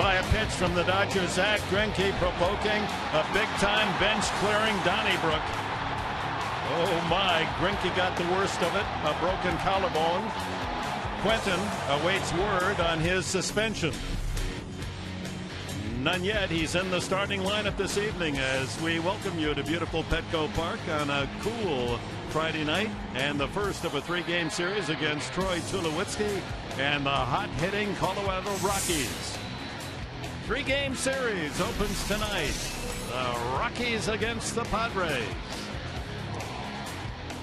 by a pitch from the Dodgers. Zach Greinke provoking a big-time bench-clearing Donnybrook. Oh my, Greinke got the worst of it, a broken collarbone. Quentin awaits word on his suspension. None yet. He's in the starting lineup this evening as we welcome you to beautiful Petco Park on a cool Friday night and the first of a three-game series against Troy Tulowitzki and the hot-hitting Colorado Rockies. Three-game series opens tonight. The Rockies against the Padres.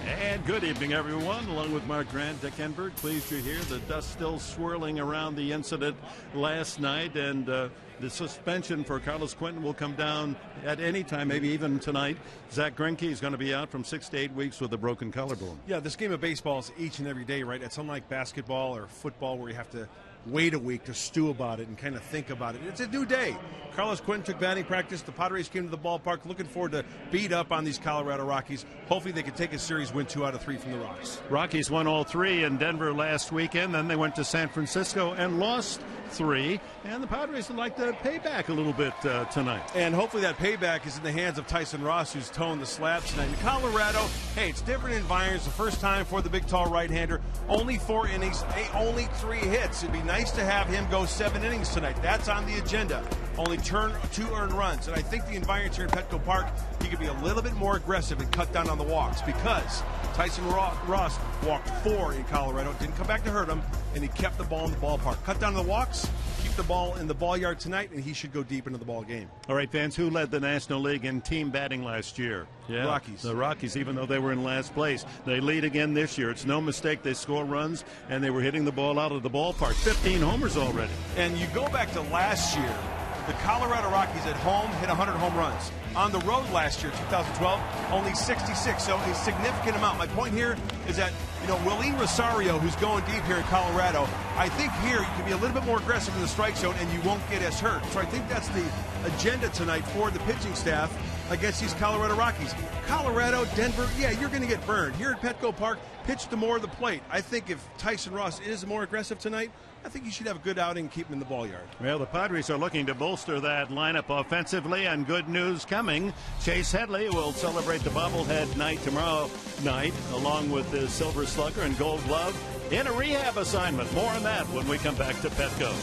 And good evening, everyone. Along with Mark Grant, Dick Enberg, pleased you're here. The dust still swirling around the incident last night, and the suspension for Carlos Quentin will come down at any time, maybe even tonight. Zach Greinke is going to be out from 6 to 8 weeks with a broken collarbone. Yeah, this game of baseball is each and every day, right? It's unlike basketball or football where you have to wait a week to stew about it and kind of think about it. It's a new day. Carlos Quentin took batting practice. The Padres came to the ballpark looking forward to beat up on these Colorado Rockies. Hopefully they can take a series, win 2 out of 3 from the Rocks. Rockies won all 3 in Denver last weekend. Then they went to San Francisco and lost 3. And the Padres would like to pay back a little bit tonight. And hopefully that payback is in the hands of Tyson Ross, who's towing the slabs tonight. In Colorado, hey, it's different environments. The first time for the big, tall right-hander. Only 4 innings, only 3 hits. It'd be nice to have him go 7 innings tonight. That's on the agenda. Only 2 earned runs. And I think the environment here in Petco Park, he could be a little bit more aggressive and cut down on the walks because Tyson Ross walked 4 in Colorado. Didn't come back to hurt him, and he kept the ball in the ballpark. Cut down on the walks, keep the ball in the ball yard tonight, and he should go deep into the ball game. All right, fans, who led the National League in team batting last year? Yeah, Rockies. The Rockies, even though they were in last place. They lead again this year. It's no mistake they score runs, and they were hitting the ball out of the ballpark. 15 homers already. And you go back to last year, the Colorado Rockies at home hit 100 home runs. On the road last year, 2012, only 66, so a significant amount. My point here is that, Willie Rosario, who's going deep here in Colorado, I think here you can be a little bit more aggressive in the strike zone and you won't get as hurt. So I think that's the agenda tonight for the pitching staff against these Colorado Rockies. Colorado, Denver, yeah, you're going to get burned. Here at Petco Park, pitch to more of the plate. I think if Tyson Ross is more aggressive tonight, I think you should have a good outing and keep him in the ball yard. Well, the Padres are looking to bolster that lineup offensively, and good news coming. Chase Headley will celebrate the bobblehead night tomorrow night, along with the Silver Slugger and Gold Glove in a rehab assignment. More on that when we come back to Petco.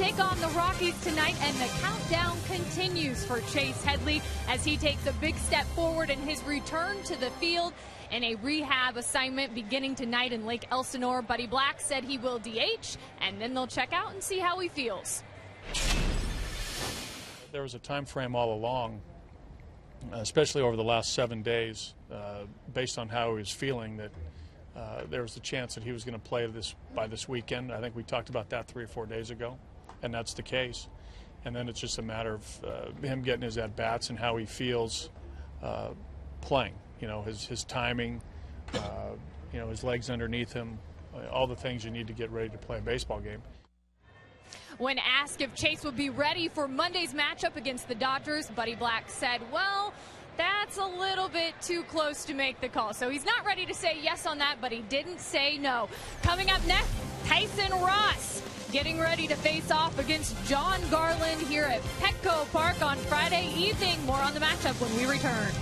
take on the Rockies tonight, and the countdown continues for Chase Headley as he takes a big step forward in his return to the field in a rehab assignment beginning tonight in Lake Elsinore. Buddy Black said he will DH, and then they'll check out and see how he feels. There was a time frame all along, especially over the last 7 days, based on how he was feeling, that there was a chance that he was going to play by this weekend. I think we talked about that 3 or 4 days ago, and that's the case. And then it's just a matter of him getting his at-bats and how he feels playing. You know, his timing, you know, his legs underneath him, all the things you need to get ready to play a baseball game. When asked if Chase would be ready for Monday's matchup against the Dodgers, Buddy Black said, well, that's a little bit too close to make the call. So he's not ready to say yes on that, but he didn't say no. Coming up next, Tyson Ross getting ready to face off against John Garland here at Petco Park on Friday evening. More on the matchup when we return.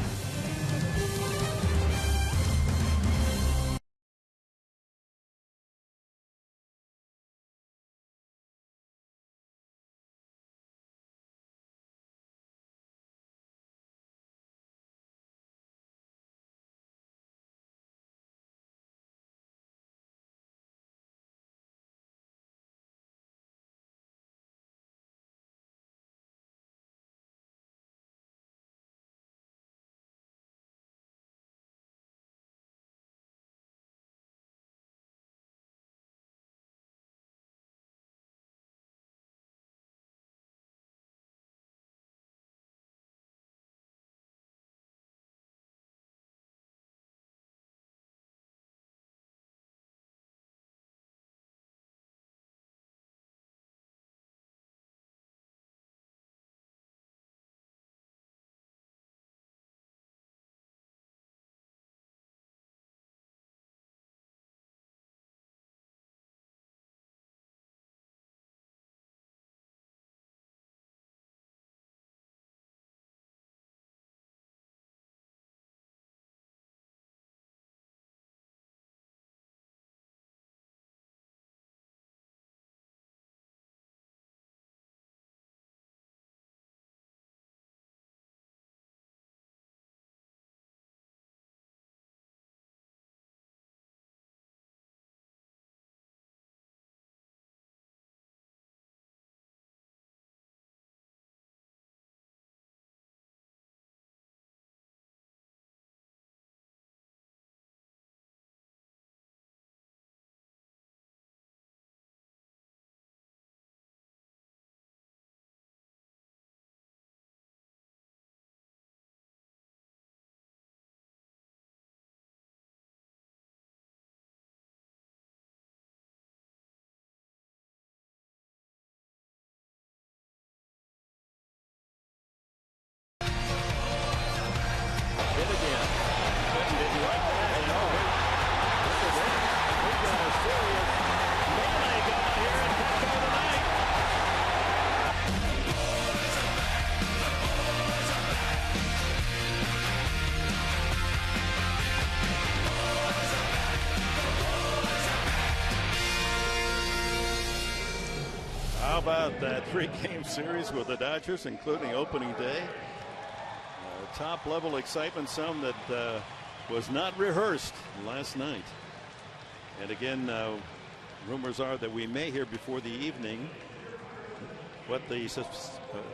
How about that 3-game series with the Dodgers, including opening day? Top-level excitement, some that was not rehearsed last night. And again, rumors are that we may hear before the evening what the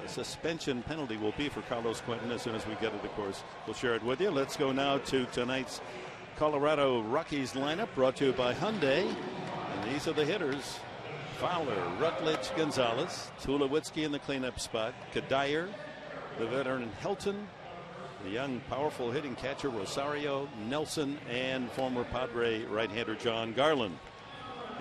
suspension penalty will be for Carlos Quentin. As soon as we get it, of course, we'll share it with you. Let's go now to tonight's Colorado Rockies lineup, brought to you by Hyundai. And these are the hitters: Fowler, Rutledge, Gonzalez, Tulowitzki in the cleanup spot, Kadire, the veteran Helton, the young, powerful hitting catcher Rosario, Nelson, and former Padre right-hander John Garland.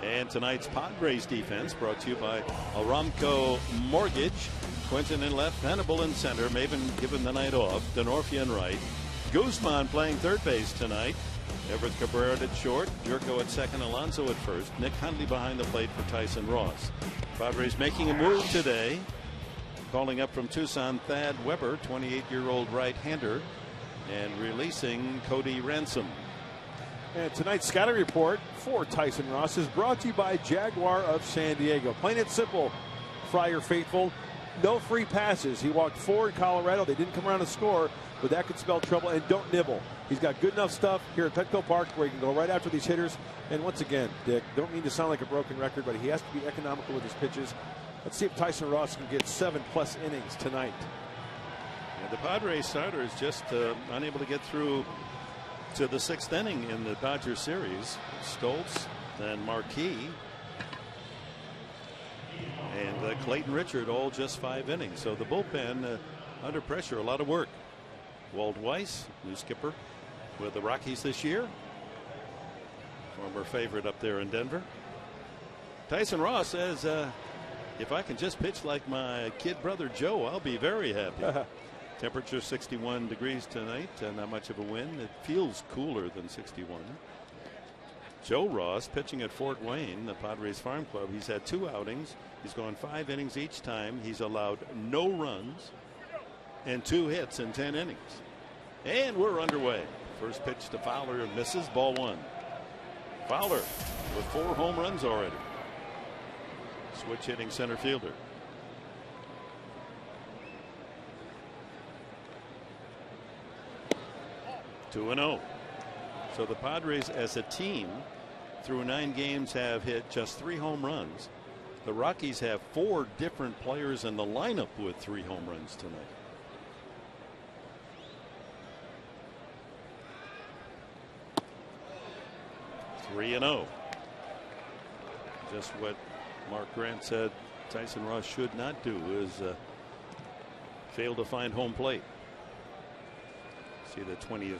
And tonight's Padres defense, brought to you by Aramco Mortgage. Quentin in left, Hannibal in center, Maven given the night off, Denorfia in right, Guzman playing third base tonight, Everett Cabrera at short, Jerko at second, Alonso at first, Nick Hundley behind the plate for Tyson Ross. Padres making a move today, calling up from Tucson Thad Weber, 28-year-old right-hander, and releasing Cody Ransom. And tonight's scouting report for Tyson Ross is brought to you by Jaguar of San Diego. Plain and simple, Friar faithful. No free passes. He walked forward Colorado. They didn't come around to score, but that could spell trouble. And don't nibble. He's got good enough stuff here at Petco Park where he can go right after these hitters. And once again, Dick, don't mean to sound like a broken record, but he has to be economical with his pitches. Let's see if Tyson Ross can get 7+ innings tonight. Yeah, the Padres starter is just unable to get through to the 6th inning in the Dodgers series. Stoltz, then Marquis, and Clayton Richard, all just 5 innings. So the bullpen under pressure, a lot of work. Walt Weiss, new skipper with the Rockies this year, former favorite up there in Denver. Tyson Ross says, if I can just pitch like my kid brother Joe, I'll be very happy. Temperature 61 degrees tonight, not much of a wind. It feels cooler than 61. Joe Ross pitching at Fort Wayne, the Padres Farm Club. He's had 2 outings. He's gone 5 innings each time. He's allowed no runs and 2 hits in 10 innings. And we're underway. First pitch to Fowler, misses, ball 1. Fowler with 4 home runs already. Switch hitting center fielder. Two and 0. So the Padres as a team through 9 games have hit just 3 home runs. The Rockies have 4 different players in the lineup with 3 home runs tonight. Three and 0. Just what Mark Grant said Tyson Ross should not do is fail to find home plate. See the 20th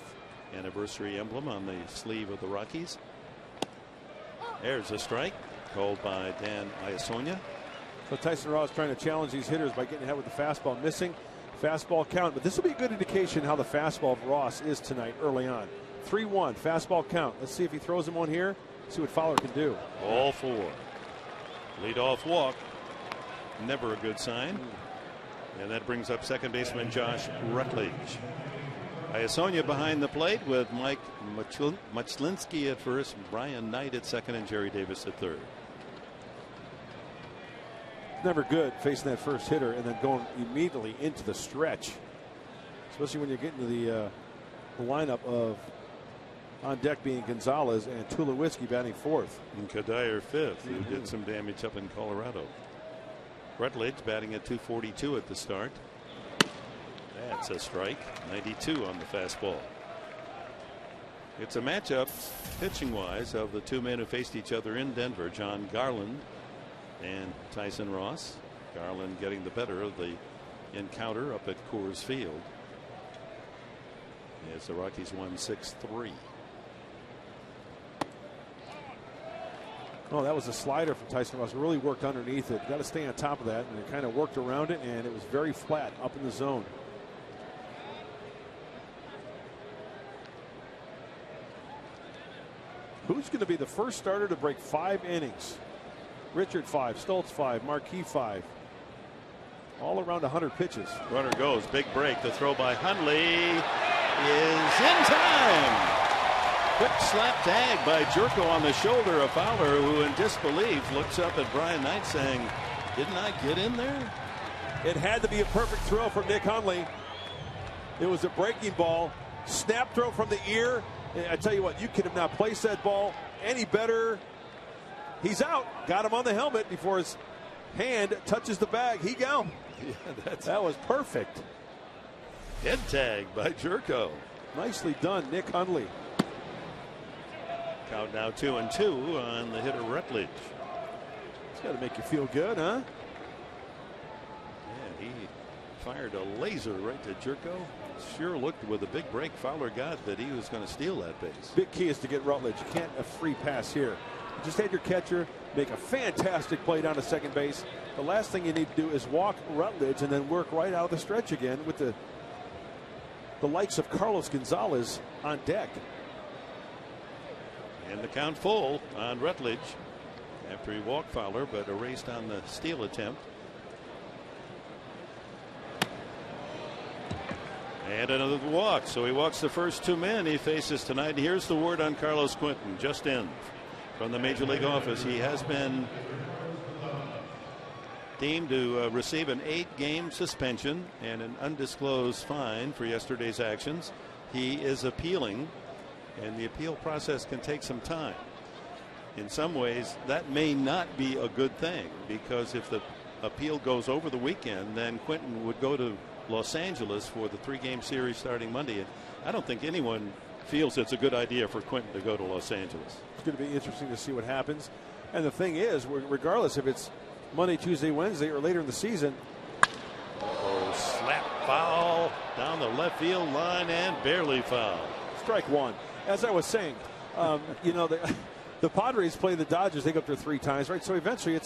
anniversary emblem on the sleeve of the Rockies. There's a strike called by Dan Iasonia. So Tyson Ross trying to challenge these hitters by getting ahead with the fastball, missing fastball count. But this will be a good indication how the fastball of Ross is tonight early on. 3-1 fastball count. Let's see if he throws him one here. See what Fowler can do. Ball 4. Leadoff walk. Never a good sign. And that brings up second baseman Josh Rutledge. Iasonia behind the plate with Mike Muchlinski at first, Brian Knight at second, and Jerry Davis at third. Never good facing that first hitter and then going immediately into the stretch, especially when you get into the lineup of on deck being Gonzalez and Tulowitzki batting fourth. And Kadire fifth, who did some damage up in Colorado. Rutledge batting at .242 at the start. That's a strike. 92 on the fastball. It's a matchup pitching wise of the 2 men who faced each other in Denver, John Garland and Tyson Ross. Garland getting the better of the encounter up at Coors Field as the Rockies won 6-3. Oh, that was a slider from Tyson Ross. Really worked underneath it. Got to stay on top of that, and it kind of worked around it, and it was very flat up in the zone. Who's going to be the first starter to break 5 innings? Richard 5, Stoltz 5, Marquis 5. All around 100 pitches. Runner goes, big break. The throw by Hundley is in time. Quick slap tag by Jerko on the shoulder of Fowler, who in disbelief looks up at Brian Knight saying, didn't I get in there? It had to be a perfect throw from Nick Hundley. It was a breaking ball. Snap throw from the ear. I tell you what, you could have not placed that ball any better. He's out. Got him on the helmet before his hand touches the bag. He gone. Yeah, that was perfect. Head tag by Jerko. Nicely done, Nick Hundley. Count now 2-2 on the hitter Rutledge. It's got to make you feel good, huh? Yeah, he fired a laser right to Jerko. Sure looked with a big break Fowler got that he was going to steal that base. Big key is to get Rutledge. You can't a free pass here. You just had your catcher make a fantastic play down to second base. The last thing you need to do is walk Rutledge and then work right out of the stretch again with the likes of Carlos Gonzalez on deck. And the count full on Rutledge after he walked Fowler but erased on the steal attempt. And another walk. So he walks the first 2 men he faces tonight. And here's the word on Carlos Quentin just in from the Major League office. He has been deemed to receive an 8-game suspension and an undisclosed fine for yesterday's actions. He is appealing, and the appeal process can take some time. In some ways, that may not be a good thing, because if the appeal goes over the weekend, then Quentin would go to Los Angeles for the 3-game series starting Monday. And I don't think anyone feels it's a good idea for Quentin to go to Los Angeles. It's going to be interesting to see what happens. And the thing is, regardless if it's Monday, Tuesday, Wednesday, or later in the season. Oh, slap foul down the left field line and barely foul. Strike one. As I was saying, you know, the Padres play the Dodgers. They go up there 3 times, right? So eventually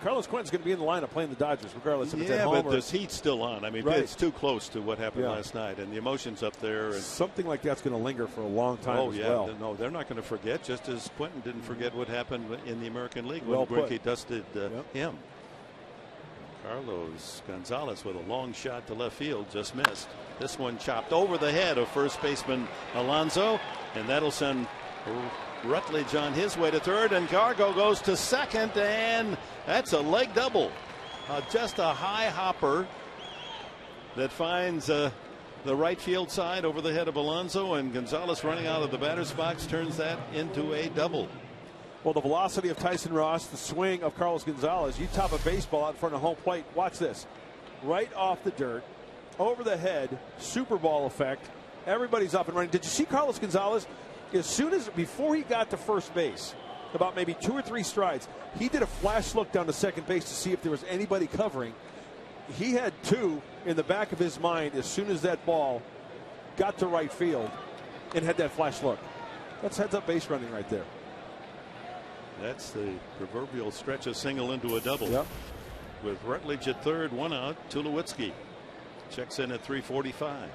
Carlos Quentin's going to be in the lineup playing the Dodgers, regardless if it's at home. Yeah, but this heat's still on. I mean, right. It's too close to what happened last night, and the emotions up there. And something like that's going to linger for a long time well. No, they're not going to forget, just as Quentin didn't forget what happened in the American League when Greinke dusted him. Carlos Gonzalez with a long shot to left field, just missed. This one chopped over the head of first baseman Alonso, and that'll send Rutledge on his way to third, and Gargo goes to second, and that's a leg double. Just a high hopper that finds the right field side over the head of Alonso, and Gonzalez running out of the batter's box turns that into a double. Well, the velocity of Tyson Ross, the swing of Carlos Gonzalez, you top a baseball out in front of home plate. Watch this. Right off the dirt, over the head, Super Bowl effect. Everybody's up and running. Did you see Carlos Gonzalez? Before he got to first base, about maybe 2 or 3 strides, he did a flash look down to second base to see if there was anybody covering. He had 2 in the back of his mind as soon as that ball got to right field and had that flash look. That's heads-up base running right there. That's the proverbial stretch a single into a double. Yep. With Rutledge at third, 1 out, Tulowitzki checks in at 345.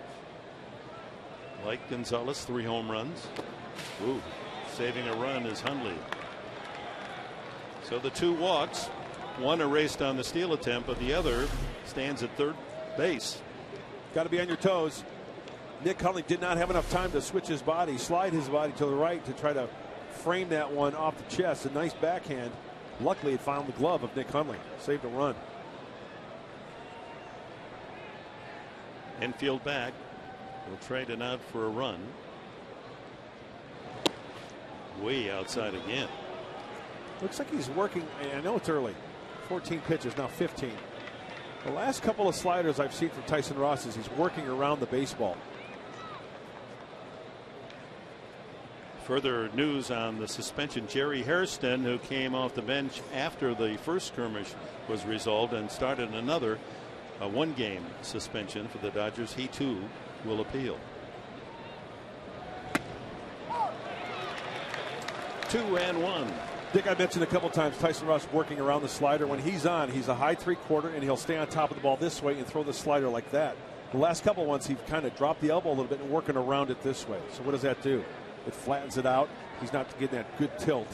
Like Gonzalez, 3 home runs. Ooh, saving a run is Hundley. So the 2 walks, 1 erased on the steal attempt, but the other stands at third base. Got to be on your toes. Nick Hundley did not have enough time to switch his body, slide his body to the right to try to frame that one off the chest. A nice backhand. Luckily, it found the glove of Nick Hundley. Saved a run. Infield back. We'll trade it out for a run. Way outside again. Looks like he's working. I know it's early. 14 pitches, now 15. The last couple of sliders I've seen from Tyson Ross is he's working around the baseball. Further news on the suspension. Jerry Hairston, who came off the bench after the first skirmish was resolved and started another 1-game suspension for the Dodgers. He too will appeal. 2-1. Dick, I mentioned a couple times Tyson Ross working around the slider. When he's on, he's a high 3/4, and he'll stay on top of the ball this way and throw the slider like that. The last couple ones, he kind of dropped the elbow a little bit and working around it this way. So what does that do? It flattens it out. He's not getting that good tilt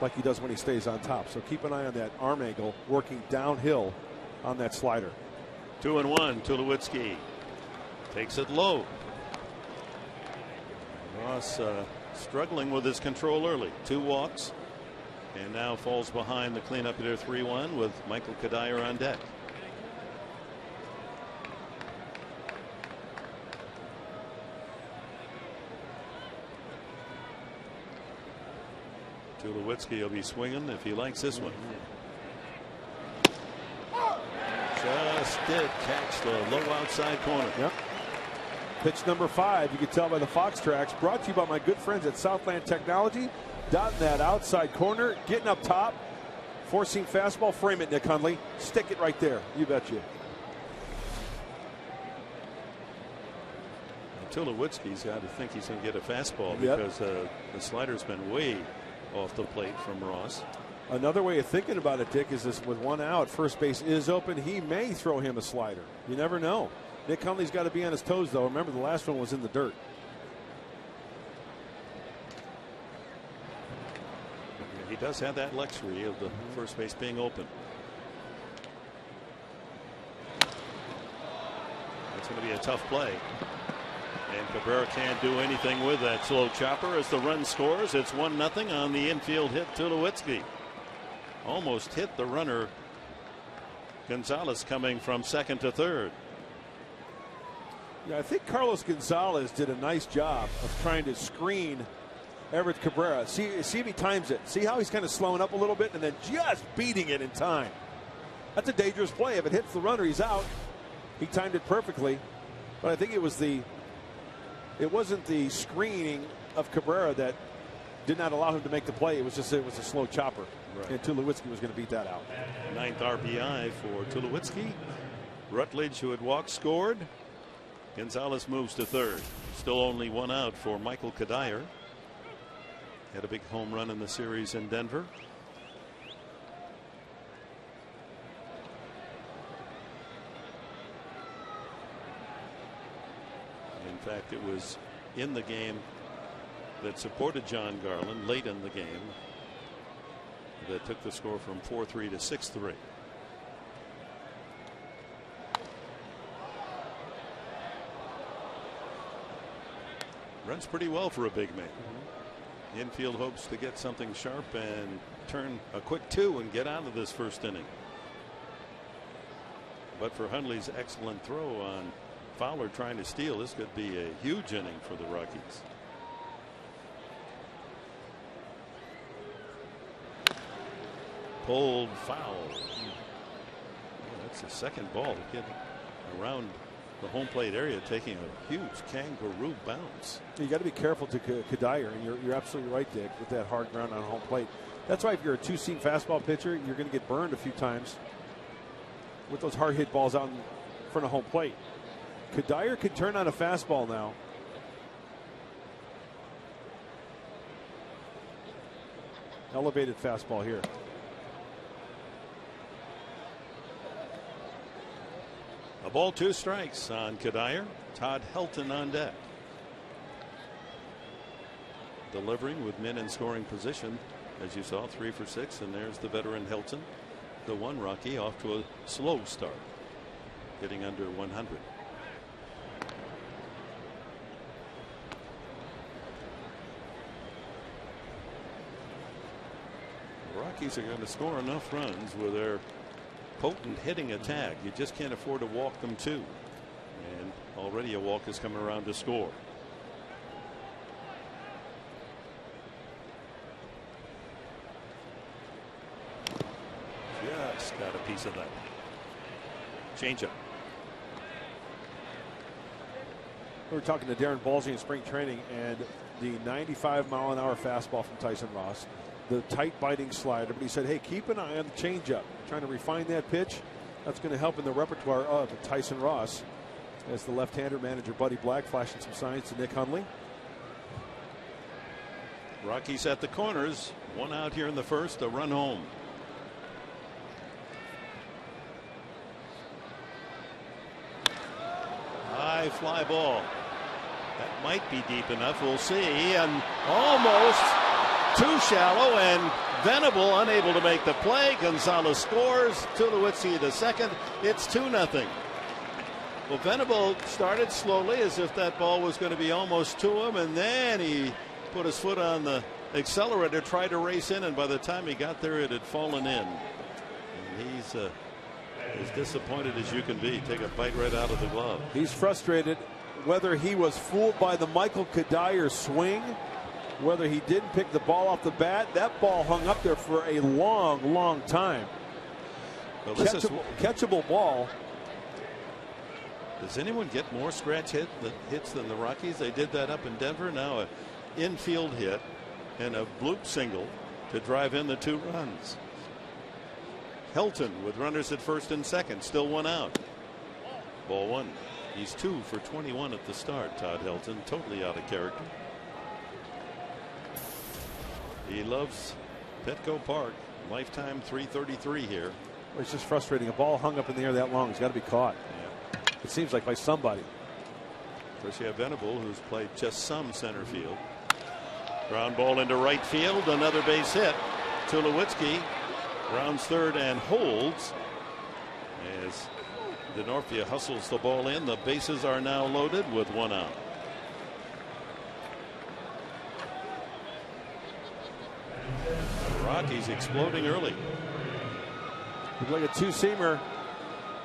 like he does when he stays on top. So keep an eye on that arm angle, working downhill on that slider. 2-1. Tulowitzki takes it low. Ross struggling with his control early. 2 walks, and now falls behind the cleanup hitter 3-1 with Michael Kadire on deck. Tulowitzki will be swinging if he likes this one. Just did catch the low outside corner. Yep. Pitch number 5, you can tell by the Fox tracks, brought to you by my good friends at Southland Technology. Dotting that outside corner, getting up top, 4-seam fastball. Frame it, Nick Hundley. Stick it right there. You betcha. Tulowitzki's got to think he's going to get a fastball because the slider's been way off the plate from Ross. Another way of thinking about it, Dick, is this: with 1 out, first base is open. He may throw him a slider. You never know. Nick Hundley's got to be on his toes, though. Remember, the last one was in the dirt. He does have that luxury of the first base being open. That's going to be a tough play. And Cabrera can't do anything with that slow chopper as the run scores. It's 1-0 on the infield hit. Tulowitzki almost hit the runner Gonzalez coming from second to third. Yeah, I think Carlos Gonzalez did a nice job of trying to screen Everett Cabrera. See if he times it. See how he's kind of slowing up a little bit and then just beating it in time. That's a dangerous play. If it hits the runner, he's out. He timed it perfectly. But I think it wasn't the screening of Cabrera that did not allow him to make the play. It was a slow chopper. Right. And Tulowitzki was going to beat that out. 9th RBI for Tulowitzki. Rutledge, who had walked, scored. Gonzalez moves to third. Still only one out for Michael Kadire. Had a big home run in the series in Denver. In fact, it was in the game that supported John Garland late in the game that took the score from 4-3 to 6-3. Runs pretty well for a big man. Infield hopes to get something sharp and turn a quick 2 and get out of this first inning. But for Hundley's excellent throw on Fowler trying to steal, this could be a huge inning for the Rockies. Pulled foul. That's the second ball to get around the home plate area, taking a huge kangaroo bounce. You got to be careful to Kadire, and you're absolutely right, Dick, with that hard ground on home plate. That's why if you're a two-seam fastball pitcher, you're going to get burned a few times with those hard hit balls out in front of home plate. Kadire can turn on a fastball now. Elevated fastball here. A ball, 2 strikes on Kadire. Todd Helton on deck. Delivering with men in scoring position. As you saw, 3 for 6, and there's the veteran Helton. The one Rocky off to a slow start, getting under 100. The Rockies are going to score enough runs with their potent hitting attack. You just can't afford to walk them too. And already a walk has come around to score. Just got a piece of that. Changeup. We were talking to Darren Balsey in spring training, and the 95-mile-an-hour fastball from Tyson Ross, the tight biting slider, but he said, hey, keep an eye on the changeup, trying to refine that pitch. That's going to help in the repertoire of Tyson Ross, as the left-hander manager Buddy Black flashing some signs to Nick Hundley. Rockies at the corners, 1 out here in the first, a run home. High fly ball. That might be deep enough. We'll see. And almost too shallow, and Venable unable to make the play. Gonzalez scores. Tulowitzki to second. It's 2-0. Well, Venable started slowly as if that ball was going to be almost to him, and then he put his foot on the accelerator, tried to race in, and by the time he got there, it had fallen in. And he's as disappointed as you can be. Take a bite right out of the glove. He's frustrated whether he was fooled by the Michael Kadire swing, whether he didn't pick the ball off the bat. That ball hung up there for a long time. Well, catchable ball. Does anyone get more scratch hits than the Rockies? They did that up in Denver. Now an infield hit and a bloop single to drive in the 2 runs. Helton with runners at first and second, still 1 out. Ball 1. He's 2 for 21 at the start. Todd Helton, totally out of character. He loves Petco Park. Lifetime 333 here. Well, it's just frustrating. A ball hung up in the air that long. It's got to be caught. Yeah. It seems like by somebody. Of course, you have Venable, who's played just some center field. Ground ball into right field. Another base hit. Tulowitzki rounds third and holds as DeNorfia hustles the ball in. The bases are now loaded with 1 out. The Rockies exploding early. Looked like a 2-seamer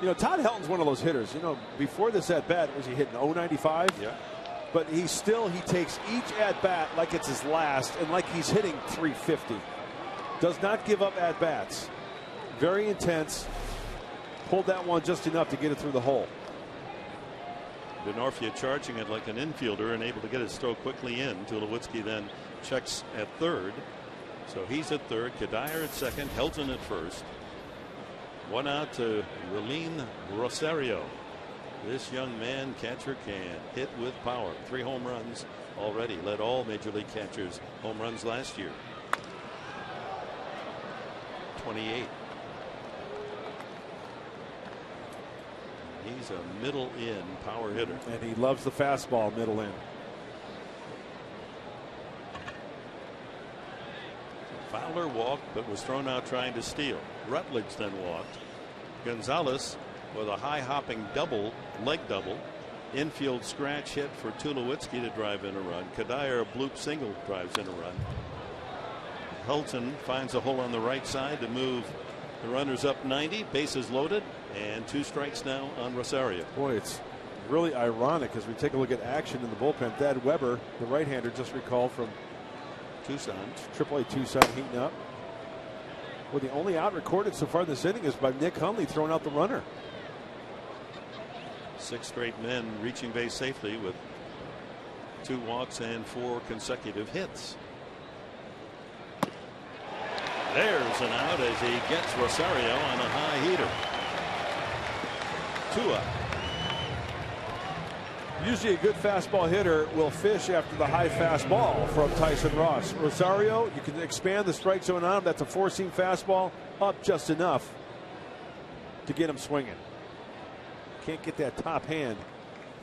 You know, Todd Helton's one of those hitters. You know, before this at bat, was he hitting 095? Yeah. But he takes each at bat like it's his last, and like he's hitting 350. Does not give up at bats. Very intense. Pulled that one just enough to get it through the hole. Denorfia charging it like an infielder and able to get his throw quickly in. Tulowitzki then checks at third. So he's at third. Kadire at second. Helton at first. One out to Relene Rosario. This young man catcher can hit with power. 3 home runs already. Led all major league catchers home runs last year. 28. He's a middle in power hitter. And he loves the fastball middle in. Fowler walked but was thrown out trying to steal. Rutledge then walked. Gonzalez with a high hopping double, leg double. Infield scratch hit for Tulowitzki to drive in a run. Kadire a bloop single drives in a run. Helton finds a hole on the right side to move the runners up 90. Bases loaded and 2 strikes now on Rosario. Boy, it's really ironic as we take a look at action in the bullpen. Thad Weber, the right-hander, just recalled from Tucson. AAA Tucson, heating up. Well, the only out recorded so far this inning is by Nick Hundley throwing out the runner. 6 straight men reaching base safely with 2 walks and 4 consecutive hits. There's an out as he gets Rosario on a high heater. 2 out. Usually a good fastball hitter will fish after the high fastball from Tyson Ross. Rosario, you can expand the strike zone on him. That's a 4-seam fastball up just enough to get him swinging. Can't get that top hand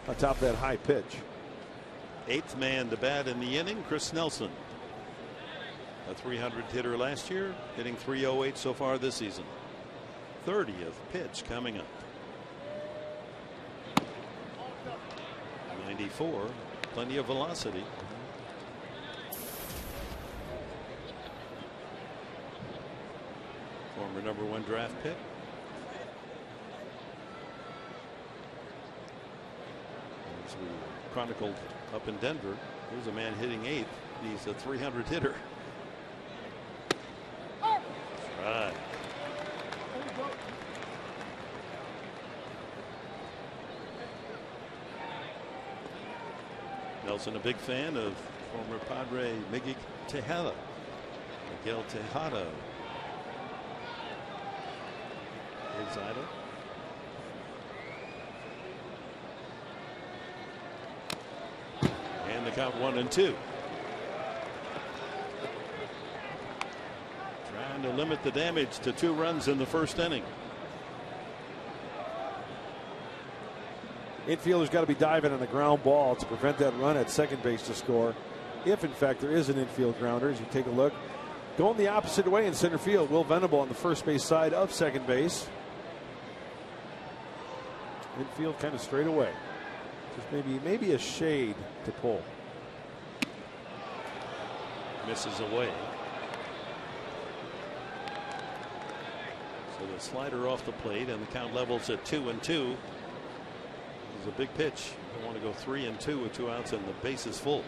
on top of that high pitch. 8th man to bat in the inning, Chris Nelson. A 300 hitter last year, hitting 308 so far this season. 30th pitch coming up. 94, plenty of velocity. Former #1 draft pick. As we chronicled up in Denver, here's a man hitting 8th. He's a 300 hitter. Right. Nelson, a big fan of former Padre Miguel Tejada. Miguel Tejada. His idol. And the count 1-2. Trying to limit the damage to 2 runs in the first inning. Infielders got to be diving on the ground ball to prevent that run at second base to score. If in fact there is an infield grounder, as you take a look, going the opposite way in center field. Will Venable on the first base side of second base. Infield kind of straight away. Just maybe a shade to pull. Misses away. So the slider off the plate and the count levels at 2-2. It's a big pitch. You want to go 3-2 with 2 outs and the base is full.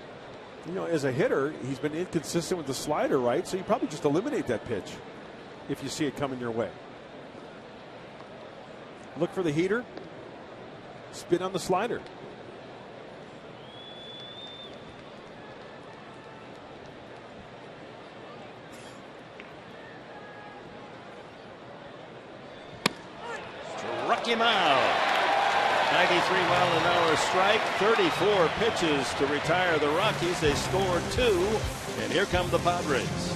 You know, as a hitter, he's been inconsistent with the slider, right? So you probably just eliminate that pitch if you see it coming your way. Look for the heater. Spin on the slider. Struck him out. 93-mile-an-hour strike. 34 pitches to retire the Rockies. They scored 2, and here come the Padres.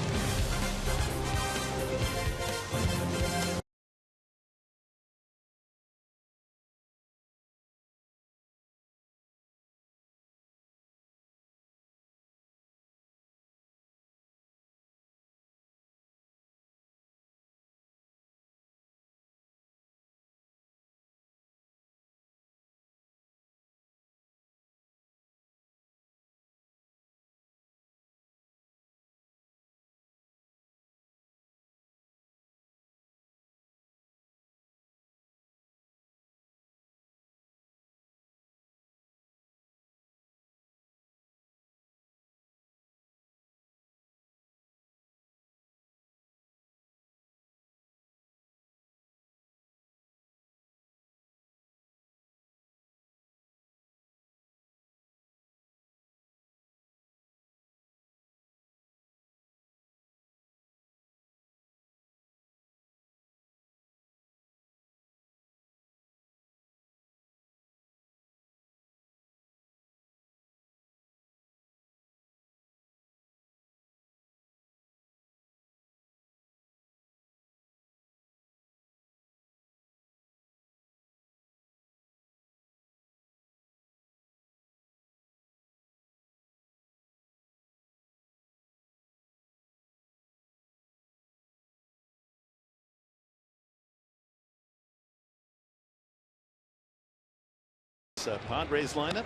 This Padres lineup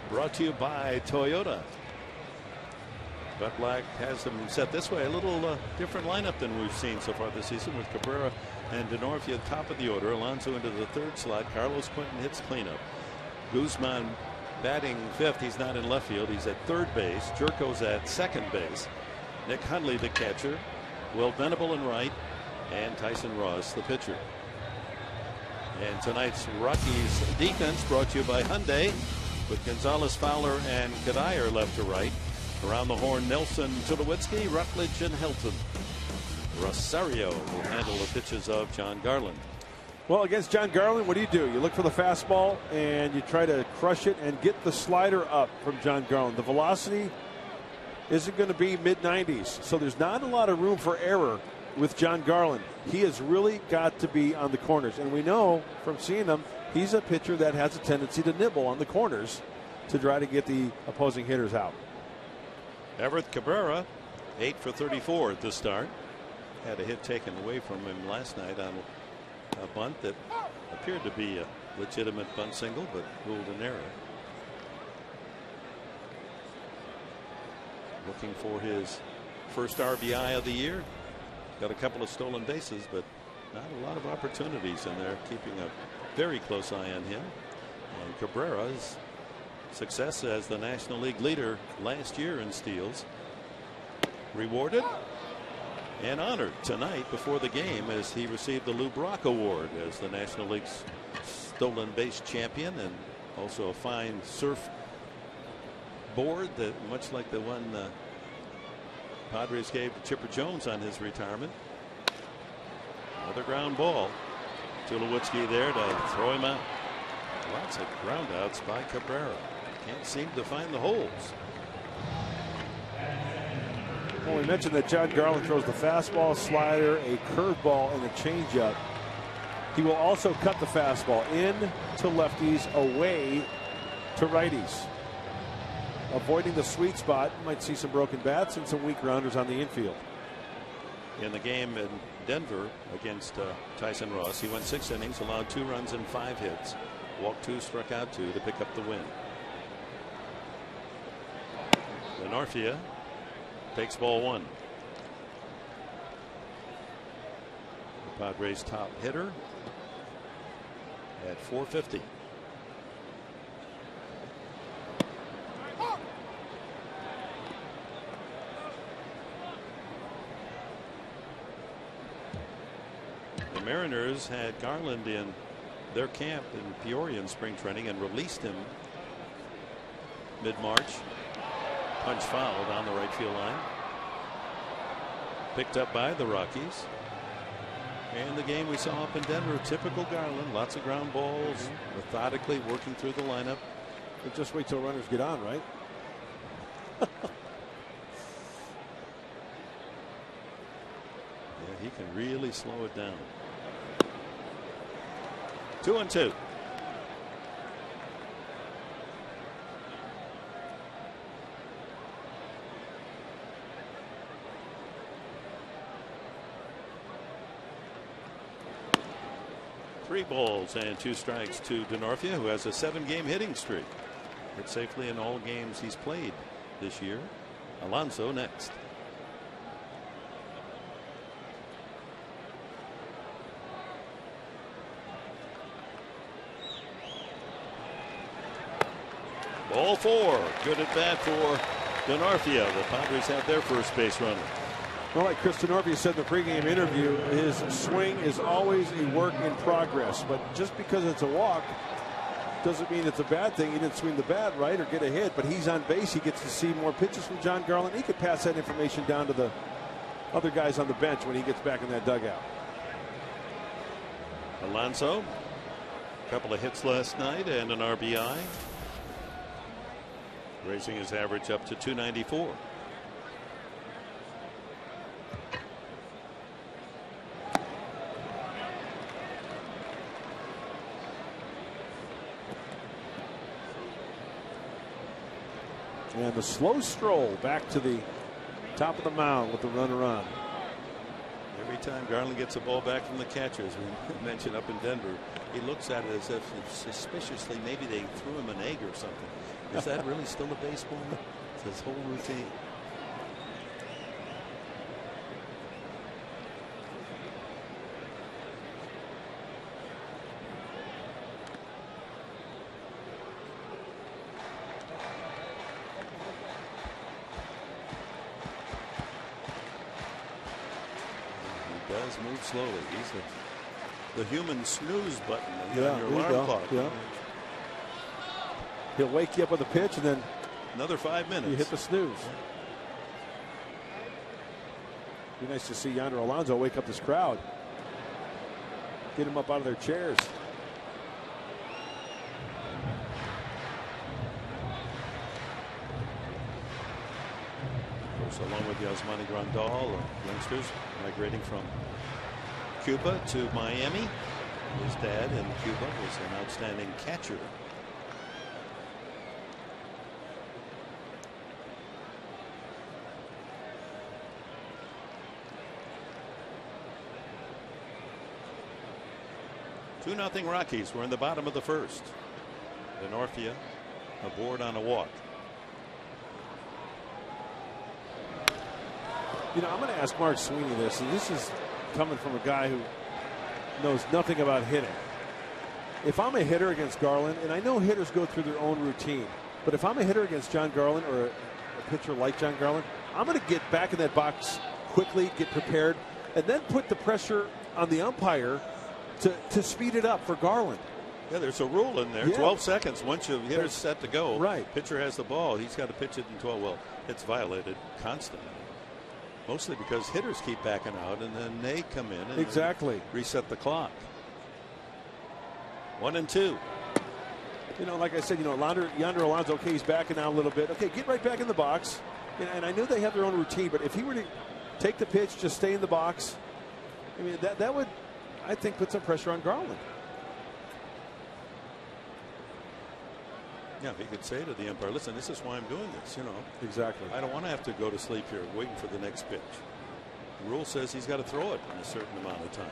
brought to you by Toyota. But Black has them set this way. A little different lineup than we've seen so far this season, with Cabrera and Denorfia at the top of the order. Alonso into the third slot. Carlos Quentin hits cleanup. Guzman batting fifth. He's not in left field. He's at third base. Jerko's at second base. Nick Hundley, the catcher. Will Venable in right. And Tyson Ross, the pitcher. And tonight's Rockies defense brought to you by Hyundai, with Gonzalez, Fowler, and Kadire left to right. Around the horn, Nelson, Tulowitzki, Rutledge, and Helton. Rosario will handle the pitches of John Garland. Well, against John Garland, what do? You look for the fastball and you try to crush it and get the slider up from John Garland. The velocity isn't going to be mid-90s, so there's not a lot of room for error with John Garland. He has really got to be on the corners, and we know from seeing him, he's a pitcher that has a tendency to nibble on the corners to try to get the opposing hitters out. Everett Cabrera, 8 for 34 at the start. Had a hit taken away from him last night on a bunt that appeared to be a legitimate bunt single, but ruled an error. Looking for his first RBI of the year. Got a couple of stolen bases, but not a lot of opportunities, and they're keeping a very close eye on him. And Cabrera's success as the National League leader last year in steals rewarded and honored tonight before the game, as he received the Lou Brock Award as the National League's stolen base champion, and also a fine surf board that, much like the one Padres gave to Chipper Jones on his retirement. Another ground ball. Tulowitzki there to throw him out. Lots of ground outs by Cabrera. Can't seem to find the holes. Well, we mentioned that John Garland throws the fastball, slider, a curveball, and a changeup. He will also cut the fastball in to lefties, away to righties. Avoiding the sweet spot. You might see some broken bats and some weak rounders on the infield. In the game in Denver against Tyson Ross, he went 6 innings, allowed 2 runs and 5 hits. Walked 2, struck out 2 to pick up the win. Denorfia takes ball 1. The Padres' top hitter at 450. The Mariners had Garland in their camp in Peoria in spring training and released him mid-March. Punch foul down the right field line. Picked up by the Rockies. And the game we saw up in Denver, typical Garland, lots of ground balls, methodically working through the lineup. But just wait till runners get on, right? Yeah, he can really slow it down. 2-2. Three balls and 2 strikes to Denorfia, who has a 7-game hitting streak. Hit safely in all games he's played this year. Alonso next. Ball 4. Good at bat for Denorfia. The Padres have their first base runner. Well, like Chris Denorfia said in the pregame interview, his swing is always a work in progress. But just because it's a walk doesn't mean it's a bad thing. He didn't swing the bat right or get a hit, but he's on base. He gets to see more pitches from John Garland. He could pass that information down to the other guys on the bench when he gets back in that dugout. Alonso, a couple of hits last night and an RBI, raising his average up to 294. And the slow stroll back to the top of the mound with the runner on. Every time Garland gets a ball back from the catcher, as we mentioned up in Denver, he looks at it as if suspiciously maybe they threw him an egg or something. Is that really still a baseball? It's his whole routine. Does move slowly. He's the human snooze button on your alarm clock. Yeah. He'll wake you up with a pitch, and then another 5 minutes. You hit the snooze. Be nice to see Yonder Alonso wake up this crowd, get them up out of their chairs. Along with Yasmani Grandal, youngsters migrating from Cuba to Miami. His dad in Cuba was an outstanding catcher. Two 2-0 Rockies. We're in the bottom of the first. Denorfia aboard on a walk. You know, I'm going to ask Mark Sweeney this, and this is coming from a guy who knows nothing about hitting. If I'm a hitter against Garland, and I know hitters go through their own routine, but if I'm a hitter against John Garland or a pitcher like John Garland, I'm going to get back in that box quickly, get prepared, and then put the pressure on the umpire to speed it up for Garland. Yeah, there's a rule in there. Yeah. 12 seconds. Once your hitter's set to go, right. Pitcher has the ball. He's got to pitch it in 12. Well, it's violated constantly. Mostly because hitters keep backing out, and then they come in and reset the clock. 1-2. You know, like I said, you know, Yonder Alonso, okay, he's backing out a little bit. Okay, get right back in the box. And I know they have their own routine, but if he were to take the pitch, just stay in the box, I mean, that would, I think, put some pressure on Garland. Yeah, he could say to the umpire, listen, this is why I'm doing this, you know. Exactly. I don't want to have to go to sleep here waiting for the next pitch. The rule says he's got to throw it in a certain amount of time.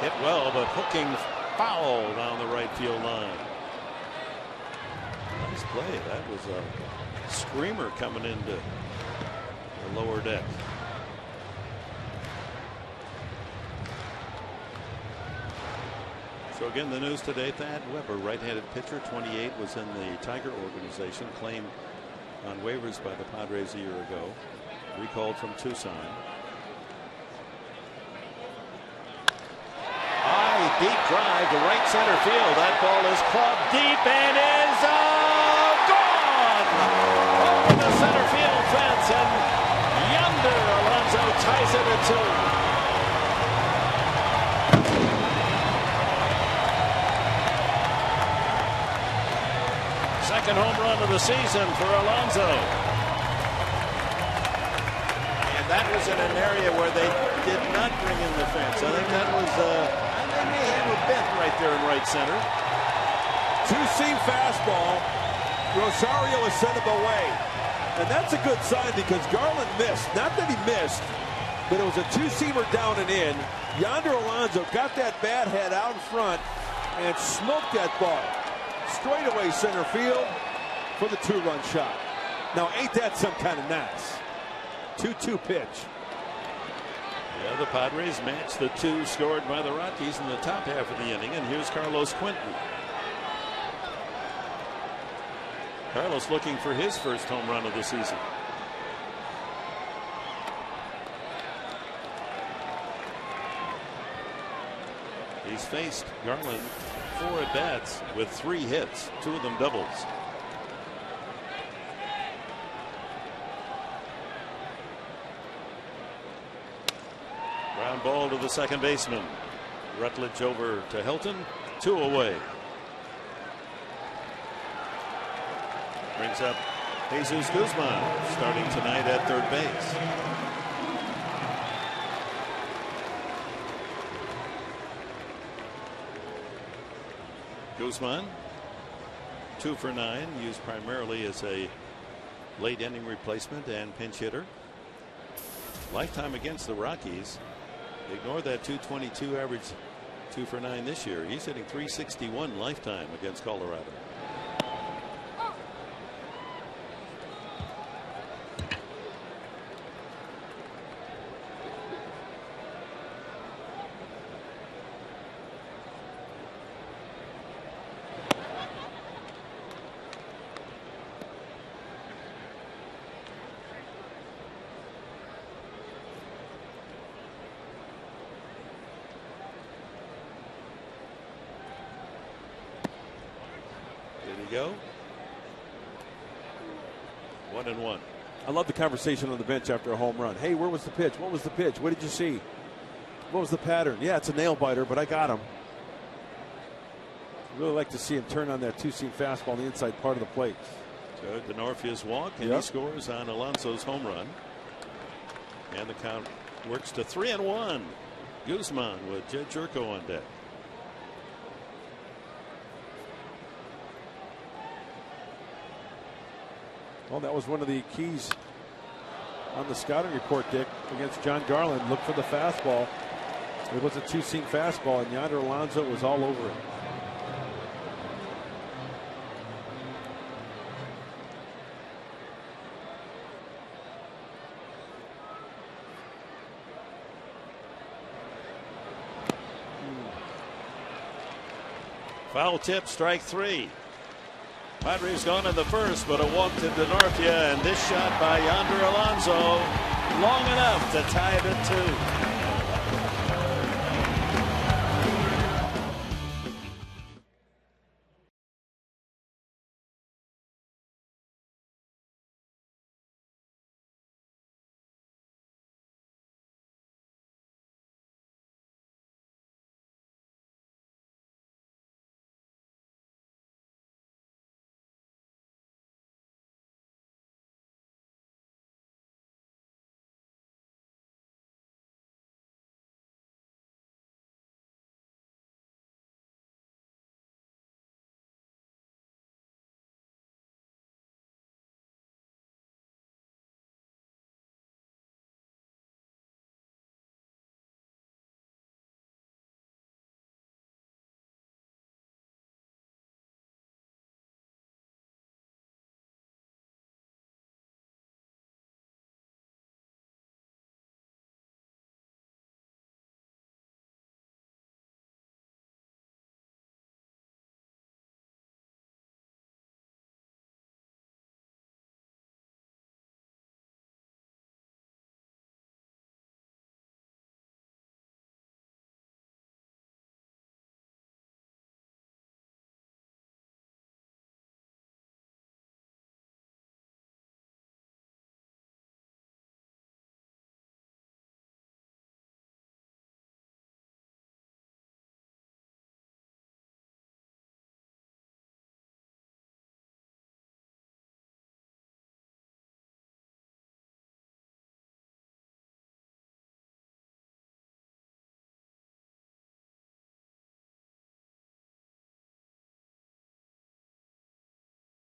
Hit well, but hooking foul down the right field line. Nice play. That was a screamer coming into the lower deck. So again, the news today, Thad Weber, right-handed pitcher, 28, was in the Tiger organization, claimed on waivers by the Padres a year ago, recalled from Tucson. Deep drive to right center field. That ball is clubbed deep and is gone over the center field fence, and Yonder Alonso ties it at 2. Second home run of the season for Alonso. And that was in an area where they did not bring in the fence. I think that was they may have a bent right there in right center. Two-seam fastball. Rosario has sent him away. And that's a good sign because Garland missed. Not that he missed, but it was a two-seamer down and in. Yonder Alonso got that bat head out in front and smoked that ball. Straightaway center field for the two-run shot. Now, ain't that some kind of nice? 2-2 pitch. Yeah, the Padres matched the 2 scored by the Rockies in the top half of the inning, and here's Carlos Quentin. Carlos looking for his first home run of the season. He's faced Garland 4 at-bats with 3 hits, 2 of them doubles. Ground ball to the second baseman. Rutledge over to Helton. 2 away. Brings up Jesus Guzman, starting tonight at third base. Guzman, 2 for 9, used primarily as a late inning replacement and pinch hitter. Lifetime against the Rockies. Ignore that 222 average, 2 for 9 this year. He's hitting 361 lifetime against Colorado. Go 1-1. I love the conversation on the bench after a home run. Hey, where was the pitch? What was the pitch? What did you see? What was the pattern? Yeah, it's a nail biter, but I got him. I'd really like to see him turn on that two-seam fastball on the inside part of the plate. So DeNorfia's walk, and he scores on Alonso's home run. And the count works to 3-1. Guzman with Jed Jerko on deck. Well, that was one of the keys on the scouting report, Dick, against John Garland. Look for the fastball. It was a two-seam fastball, and Yonder Alonso was all over it. Foul tip, strike 3. Padres gone in the first, but a walk to DeNorfia, and this shot by Yonder Alonso long enough to tie it at 2.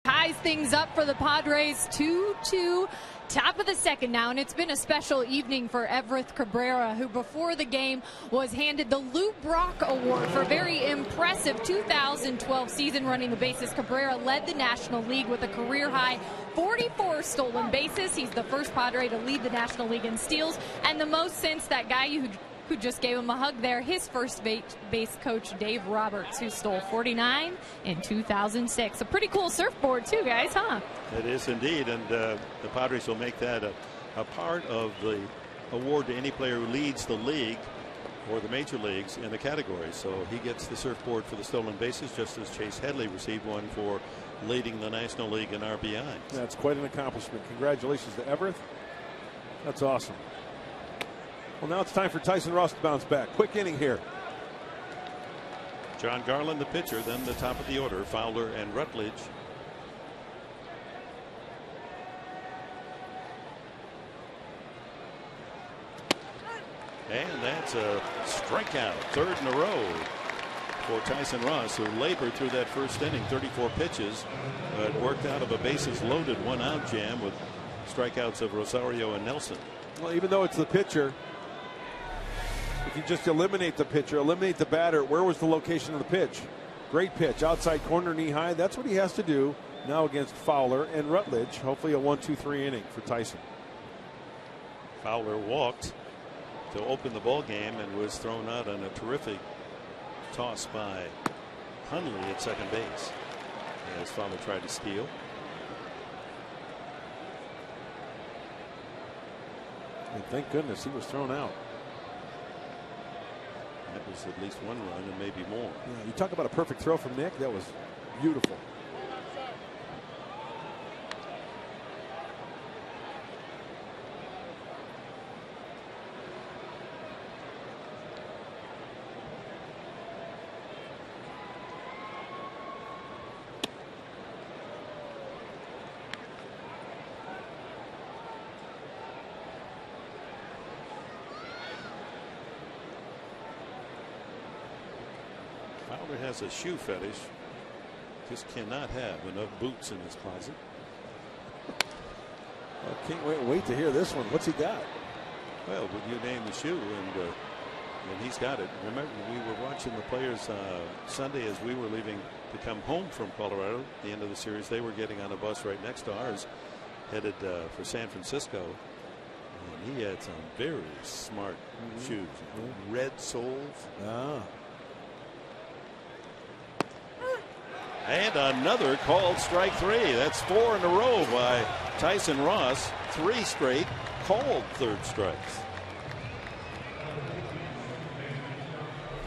Ties things up for the Padres 2-2. Top of the second now, and it's been a special evening for Everth Cabrera, who before the game was handed the Lou Brock Award for a very impressive 2012 season running the bases. Cabrera led the National League with a career-high 44 stolen bases. He's the first Padre to lead the National League in steals, and the most since that guy who just gave him a hug there, his first base coach, Dave Roberts, who stole 49 in 2006. A pretty cool surfboard too, guys, huh? It is indeed, and the Padres will make that a part of the award to any player who leads the league or the major leagues in the category. So he gets the surfboard for the stolen bases, just as Chase Headley received one for leading the National League in RBI. That's quite an accomplishment. Congratulations to Everth. That's awesome. Well, now it's time for Tyson Ross to bounce back. Quick inning here. John Garland, the pitcher, then the top of the order, Fowler and Rutledge. And that's a strikeout, third in a row for Tyson Ross, who labored through that first inning, 34 pitches, but worked out of a bases loaded 1-out jam with strikeouts of Rosario and Nelson. Well, even though it's the pitcher, if you just eliminate the pitcher, eliminate the batter, where was the location of the pitch? Great pitch, outside corner, knee high. That's what he has to do now against Fowler and Rutledge. Hopefully a 1-2-3 inning for Tyson. Fowler walked to open the ball game and was thrown out on a terrific toss by Hundley at second base as Fowler tried to steal. And thank goodness he was thrown out. That was at least one run and maybe more. Yeah, you talk about a perfect throw from Nick. That was beautiful. Fowler has a shoe fetish. Just cannot have enough boots in his closet. I can't wait to hear this one. What's he got? Well, would you name the shoe? And he's got it. Remember, we were watching the players Sunday as we were leaving to come home from Colorado. At the end of the series, they were getting on a bus right next to ours, headed for San Francisco. And he had some very smart shoes. Red soles. Ah. And another called strike three. That's 4 in a row by Tyson Ross. 3 straight called third strikes.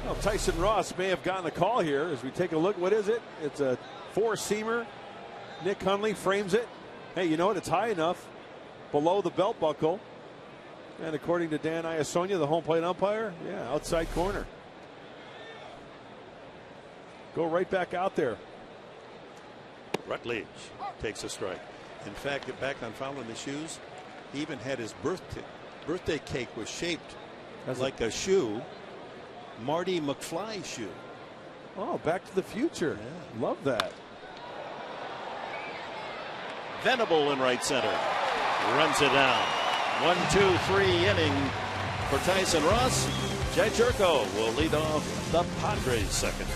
Well, Tyson Ross may have gotten a call here as we take a look. What is it? It's a 4-seamer. Nick Hundley frames it. Hey, you know what? It's high enough below the belt buckle. And according to Dan Iasonia, the home plate umpire, yeah, outside corner. Go right back out there. Rutledge takes a strike. In fact, get back on Fowler in the shoes. He even had his birthday cake was shaped like a shoe. Marty McFly shoe. Oh, Back to the Future. Yeah. Love that. Venable in right center. Runs it down. 1-2-3 inning for Tyson Ross. Jed Jerko will lead off the Padres second.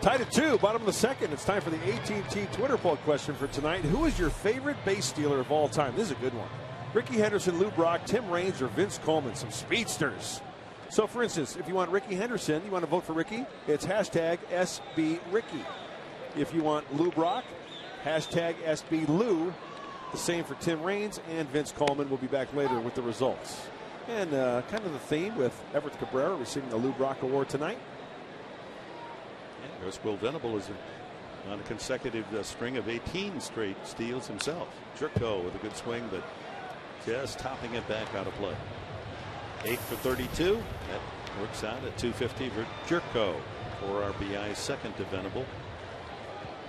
Tied at 2, bottom of the second. It's time for the AT&T Twitter poll question for tonight. Who is your favorite base stealer of all time? This is a good one. Ricky Henderson, Lou Brock, Tim Raines, or Vince Coleman. Some speedsters. So, for instance, if you want Ricky Henderson, you want to vote for Ricky, it's hashtag SBRicky. If you want Lou Brock, hashtag SBLou. The same for Tim Raines and Vince Coleman. Will be back later with the results. And kind of the theme with Everett Cabrera receiving the Lou Brock Award tonight. Yeah, there's Will Venable is on a consecutive string of 18 straight steals himself. Jerko with a good swing, but just topping it back out of play. 8 for 32. That works out at 250 for Jerko. 4 RBI, second to Venable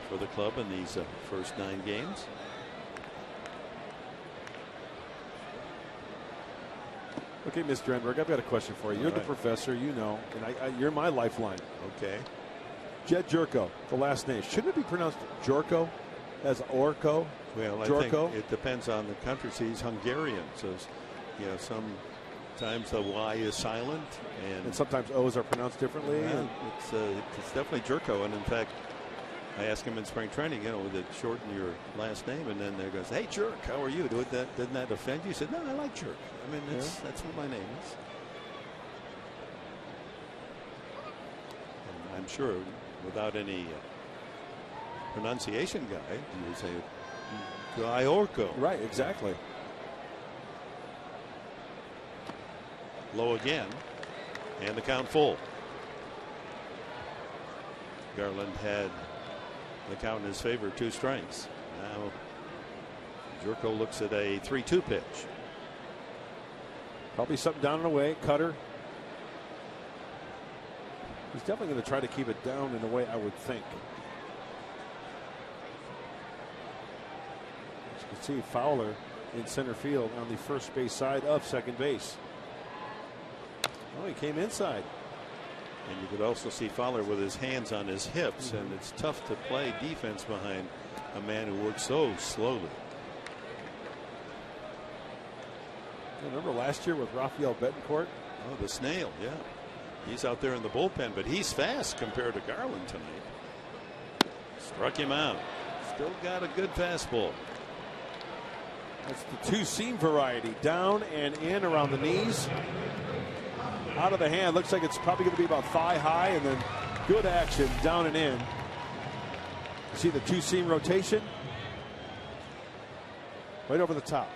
for the club in these first 9 games. Okay, Mr. Enberg, I've got a question for you. You're the professor, you know, and you're my lifeline. Okay. Jed Jerko, the last name. Shouldn't it be pronounced Jorko as Orko? Well, I think it depends on the country. See, he's Hungarian, so you know, sometimes the Y is silent, and sometimes O's are pronounced differently. Yeah, it's definitely Jerko, and in fact, I asked him in spring training, you know, would it shorten your last name? And then there goes, "Hey, Jerk, how are you? Didn't that offend you?" He said, "No, I like Jerk. I mean, that's what my name is." And I'm sure, without any pronunciation guide, you would say Orko. Right, exactly. Low again, and the count full. Garland had the count in his favor, 2 strikes. Now Jerko looks at a 3-2 pitch. Probably something down and away. Cutter. He's definitely going to try to keep it down in a way, I would think. As you can see, Fowler in center field on the first base side of second base. Oh, he came inside. And you could also see Fowler with his hands on his hips, and it's tough to play defense behind a man who works so slowly. Remember last year with Rafael Betancourt? Oh, the snail, yeah. He's out there in the bullpen, but he's fast compared to Garland tonight. Struck him out. Still got a good fastball. That's the 2-seam variety. Down and in around the knees. Out of the hand. Looks like it's probably going to be about thigh high, and then good action down and in. See the 2-seam rotation? Right over the top.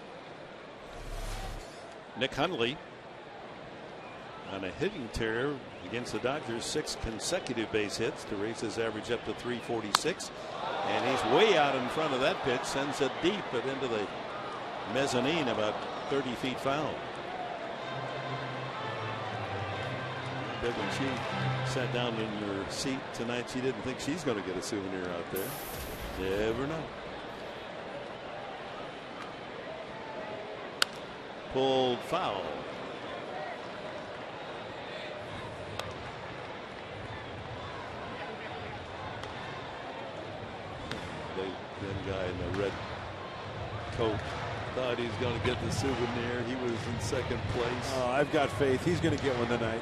Nick Hundley on a hitting tear against the Dodgers, 6 consecutive base hits to raise his average up to 346. And he's way out in front of that pitch, sends it deep but into the mezzanine about 30 feet foul. I bet when she sat down in her seat tonight, she didn't think she's going to get a souvenir out there. Never know. Pulled foul. The guy in the red coat thought he was going to get the souvenir. He was in second place. Oh, I've got faith. He's going to get one tonight.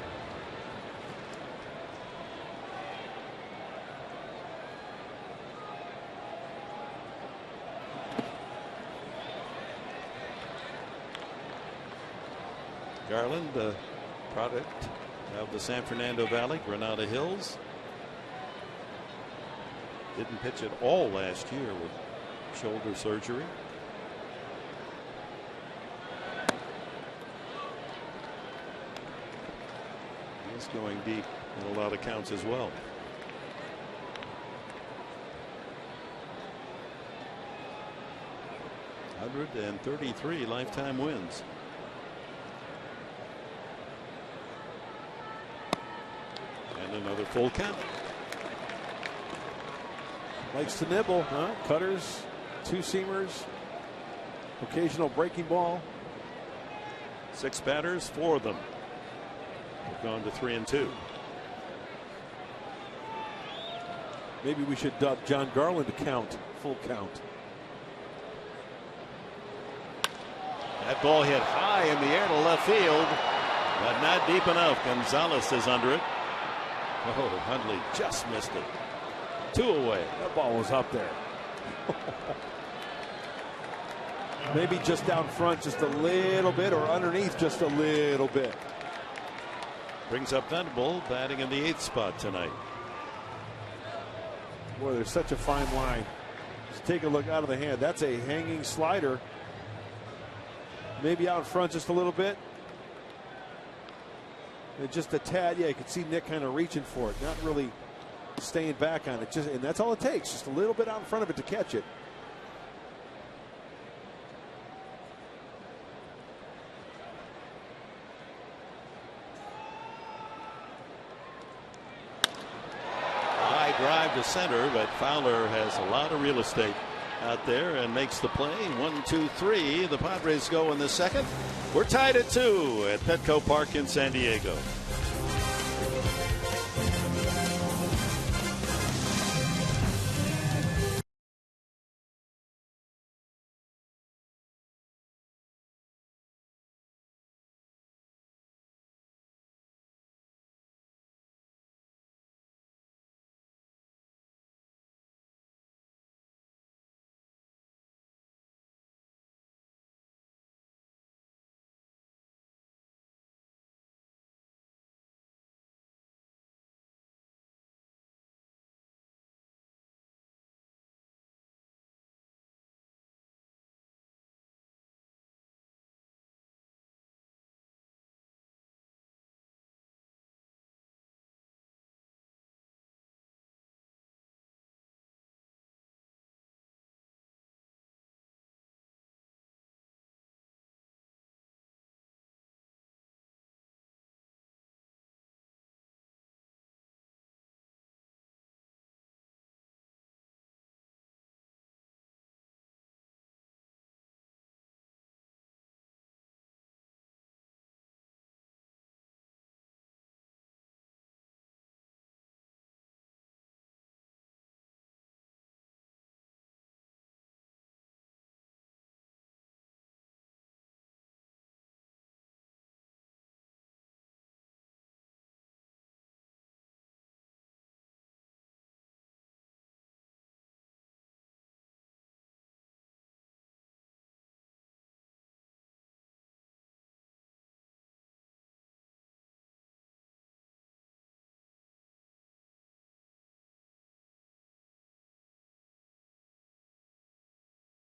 Garland, a product of the San Fernando Valley, Granada Hills. Didn't pitch at all last year with shoulder surgery. He's going deep in a lot of counts as well. .133 lifetime wins. And another full count. Likes to nibble, huh? Cutters, 2-seamers, occasional breaking ball. 6 batters, 4 of them have gone to 3 and 2. Maybe we should dub John Garland to count, full count. That ball hit high in the air to left field, but not deep enough. Gonzalez is under it. Oh, Hundley just missed it. 2 away. That ball was up there. Maybe just down front just a little bit, or underneath just a little bit. Brings up Venable, batting in the 8th spot tonight. Boy, there's such a fine line. take a look out of the hand. That's a hanging slider. Maybe out in front just a little bit. And just a tad. Yeah, you can see Nick kind of reaching for it, not really staying back on it. And that's all it takes, just a little bit out in front of it to catch it. High drive to center, but Fowler has a lot of real estate out there and makes the play. 1, 2, 3. The Padres go in the second. We're tied at 2 at Petco Park in San Diego.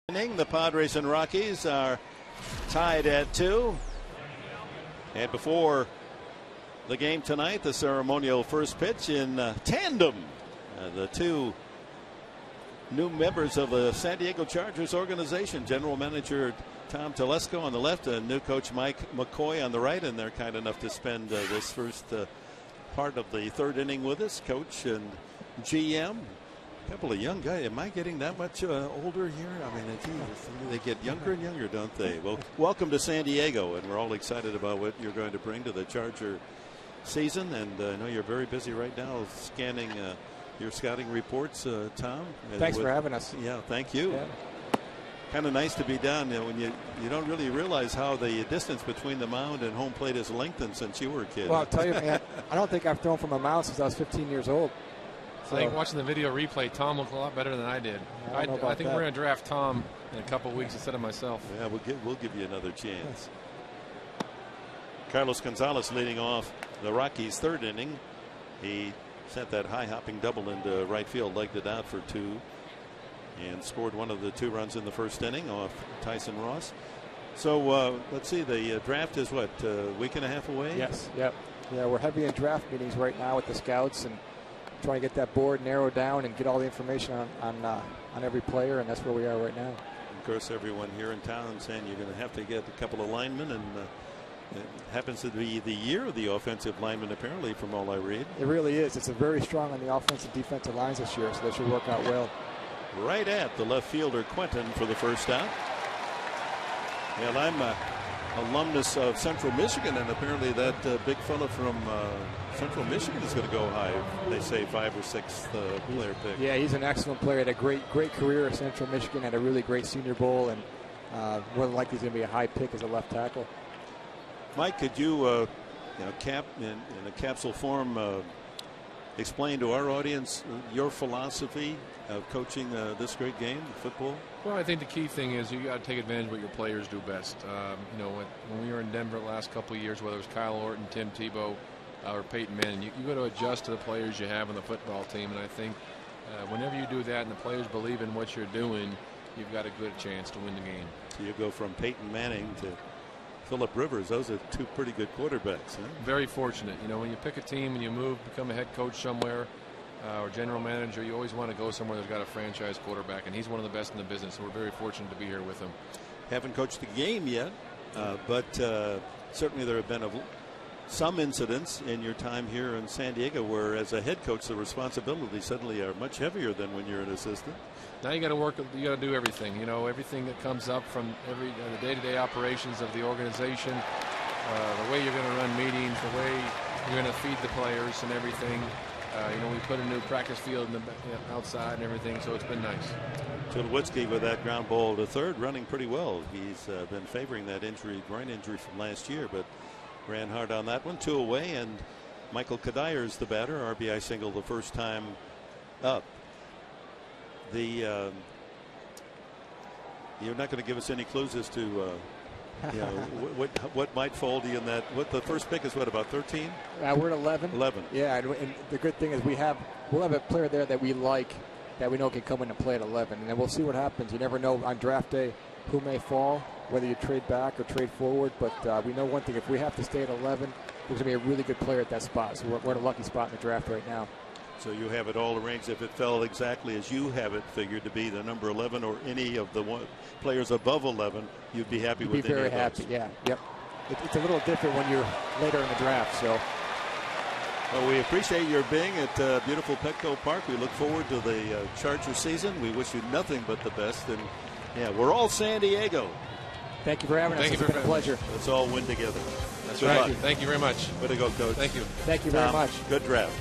The Padres and Rockies are tied at 2. And before the game tonight, the ceremonial first pitch in tandem. The two new members of the San Diego Chargers organization, General Manager Tom Telesco on the left and new coach Mike McCoy on the right. And they're kind enough to spend this first part of the third inning with us, coach and GM. A couple of young guys. Am I getting that much older here? I mean, they get younger and younger, don't they? Well, welcome to San Diego, and we're all excited about what you're going to bring to the Charger season. And I know you're very busy right now scanning your scouting reports, Tom. Thanks for having us. Yeah, thank you. Yeah. Kind of nice to be down when you don't really realize how the distance between the mound and home plate has lengthened since you were a kid. Well, I'll tell you, man, I don't think I've thrown from a mound since I was 15 years old. So, I think watching the video replay, Tom looked a lot better than I did. I think we're going to draft Tom in a couple of weeks instead of myself. Yeah, we'll give you another chance. Carlos Gonzalez leading off the Rockies' third inning. He sent that high-hopping double into right field, legged it out for 2, and scored one of the 2 runs in the first inning off Tyson Ross. So let's see, the draft is what, a week and a half away? Yes, yep. Yeah, we're heavy in draft meetings right now with the scouts and trying to get that board narrowed down and get all the information on every player, and that's where we are right now. Of course, everyone here in town saying you're going to have to get a couple of linemen, and it happens to be the year of the offensive lineman, apparently, from all I read. It really is. It's a very strong on the offensive defensive lines this year, so that should work out well. Right at the left fielder, Quentin, for the first out. And I'm alumnus of Central Michigan, and apparently that big fella from Central Michigan is going to go high. They say 5th or 6th player pick. Yeah, he's an excellent player. Had a great career at Central Michigan. Had a really great Senior Bowl, and more than likely he's going to be a high pick as a left tackle. Mike, could you, cap in a capsule form, explain to our audience your philosophy of coaching this great game, football? Well, I think the key thing is you got to take advantage of what your players do best. When we were in Denver the last couple of years, whether it was Kyle Orton, Tim Tebow, or Peyton Manning, you got to adjust to the players you have on the football team. And I think Whenever you do that and the players believe in what you're doing, you've got a good chance to win the game. So you go from Peyton Manning to Phillip Rivers. Those are two pretty good quarterbacks. Huh? Very fortunate. You know, when you pick a team and you move, become a head coach somewhere or general manager, you always want to go somewhere that's got a franchise quarterback, and he's one of the best in the business. So we're very fortunate to be here with him. Haven't coached the game yet, but certainly there have been some incidents in your time here in San Diego where, as a head coach, the responsibilities suddenly are much heavier than when you're an assistant. Now you got to work. You got to do everything. You know, everything that comes up from the day-to-day operations of the organization, the way you're going to run meetings, the way you're going to feed the players, and everything. You know, we put a new practice field in the outside and everything, so it's been nice. Tulowitzki with that ground ball to third, running pretty well. He's been favoring that groin injury from last year, but ran hard on that one. 2 away, and Michael Kadyr's the batter. RBI single the first time up. You're not going to give us any clues as to what might fold you in that. What the first pick is? What, about 13? We're at 11. 11. Yeah, and the good thing is we'll have a player there that we like, that we know can come in and play at 11, and then we'll see what happens. You never know on draft day who may fall, whether you trade back or trade forward. But we know one thing: if we have to stay at 11, there's going to be a really good player at that spot. So we're in a lucky spot in the draft right now. So you have it all arranged. If it fell exactly as you have it figured to be, the number 11 or any of the players above 11, you'd be happy with. Be very happy. Yeah. Yep. It's a little different when you're later in the draft. So. Well, we appreciate your being at beautiful Petco Park. We look forward to the Charger season. We wish you nothing but the best. And yeah, we're all San Diego. Thank you for having us. It's been a pleasure. Let's all win together. That's right. Thank you very much. Way to go, Coach. Thank you. Thank you very much. Good draft.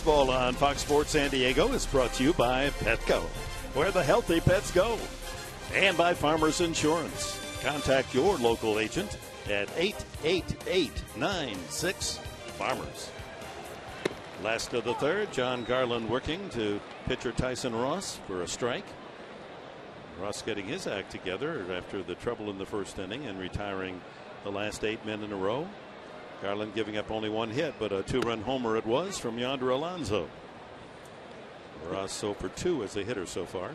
Baseball on Fox Sports San Diego is brought to you by Petco, where the healthy pets go, and by Farmers Insurance. Contact your local agent at 888-96-FARMERS. Last of the third, John Garland working to pitcher Tyson Ross for a strike. Ross getting his act together after the trouble in the first inning and retiring the last 8 men in a row. Garland giving up only 1 hit, but a 2-run homer it was from Yonder Alonso. Ross 0 for 2 as a hitter so far.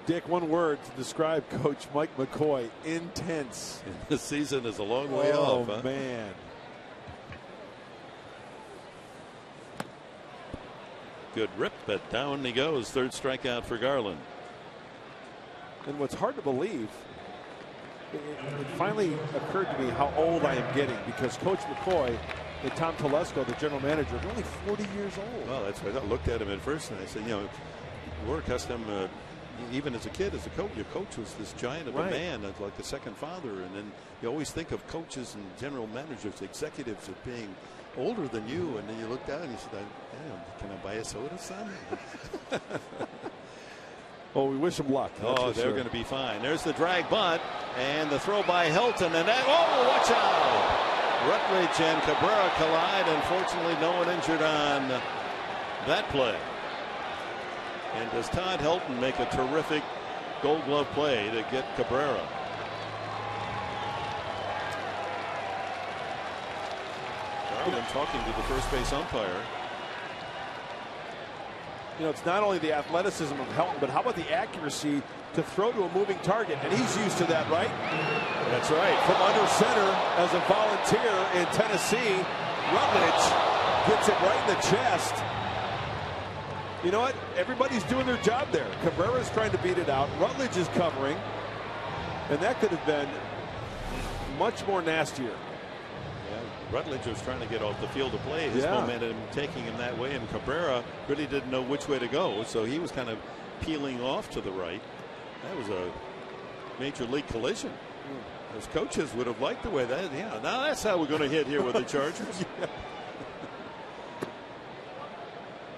Dick, one word to describe Coach Mike McCoy: intense. The season is a long way off. Oh, man. Good rip, but down he goes. 3rd strikeout for Garland. And what's hard to believe, it finally occurred to me how old I am getting, because Coach McCoy and Tom Telesco, the general manager, are only 40 years old. Well, that's what I looked at him at first and I said, we're accustomed, even as a kid, as a coach, your coach was this giant of a man, like a second father. And then you always think of coaches and general managers, executives, as being older than you. And then you look down and you said, damn, can I buy a soda, son? Oh, we wish him luck. Oh, they're going to be fine. There's the drag bunt and the throw by Helton, and that, oh, watch out! Rutledge and Cabrera collide. Unfortunately, no one injured on that play. And does Todd Helton make a terrific Gold Glove play to get Cabrera? Garland talking to the first base umpire. You know, it's not only the athleticism of Helton, but how about the accuracy to throw to a moving target? And he's used to that, right? That's right. From under center as a volunteer in Tennessee, Rutledge gets it right in the chest. You know what? Everybody's doing their job there. Cabrera's trying to beat it out. Rutledge is covering. And that could have been much more nastier. Rutledge was trying to get off the field to play. His momentum taking him that way, and Cabrera really didn't know which way to go, so he was kind of peeling off to the right. That was a major league collision. Those coaches would have liked the way that. Yeah, now that's how we're going to hit here with the Chargers.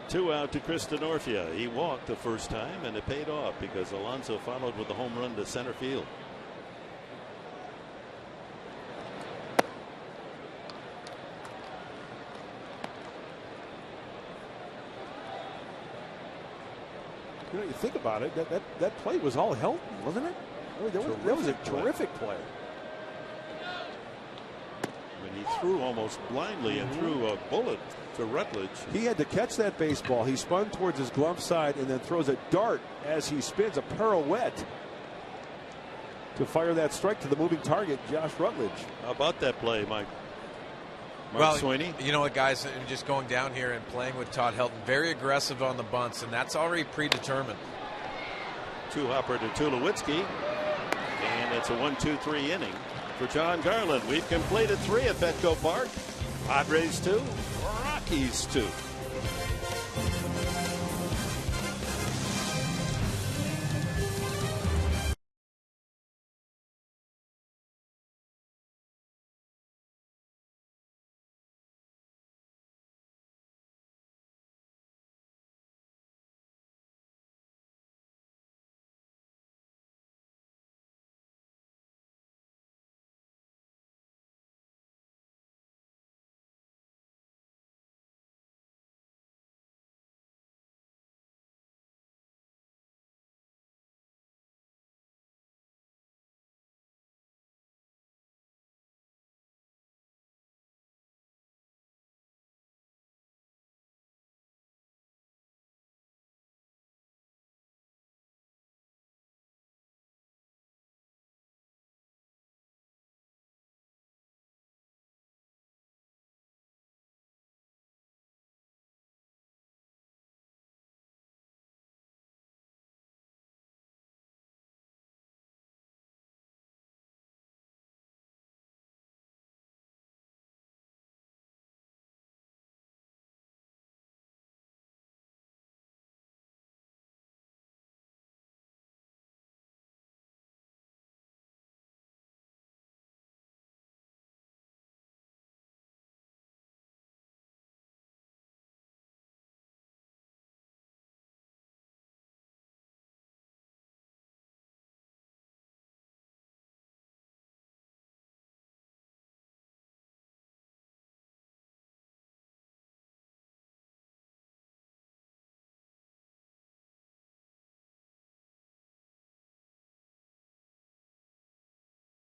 2 out to Chris Denorfia. He walked the first time, and it paid off because Alonso followed with the home run to center field. You know, you think about it, that play was all Helton, wasn't it? I mean, that was a terrific play. When he threw almost blindly and threw a bullet to Rutledge. He had to catch that baseball. He spun towards his glove side and then throws a dart as he spins, a pirouette, to fire that strike to the moving target, Josh Rutledge. How about that play, Mike? Well, Sweeney? you know what, guys, just going down here and playing with Todd Helton, very aggressive on the bunts, and that's already predetermined. Two-hopper to Tulowitzki, and it's a 1-2-3 inning for John Garland. We've completed 3 at Petco Park. Padres 2, Rockies 2.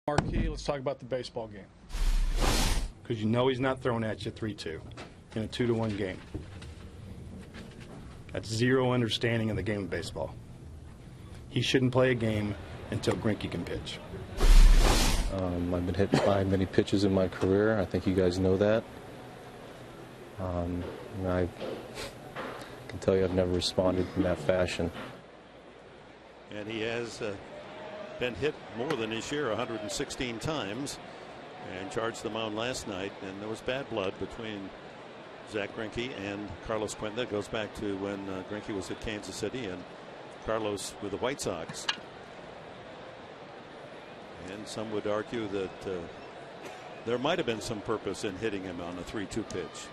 Marquee, let's talk about the baseball game. Because you know he's not throwing at you 3-2 in a 2-1 game. That's zero understanding of the game of baseball. He shouldn't play a game until Greinke can pitch. I've been hit by many pitches in my career. I think you guys know that. I can tell you I've never responded in that fashion. And he has been hit more than his share, 116 times, and charged the mound last night. And there was bad blood between Zach Greinke and Carlos Quentin. That goes back to when Greinke was at Kansas City and Carlos with the White Sox. And some would argue that there might have been some purpose in hitting him on a 3-2 pitch.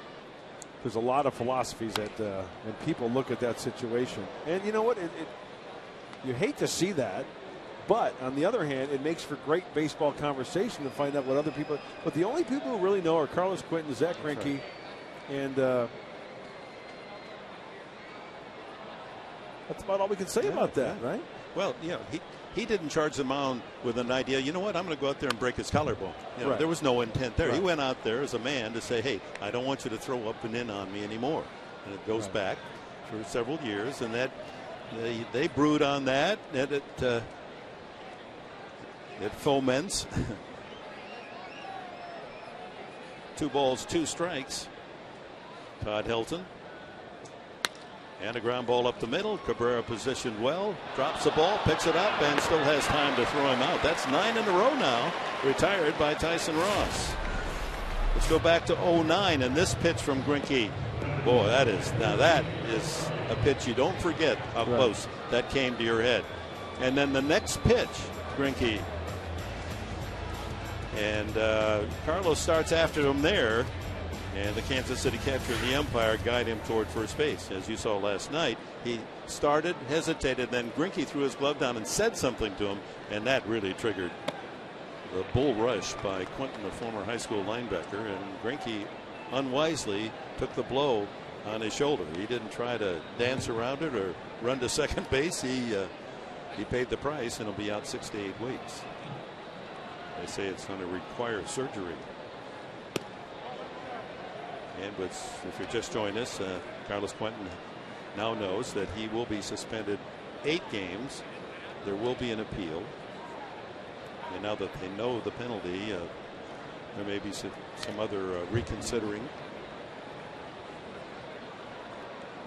There's a lot of philosophies that when people look at that situation. And you know what? You hate to see that. But on the other hand, it makes for great baseball conversation to find out what other people. But the only people who really know are Carlos Quentin, Zach Greinke, and that's about all we can say about that, right? Well, he didn't charge the mound with an idea. You know what? I'm going to go out there and break his collarbone. There was no intent there. He went out there as a man to say, "Hey, I don't want you to throw up and in on me anymore." And it goes back for several years, and that they brood on that, and it foments. 2 balls, 2 strikes. Todd Helton. And a ground ball up the middle. Cabrera positioned well. Drops the ball, picks it up, and still has time to throw him out. That's 9 in a row now. Retired by Tyson Ross. Let's go back to 09 and this pitch from Greinke. Boy, that is a pitch you don't forget how close that came to your head. And then the next pitch, Greinke. And Carlos starts after him there. And the Kansas City catcher and the umpire guide him toward first base. As you saw last night, he started, hesitated, then Greinke threw his glove down and said something to him, and that really triggered the bull rush by Quentin, a former high school linebacker. And Greinke unwisely took the blow on his shoulder. He didn't try to dance around it or run to second base. He paid the price, and he'll be out 6 to 8 weeks. They say it's going to require surgery. And if you're just joining us, Carlos Quentin now knows that he will be suspended 8 games. There will be an appeal. And now that they know the penalty, there may be some other reconsidering.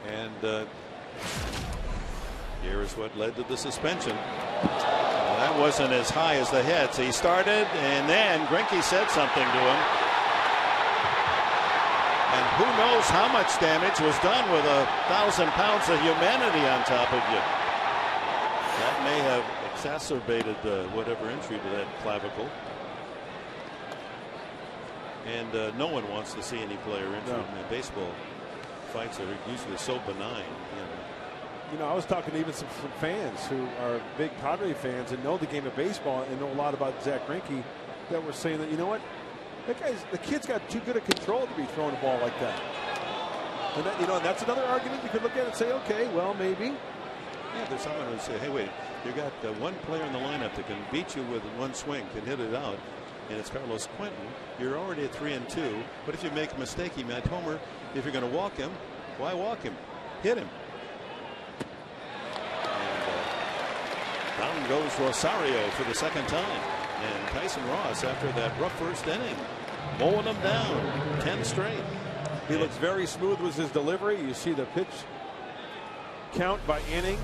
And here is what led to the suspension. Well, that wasn't as high as the head. So he started, and then Greinke said something to him. And who knows how much damage was done with 1,000 pounds of humanity on top of you. That may have exacerbated whatever injury to that clavicle. And no one wants to see any player injured. No. In baseball, fights are usually so benign. You know, I was talking to even some fans who are big Padre fans and know the game of baseball and know a lot about Zach Greinke that were saying that, you know what? The kid's got too good a control to be throwing a ball like that. And that, that's another argument you could look at and say, okay, well, maybe. Yeah, there's someone who say, hey, wait, you got one player in the lineup that can beat you with one swing, can hit it out, and it's Carlos Quentin. You're already at 3-2. But if you make a mistake, he might homer. If you're going to walk him, why walk him? Hit him. And down goes Rosario for the second time. And Tyson Ross, after that rough first inning, mowing them down 10 straight. He looks very smooth with his delivery. You see the pitch count by inning.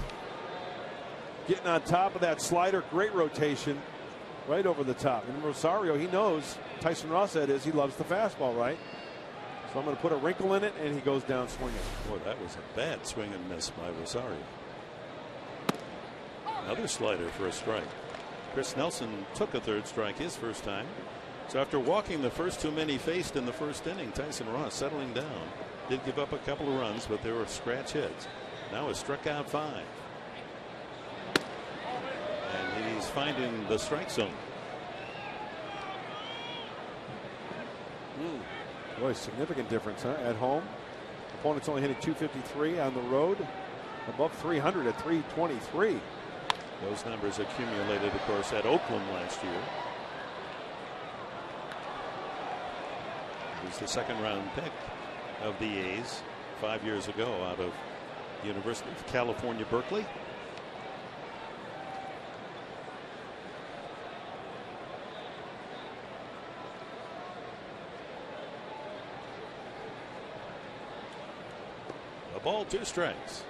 Getting on top of that slider. Great rotation. Right over the top. And Rosario, he knows, Tyson Ross said he loves the fastball, right? So I'm going to put a wrinkle in it, and he goes down swinging. Boy, that was a bad swing and miss by Rosario. Another slider for a strike. Chris Nelson took a third strike his first time. So after walking the first 2 men he faced in the first inning, Tyson Ross settling down. Did give up a couple of runs, but they were scratch hits. Now has struck out 5. And he's finding the strike zone. Boy, significant difference, huh? At home, opponents only hitting 253 on the road, above 300 at 323. Those numbers accumulated, of course, at Oakland last year. He was the second-round pick of the A's 5 years ago out of the University of California, Berkeley. A ball, 2 strikes.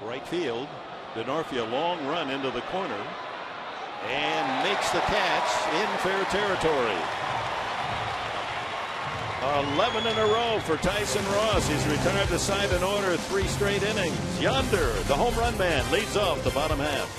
Right field. Denorfia, long run into the corner and makes the catch in fair territory. 11 in a row for Tyson Ross. He's retired the side in order 3 straight innings. Yonder, the home run man, leads off the bottom half.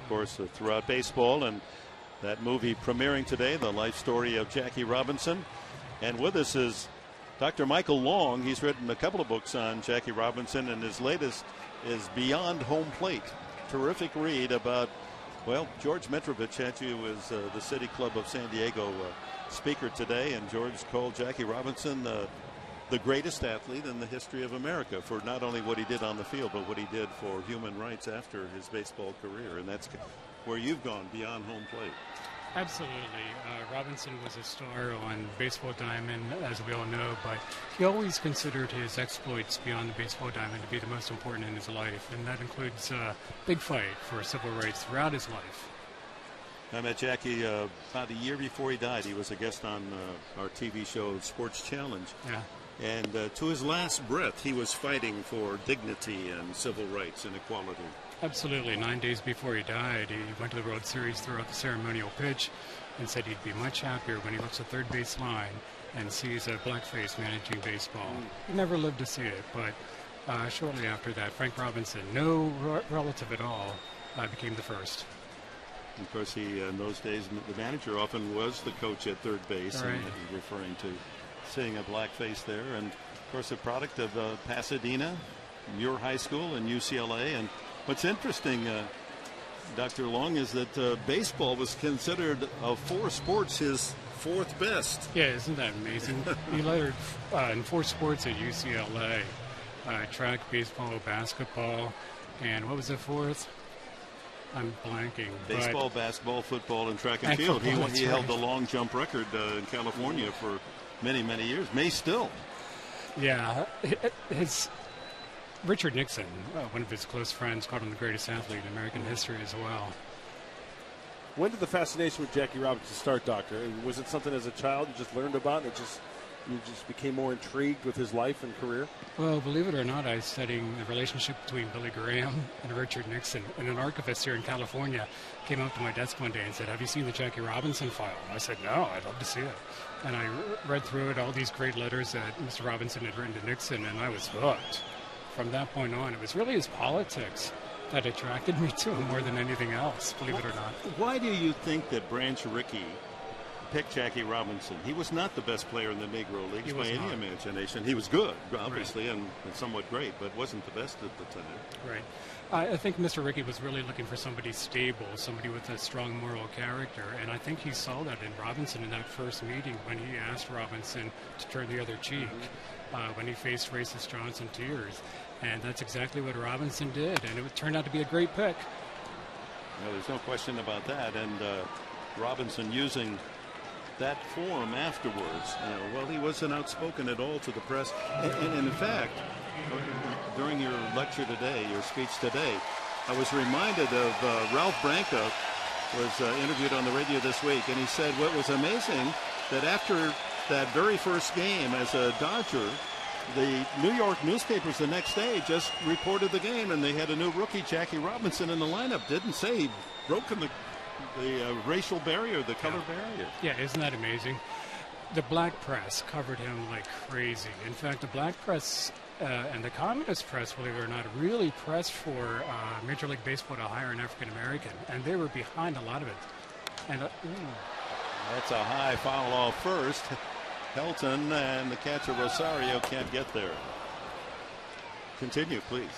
of course, throughout baseball. And that movie premiering today, the life story of Jackie Robinson. And with us is Dr. Michael Long. He's written a couple of books on Jackie Robinson, and his latest is Beyond Home Plate. Terrific read about, well, George Mitrovich had you as the City Club of San Diego speaker today, and George called Jackie Robinson the greatest athlete in the history of America for not only what he did on the field, but what he did for human rights after his baseball career. And that's where you've gone, beyond home plate. Absolutely. Robinson was a star on Baseball Diamond, as we all know, but he always considered his exploits beyond the Baseball Diamond to be the most important in his life, and that includes a big fight for civil rights throughout his life. I met Jackie about a year before he died. He was a guest on our TV show, Sports Challenge. Yeah. And to his last breath, he was fighting for dignity and civil rights and equality. Absolutely. 9 days before he died, he went to the World Series, threw out the ceremonial pitch, and said he'd be much happier when he looks at third base line and sees a blackface managing baseball. He never lived to see it, but shortly after that, Frank Robinson, no relative at all, became the first. Of course, he in those days, the manager often was the coach at third base, right. And referring to seeing a blackface there. And, of course, a product of Pasadena, your high school, and UCLA. And what's interesting, Dr. Long, is that baseball was considered of four sports his fourth best. Yeah, isn't that amazing? He lettered in four sports at UCLA, track, baseball, basketball, and what was the fourth? I'm blanking. Baseball, basketball, football, and track and field. Football, He held the long jump record in California for many, many years. May still. Yeah. Richard Nixon, one of his close friends, called him the greatest athlete in American history as well. When did the fascination with Jackie Robinson start, Doctor? Was it something as a child you just learned about and you just became more intrigued with his life and career? Well, believe it or not, I was studying the relationship between Billy Graham and Richard Nixon. And an archivist here in California came up to my desk one day and said, "Have you seen the Jackie Robinson file?" And I said, "No, I'd love to see it." And I read through it, all these great letters that Mr. Robinson had written to Nixon, and I was hooked. From that point on, it was really his politics that attracted me to him more than anything else, believe it or not. Why do you think that Branch Rickey picked Jackie Robinson? He was not the best player in the Negro Leagues by any imagination. He was good, obviously, right, and somewhat great, but wasn't the best at the time. Right. I think Mr. Rickey was really looking for somebody stable, somebody with a strong moral character, and I think he saw that in Robinson in that first meeting when he asked Robinson to turn the other cheek, when he faced racist Johnson tears. And that's exactly what Robinson did, and it turned out to be a great pick. No, there's no question about that. And Robinson using that form afterwards, well, he wasn't outspoken at all to the press. And in fact, during your lecture today, your speech today, I was reminded of Ralph Branca was interviewed on the radio this week, and he said what was amazing, that after that very first game as a Dodger, the New York newspapers the next day just reported the game, and they had a new rookie, Jackie Robinson, in the lineup. Didn't say he'd broken the racial barrier, the color barrier. Yeah, isn't that amazing? The black press covered him like crazy. In fact, the black press and the communist press, believe it or not, really pressed for Major League Baseball to hire an African American, and they were behind a lot of it. And that's a high foul off first. Helton and the catcher Rosario can't get there. Continue, please.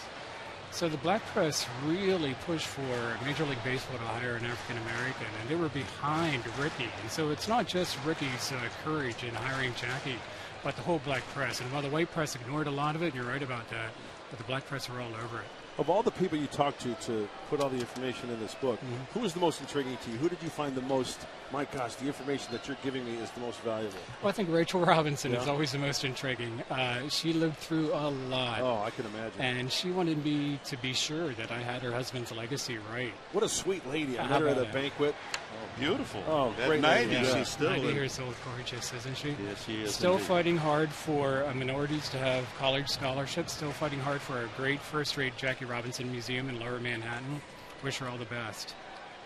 So the black press really pushed for Major League Baseball to hire an African American, and they were behind Rickey. And so it's not just Rickey's courage in hiring Jackie, but the whole black press. And while the white press ignored a lot of it, and you're right about that, but the black press were all over it. Of all the people you talked to put all the information in this book, who was the most intriguing to you? Who did you find the most, my gosh, the information that you're giving me is the most valuable? Well, I think Rachel Robinson is always the most intriguing. She lived through a lot. Oh, I can imagine. And she wanted me to be sure that I had her husband's legacy right. What a sweet lady. I met her at a banquet. Oh, beautiful. Oh, great. 90, she's still 90 years old, gorgeous, isn't she? Yes, she is. Still fighting hard for minorities to have college scholarships, still fighting hard for a great first-rate Jackie Robinson Museum in Lower Manhattan. Wish her all the best.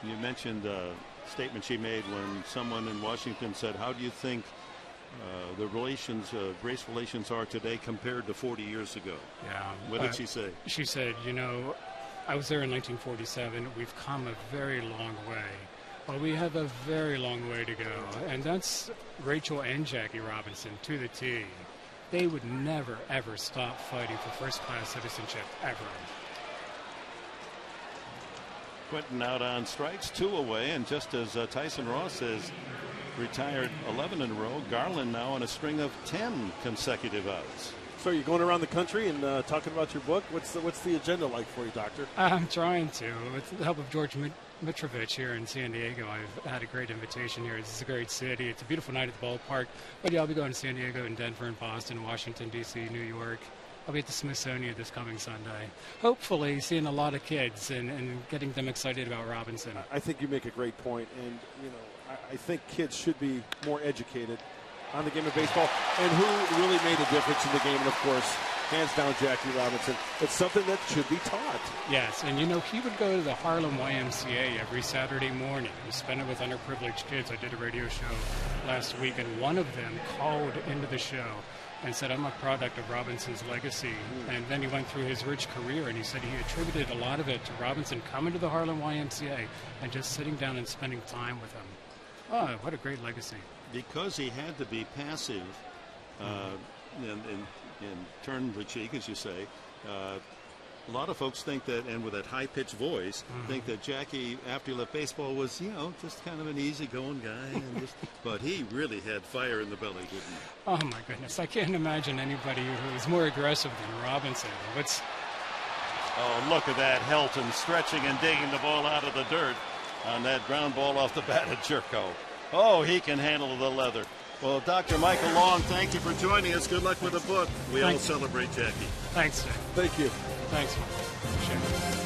You mentioned a statement she made when someone in Washington said, how do you think the race relations are today compared to 40 years ago? Yeah. What did she say? She said, I was there in 1947. We've come a very long way. Well, we have a very long way to go. And that's Rachel and Jackie Robinson to the T. They would never, ever stop fighting for first-class citizenship, ever. Quinton out on strikes, 2 away, and just as Tyson Ross has retired 11 in a row, Garland now on a string of 10 consecutive outs. So you're going around the country and talking about your book. What's the agenda like for you, Doctor? I'm trying to. With the help of George Mitrovich here in San Diego, I've had a great invitation here. It's a great city. It's a beautiful night at the ballpark. But yeah, I'll be going to San Diego and Denver and Boston, Washington, D.C., New York. I'll be at the Smithsonian this coming Sunday. Hopefully seeing a lot of kids and getting them excited about Robinson. I think you make a great point, and I think kids should be more educated on the game of baseball and who really made a difference in the game. And of course, hands down, Jackie Robinson. It's something that should be taught. Yes, and he would go to the Harlem YMCA every Saturday morning and spend it with underprivileged kids. I did a radio show last week, and one of them called into the show and said, I'm a product of Robinson's legacy. And then he went through his rich career, and he said he attributed a lot of it to Robinson coming to the Harlem YMCA and just sitting down and spending time with him. Oh, what a great legacy. Because he had to be passive and turn the cheek, as you say, a lot of folks think that, and with that high-pitched voice, think that Jackie, after he left baseball, was, just kind of an easy-going guy. But he really had fire in the belly, didn't he? Oh, my goodness. I can't imagine anybody who was more aggressive than Robinson. Oh, look at that. Helton stretching and digging the ball out of the dirt on that ground ball off the bat of Jerko. Oh, he can handle the leather. Well, Dr. Michael Long, thank you for joining us. Good luck with the book. We all celebrate Jackie. Thanks, Jay. Thank you. Thanks. Appreciate it.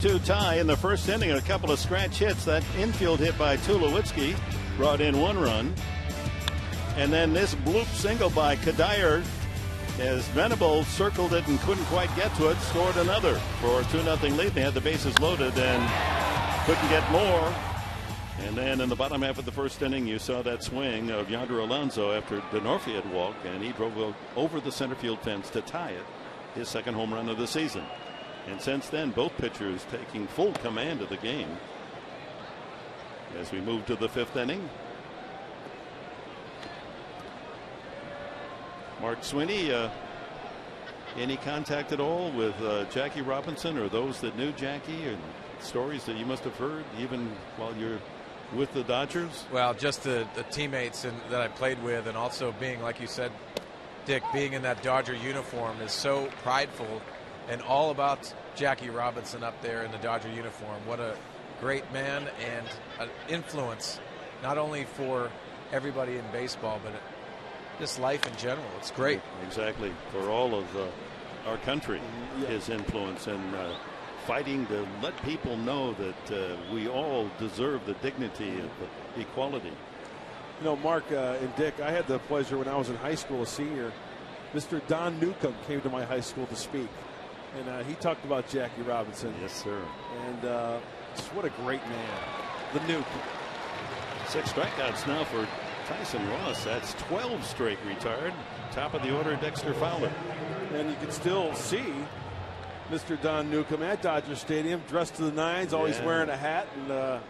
To tie in the first inning, a couple of scratch hits. That infield hit by Tulowitzki brought in 1 run. And then this bloop single by Kadire, as Venable circled it and couldn't quite get to it, scored another for a 2-0 lead. They had the bases loaded and couldn't get more. And then in the bottom half of the first inning, you saw that swing of Yonder Alonso after D'Onofrio had walked, and he drove over the center field fence to tie it, his second home run of the season. And since then, both pitchers taking full command of the game. As we move to the 5th inning, Mark Sweeney, any contact at all with Jackie Robinson or those that knew Jackie, and stories that you must have heard even while you're with the Dodgers? Well, just the teammates that I played with, and also being, like you said, Dick, being in that Dodger uniform is so prideful. And all about Jackie Robinson up there in the Dodger uniform. What a great man and an influence, not only for everybody in baseball, but just life in general. It's great. Exactly. For all of our country, his influence and fighting to let people know that we all deserve the dignity of equality. You know, Mark and Dick, I had the pleasure when I was in high school, a senior. Mr. Don Newcomb came to my high school to speak, and he talked about Jackie Robinson. Yes, sir. And just what a great man, the Nuke. 6 strikeouts now for Tyson Ross. That's 12 straight retired. Top of the order, Dexter Fowler. And you can still see Mr. Don Newcomb at Dodger Stadium, dressed to the nines, always wearing a hat, and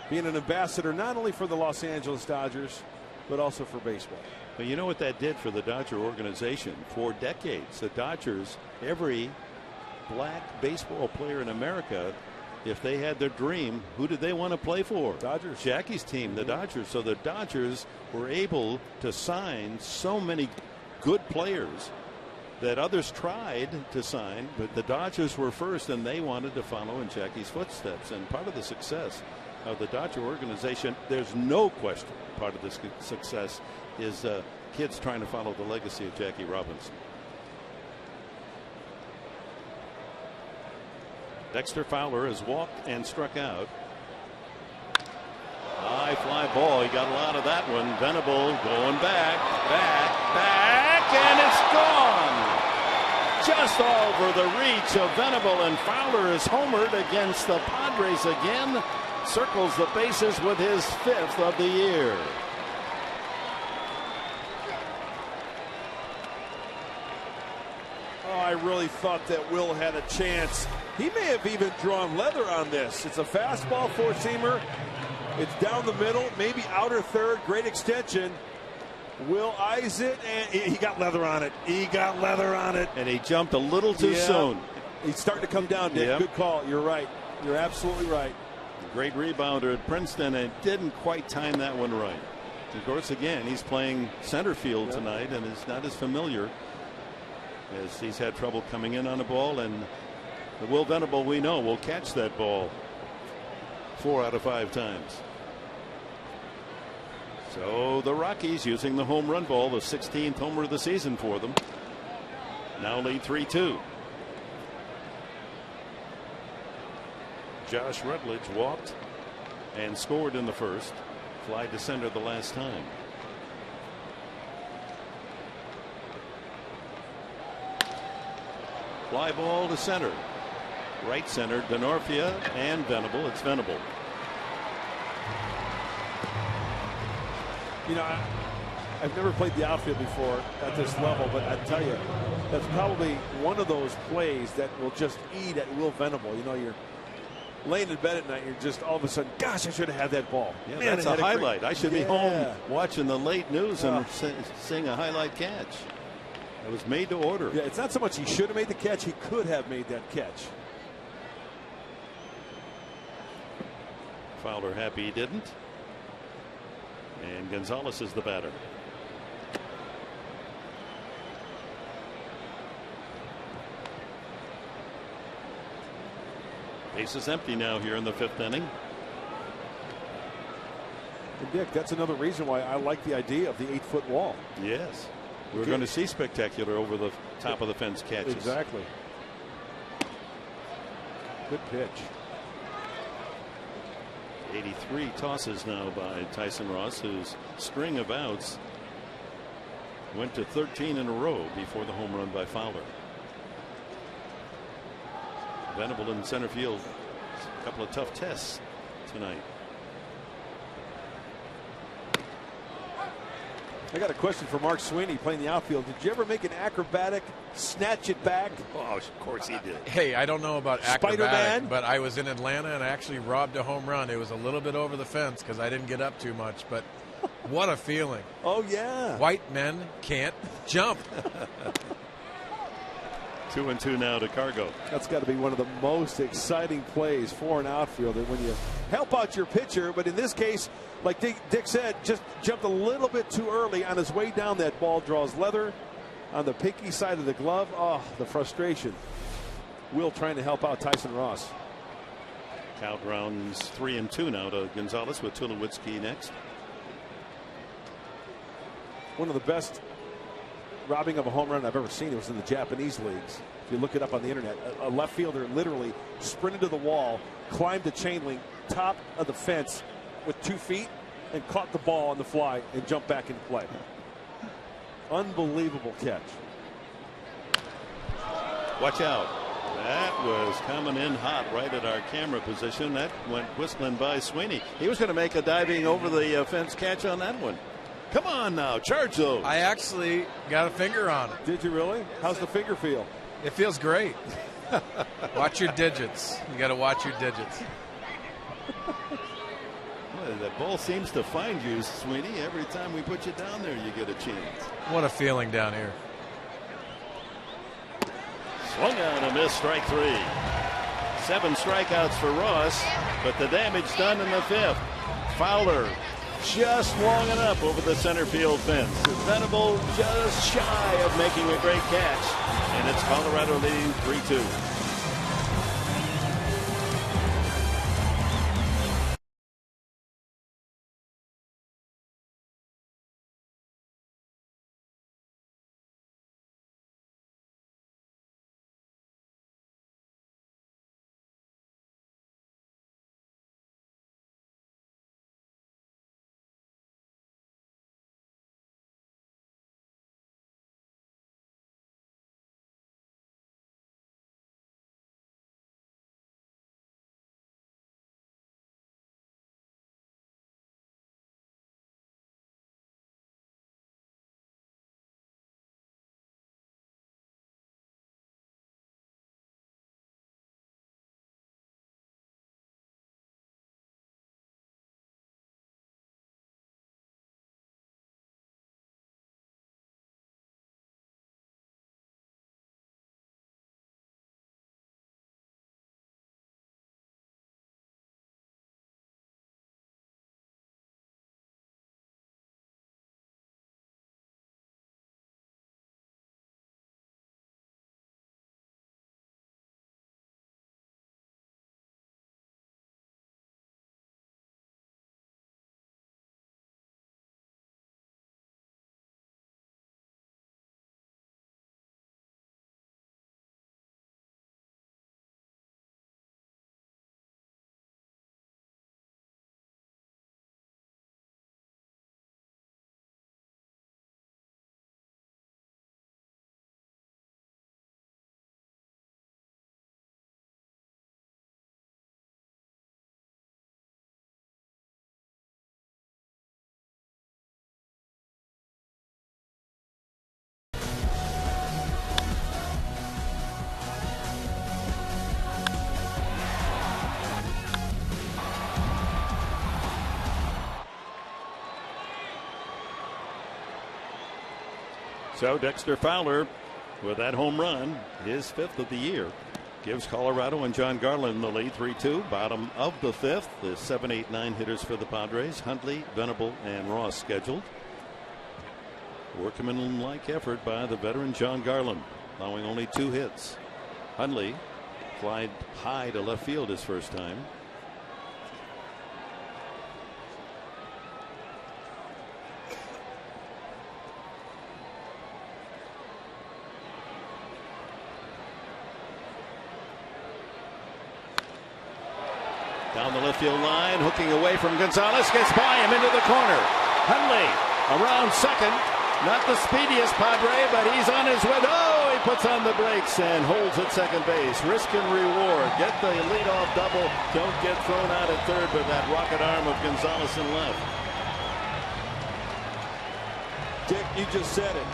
being an ambassador not only for the Los Angeles Dodgers, but also for baseball. But you know what that did for the Dodger organization? For decades, the Dodgers, every black baseball player in America, if they had their dream, who did they want to play for? Dodgers. Jackie's team, the Dodgers. So the Dodgers were able to sign so many good players that others tried to sign, but the Dodgers were first, and they wanted to follow in Jackie's footsteps. And part of the success of the Dodger organization, there's no question, part of this success is kids trying to follow the legacy of Jackie Robinson. Dexter Fowler has walked and struck out. High fly ball. He got a lot of that one. Venable going back, and it's gone. Just over the reach of Venable, and Fowler is homered against the Padres again. Circles the bases with his 5th of the year. Oh, I really thought that Will had a chance. He may have even drawn leather on this. It's a fastball, four-seamer. It's down the middle, maybe outer third. Great extension. Will eyes it, and he got leather on it. He got leather on it. And he jumped a little too soon. He's starting to come down, Dick. Good call. You're right. You're absolutely right. Great rebounder at Princeton, and didn't quite time that one right. Of course, again, he's playing center field tonight and is not as familiar, as he's had trouble coming in on the ball. And the Will Venable, we know, will catch that ball 4 out of 5 times. So the Rockies using the home run ball, the 16th homer of the season for them. Now lead 3-2. Josh Rutledge walked and scored in the first. Fly to center the last time. Fly ball to center. Right center, Denorfia and Venable. It's Venable. You know, I've never played the outfield before at this level, but I tell you, that's probably one of those plays that will just eat at Will Venable. You know, you're laying in bed at night, you're just all of a sudden, gosh, I should have had that ball. Yeah, man, that's a highlight. I should be home watching the late news and seeing a highlight catch. It was made to order. Yeah, it's not so much he should have made the catch, he could have made that catch. Fowler happy he didn't. And Gonzalez is the batter. Base is empty now here in the 5th inning. And Dick, that's another reason why I like the idea of the 8-foot wall. Yes. We're going to see spectacular over the top of the fence catches. Exactly. Good pitch. 83 tosses now by Tyson Ross, whose string of outs went to 13 in a row before the home run by Fowler. Venable in center field. A couple of tough tests tonight. I got a question for Mark Sweeney playing the outfield. Did you ever make an acrobatic snatch it back? Oh, of course he did. Hey, I don't know about acrobatic, Spider-Man? but I was in Atlanta and I actually robbed a home run. It was a little bit over the fence because I didn't get up too much, but what a feeling. Oh, yeah. White men can't jump. 2-2 now to Cargo. That's got to be one of the most exciting plays for an outfielder when you help out your pitcher. But in this case, like Dick said, just jumped a little bit too early on his way down. That ball draws leather on the pinky side of the glove. Oh, the frustration. Will trying to help out Tyson Ross. Count rounds 3-2 now to Gonzalez with Tulowitzki next. One of the best robbing of a home run I've ever seen. It was in the Japanese leagues. If you look it up on the internet, a left fielder literally sprinted to the wall, climbed the chain link, top of the fence with 2 feet, and caught the ball on the fly and jumped back into play. Unbelievable catch. Watch out. That was coming in hot right at our camera position. That went whistling by Sweeney. He was going to make a diving over the fence catch on that one. Come on now, charge those. I actually got a finger on it. Did you really? How's the finger feel? It feels great. Watch your digits. You got to watch your digits. Well, the ball seems to find you, Sweeney. Every time we put you down there, you get a chance. What a feeling down here. Swung on a miss, strike 3. 7 strikeouts for Ross, but the damage done in the 5th. Fowler just long enough over the center field fence. Venable just shy of making a great catch, and it's Colorado leading 3-2. So Dexter Fowler, with that home run, his 5th of the year, gives Colorado and John Garland the lead 3-2. Bottom of the 5th, the 7, 8, 9 hitters for the Padres. Huntley, Venable, and Ross scheduled. Workmanlike effort by the veteran John Garland, allowing only 2 hits. Huntley flied high to left field his first time. Down the left field line, hooking away from Gonzalez, gets by him into the corner. Huntley around second, not the speediest Padre, but he's on his way. Oh, he puts on the brakes and holds at second base. Risk and reward. Get the leadoff double. Don't get thrown out at third with that rocket arm of Gonzalez in left. Dick, you just said it.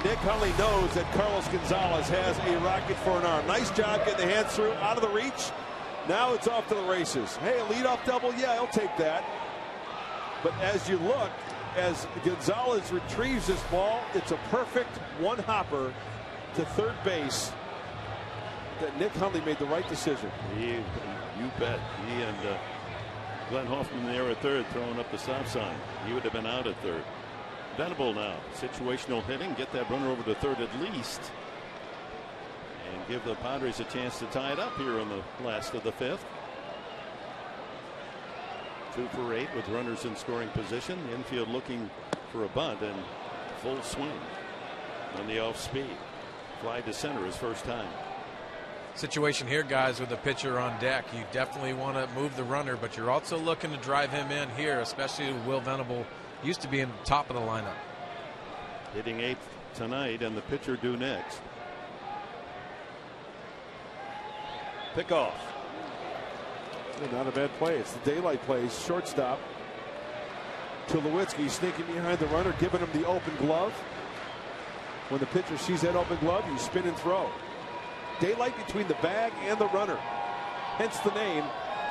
Nick Huntley knows that Carlos Gonzalez has a rocket for an arm. Nice job getting the hands through, out of the reach. Now it's off to the races. Hey, a leadoff double, yeah, I'll take that. But as you look, as Gonzalez retrieves this ball, it's a perfect one-hopper to third base. That Nick Huntley made the right decision. You bet. He and Glenn Hoffman there at third, throwing up the stop sign. He would have been out at third. Venable now, situational hitting, get that runner over to third at least, and give the Padres a chance to tie it up here in the last of the 5th. 2 for 8 with runners in scoring position. Infield looking for a bunt and full swing on the off speed. Fly to center his first time. situation here, guys, with the pitcher on deck. You definitely want to move the runner, but you're also looking to drive him in here, especially Will Venable used to be in the top of the lineup. Hitting 8th tonight, and the pitcher due next. Pick off. Not a bad play. It's the daylight plays. Shortstop. Tulowitzki sneaking behind the runner, giving him the open glove. When the pitcher sees that open glove, you spin and throw. Daylight between the bag and the runner. Hence the name,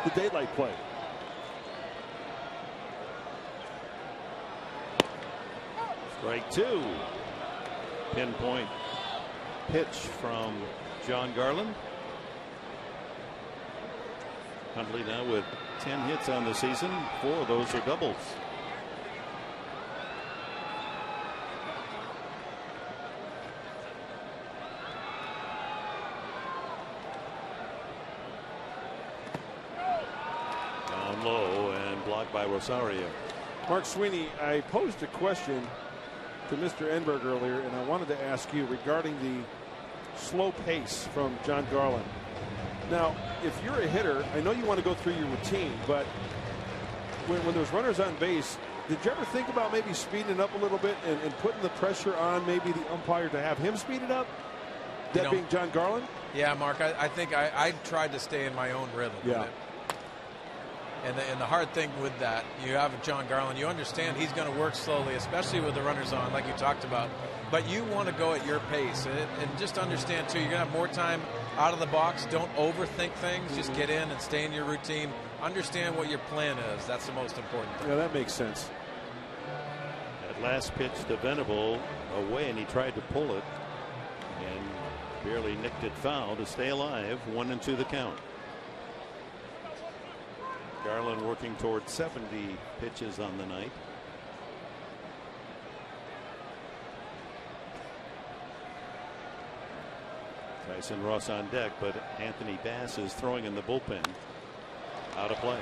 the daylight play. Strike 2. Pinpoint pitch from John Garland. Hundley now with 10 hits on the season. 4 of those are doubles. Down low and blocked by Rosario. Mark Sweeney, I posed a question to Mr. Enberg earlier, and I wanted to ask you regarding the slow pace from John Garland. Now, if you're a hitter, I know you want to go through your routine, but when there's runners on base, did you ever think about maybe speeding it up a little bit and putting the pressure on maybe the umpire to have him speed it up? That being John Garland? Yeah, Mark, I think I tried to stay in my own rhythm with it. And the hard thing with that, you have John Garland, you understand he's going to work slowly, especially with the runners on, like you talked about. But you want to go at your pace. And just understand, too, you're going to have more time out of the box. Don't overthink things. Just get in and stay in your routine. Understand what your plan is. That's the most important thing. Yeah, that makes sense. That last pitch to Venable away, and he tried to pull it and barely nicked it foul to stay alive. 1-2 the count. Garland working toward 70 pitches on the night. Tyson Ross on deck, but Anthony Bass is throwing in the bullpen. Out of play.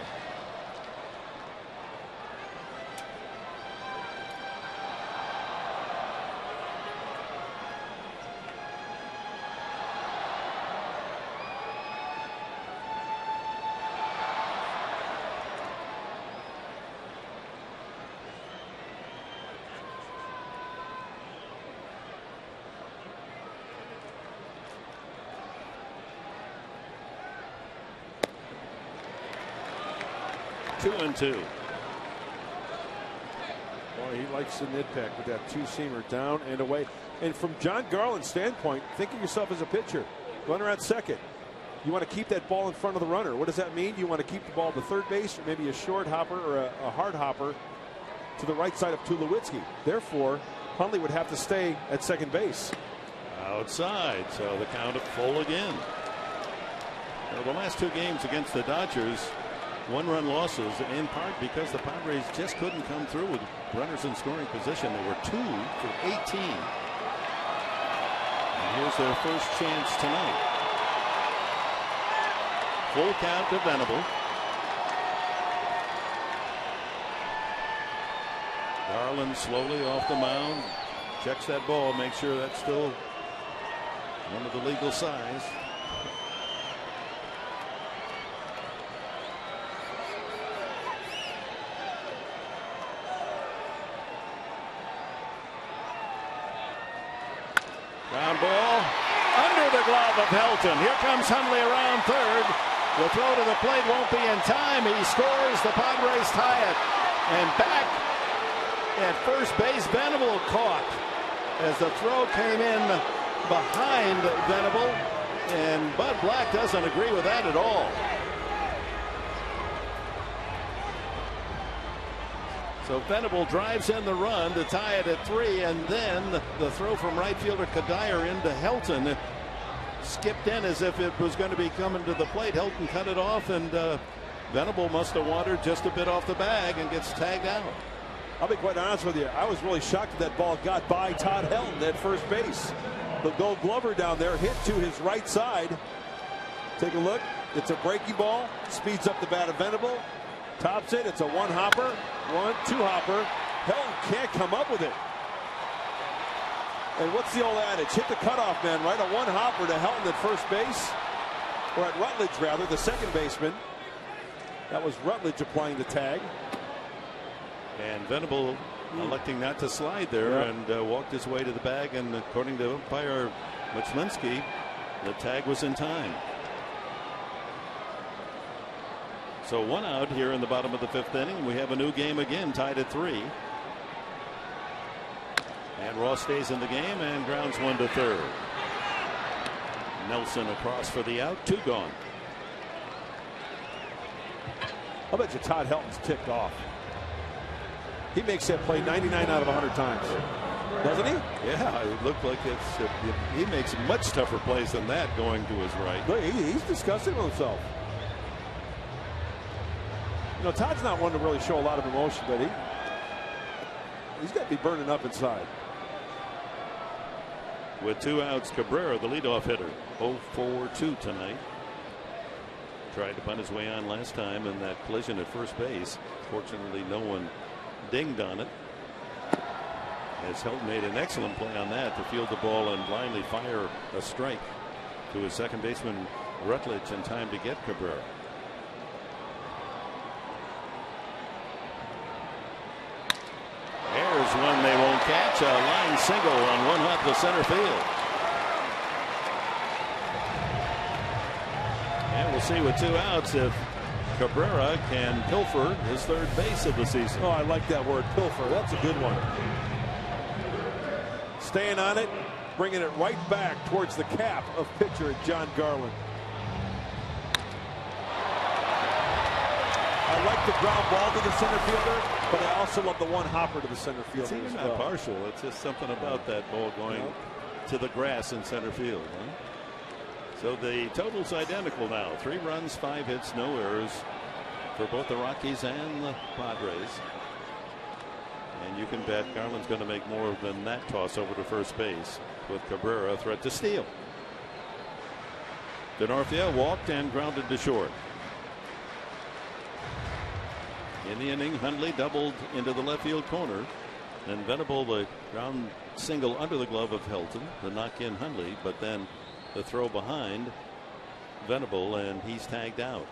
Two and two. Boy, he likes to nitpick with that two-seamer down and away. And from John Garland's standpoint, think of yourself as a pitcher. Runner at second. You want to keep that ball in front of the runner. What does that mean? You want to keep the ball to third base, or maybe a short hopper or a hard hopper to the right side of Tulowitzki. Therefore, Hundley would have to stay at second base. Outside, so the count of full again. Well, the last 2 games against the Dodgers, 1-run losses, in part because the Padres just couldn't come through with runners in scoring position. They were 2 for 18. And here's their first chance tonight. Full count to Venable. Garland slowly off the mound. Checks that ball, makes sure that's still one of the legal size. Ground ball under the glove of Helton. Here comes Hundley around third. The throw to the plate won't be in time. He scores. The Padres tie it. And back at first base, Venable caught as the throw came in behind Venable. And Bud Black doesn't agree with that at all. So Venable drives in the run to tie it at 3, and then the throw from right fielder Kadire into Helton skipped in as if it was going to be coming to the plate. Helton cut it off, and Venable must have wandered just a bit off the bag and gets tagged out. I'll be quite honest with you. I was really shocked that ball got by Todd Helton at first base. The Gold Glover down there hit to his right side. Take a look. It's a breaking ball. Speeds up the bat of Venable. Tops it. It's a 1-hopper. 1-2-hopper. Helton can't come up with it. And what's the old adage? Hit the cutoff man, right? A 1-hopper to Helton at first base. or at Rutledge rather, the second baseman. That was Rutledge applying the tag. And Venable electing not to slide there and walked his way to the bag. And according to umpire Muchlinski, the tag was in time. So 1 out here in the bottom of the 5th inning. We have a new game again, tied at 3. And Ross stays in the game and grounds 1 to third. Nelson across for the out, 2 gone. I'll bet you Todd Helton's ticked off. He makes that play 99 out of 100 times. Doesn't he? Yeah, it looked like he makes much tougher plays than that going to his right. Look, he's disgusted with himself. You know, Todd's not one to really show a lot of emotion, but he's got to be burning up inside. With 2 outs, Cabrera, the leadoff hitter, 0-for-2 tonight. Tried to punt his way on last time in that collision at first base. Fortunately, no one dinged on it. As Helton made an excellent play on that to field the ball and blindly fire a strike to his second baseman Rutledge in time to get Cabrera. There's one they won't catch. A line single on one hop to center field. And we'll see with 2 outs if Cabrera can pilfer his 3rd base of the season. Oh, I like that word, pilfer. That's a good one. Staying on it, bringing it right back towards the cap of pitcher John Garland. I like the ground ball to the center fielder, but I also love the one hopper to the center fielder. It's even not partial. It's just something about that ball going to the grass in center field. Huh? So the total's identical now. 3 runs, 5 hits, no errors for both the Rockies and the Padres. And you can bet Garland's going to make more than that toss over to first base with Cabrera a threat to steal. Denorfia walked and grounded to short. In the inning, Hundley doubled into the left field corner. Then Venable, the ground single under the glove of Helton, the knock in Hundley, but then the throw behind Venable, and he's tagged out.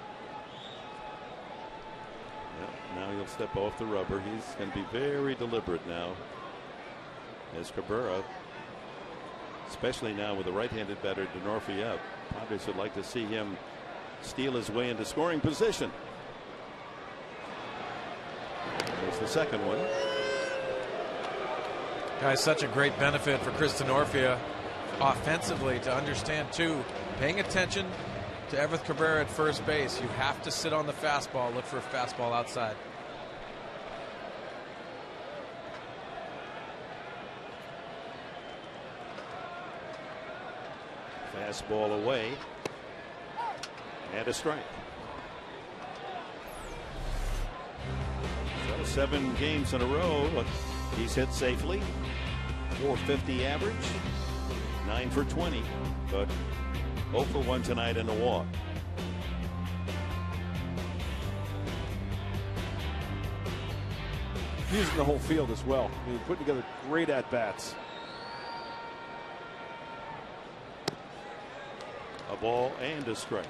Now he'll step off the rubber. He's going to be very deliberate now as Cabrera, especially now with the right-handed batter Denorfia up. Padres would like to see him steal his way into scoring position. There's the second one. Guys, such a great benefit for Chris Denorfia offensively to understand too, paying attention to Everth Cabrera at first base. You have to sit on the fastball, look for a fastball outside. Fastball away and a strike. So 7 games in a row he's hit safely. 450 average, 9 for 20, but 0 for 1 tonight in a walk. Using the whole field as well. I mean, putting together great at bats. A ball and a strike.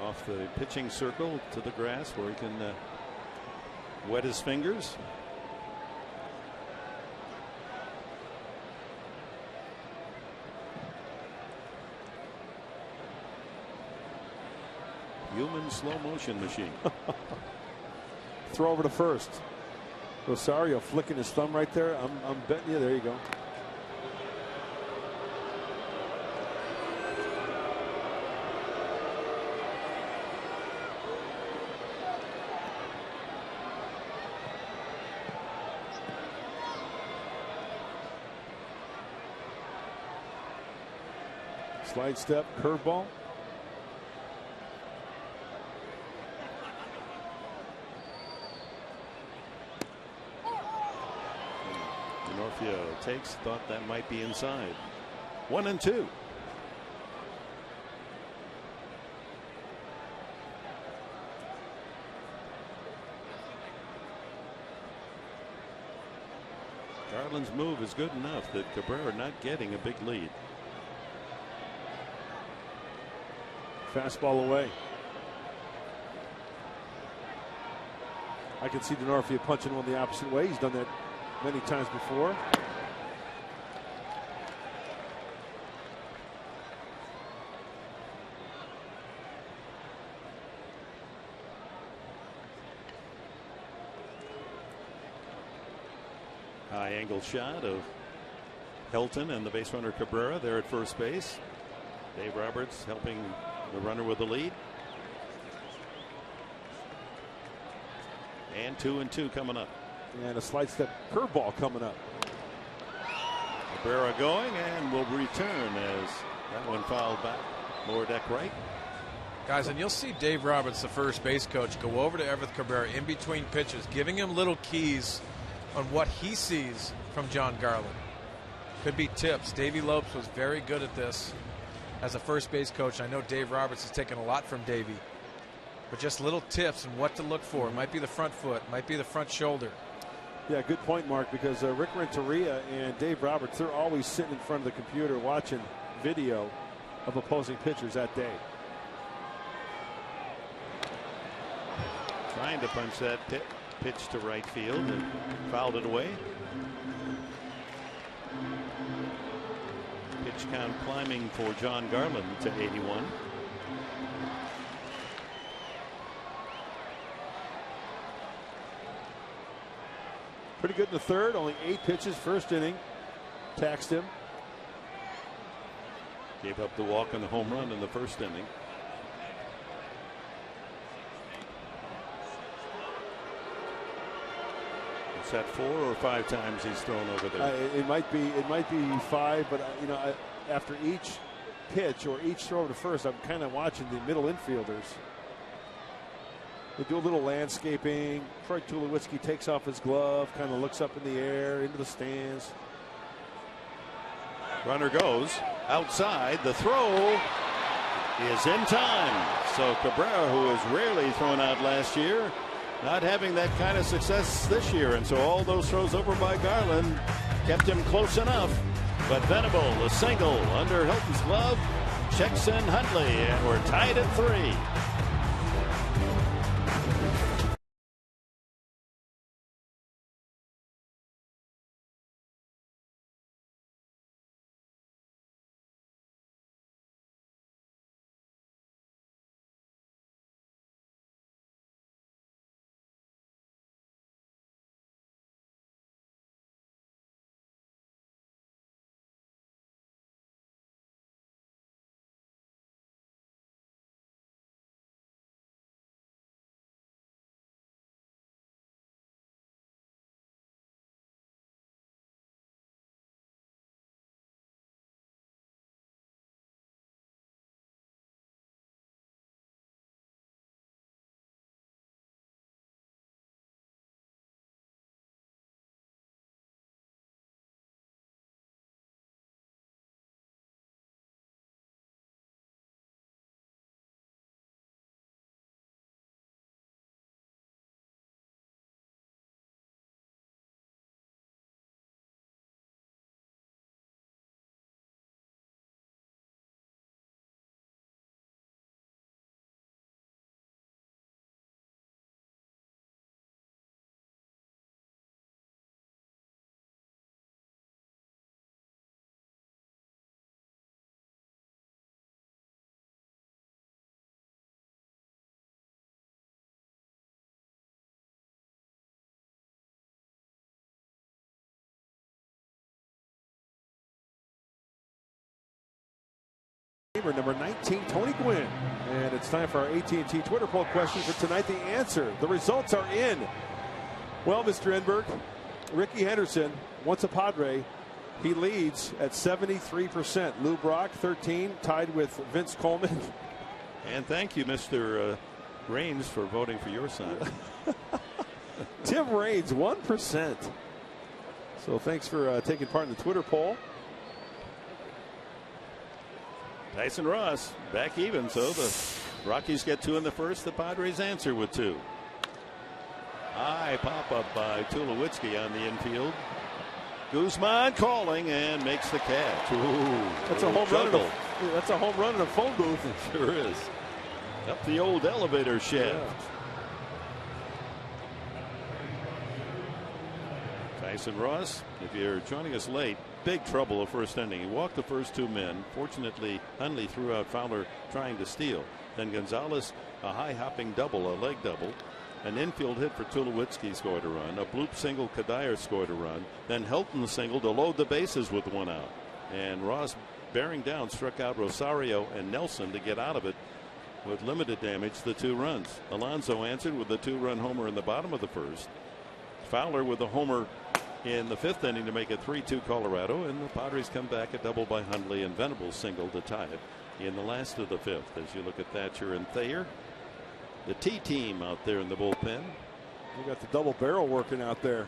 Off the pitching circle to the grass where he can wet his fingers. Human slow motion machine. Throw over to first. Rosario flicking his thumb right there. I'm betting you. There you go. Slide step, curveball. Denorfia takes, thought that might be inside. 1-2. Garland's move is good enough that Cabrera not getting a big lead. Fastball away. I can see Denarfia punching one the opposite way. He's done that many times before. High angle shot of Helton and the base runner Cabrera there at first base. Dave Roberts helping the runner with the lead. And 2-2 coming up. And a slide step curveball coming up. Cabrera going and will return as that one fouled back. Lower deck right. Guys, and you'll see Dave Roberts, the first base coach, go over to Everth Cabrera in between pitches, giving him little keys on what he sees from John Garland. Could be tips. Davey Lopes was very good at this as a first base coach. I know Dave Roberts has taken a lot from Davey, but just little tips and what to look for. It might be the front foot, might be the front shoulder. Yeah, good point, Mark, because Rick Renteria and Dave Roberts, they're always sitting in front of the computer watching video of opposing pitchers that day. Trying to punch that pitch to right field and fouled it away. Pitch count climbing for John Garland to 81. Pretty good in the third, only 8 pitches, first inning. Taxed him. Gave up the walk and the home run in the first inning. Is that 4 or 5 times he's thrown over there? It might be 5, but you know, after each pitch or each throw to first, I'm kind of watching the middle infielders. They do a little landscaping. Troy Tulowitzki takes off his glove, kind of looks up in the air into the stands. Runner goes outside. The throw is in time. So Cabrera, who was rarely thrown out last year, not having that kind of success this year. And so all those throws over by Garland kept him close enough. But Venable, a single under Hilton's glove, checks in Huntley, and we're tied at 3. Number 19, Tony Gwynn. And it's time for our AT&T Twitter poll question for tonight. The answer, the results are in. Well, Mr. Enberg, Ricky Henderson, once a Padre, he leads at 73%. Lou Brock, 13, tied with Vince Coleman. And thank you, Mr. Raines, for voting for your side. Tim Raines, 1%. So thanks for taking part in the Twitter poll. Tyson Ross back even, so the Rockies get 2 in the first. The Padres answer with 2. High pop up by Tulowitzki on the infield. Guzman calling and makes the catch. Ooh, that's a home run. That's a home run in a phone booth. It sure is. Up the old elevator shaft. Yeah. Tyson Ross, if you're joining us late, big trouble the first inning. He walked the first 2 men. Fortunately, Hundley threw out Fowler trying to steal. Then Gonzalez, a high hopping double, a leg double. An infield hit for Tulowitzki scored a run. A bloop single, Kadair scored a run. Then Helton singled to load the bases with 1 out. And Ross, bearing down, struck out Rosario and Nelson to get out of it with limited damage, the 2 runs. Alonso answered with a 2-run homer in the bottom of the first. Fowler with a homer in the 5th inning to make it 3-2 Colorado. And the Padres come back a double by Hundley, and Venables single to tie it in the last of the 5th. As you look at Thatcher and Thayer, the T team out there in the bullpen. We got the double barrel working out there.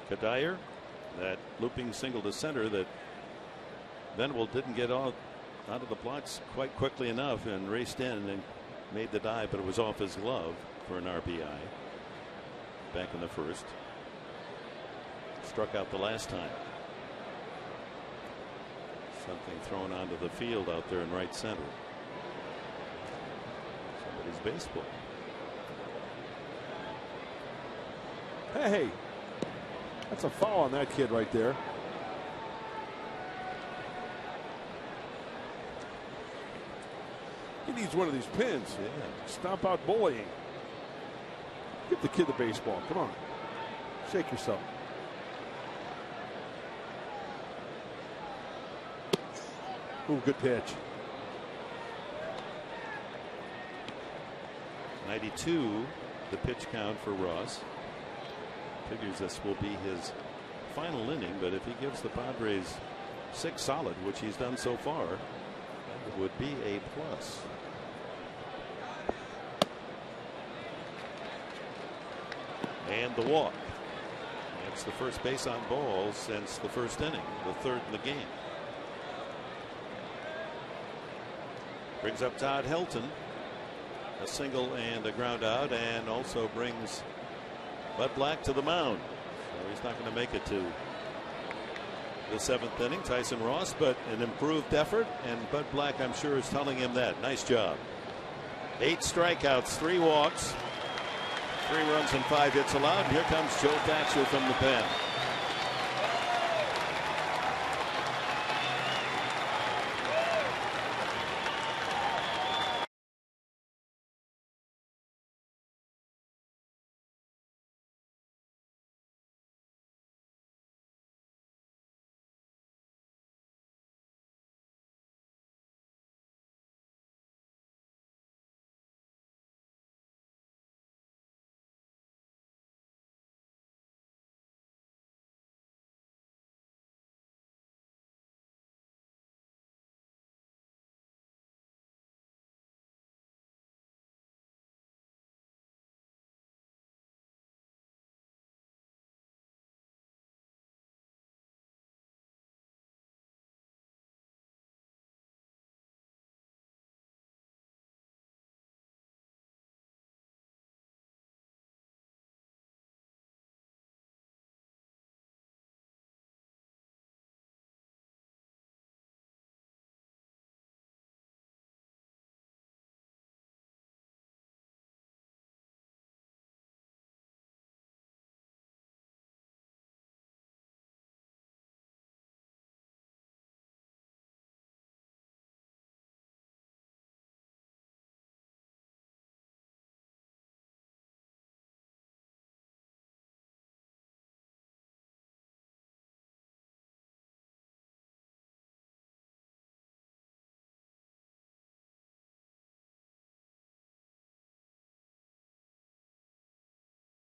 Kadair, that looping single to center that Venable didn't get out of the blocks quite quickly enough and raced in and made the dive, but it was off his glove for an RBI back in the first. Struck out the last time. Something thrown onto the field out there in right center. Somebody's baseball. Hey, that's a foul on that kid right there. He needs one of these pins. Yeah. Stomp out bullying. Give the kid the baseball. Come on. Shake yourself. Ooh, good pitch. 92, the pitch count for Ross. Figures this will be his final inning, but if he gives the Padres 6 solid, which he's done so far, it would be a plus. And the walk. It's the first base on balls since the first inning, the 3rd in the game. Brings up Todd Helton, a single and a ground out, and also brings Bud Black to the mound. So he's not going to make it to the 7th inning. Tyson Ross, but an improved effort, and Bud Black, I'm sure, is telling him that. Nice job. 8 strikeouts, 3 walks, 3 runs and 5 hits allowed. And here comes Joe Thatcher from the pen.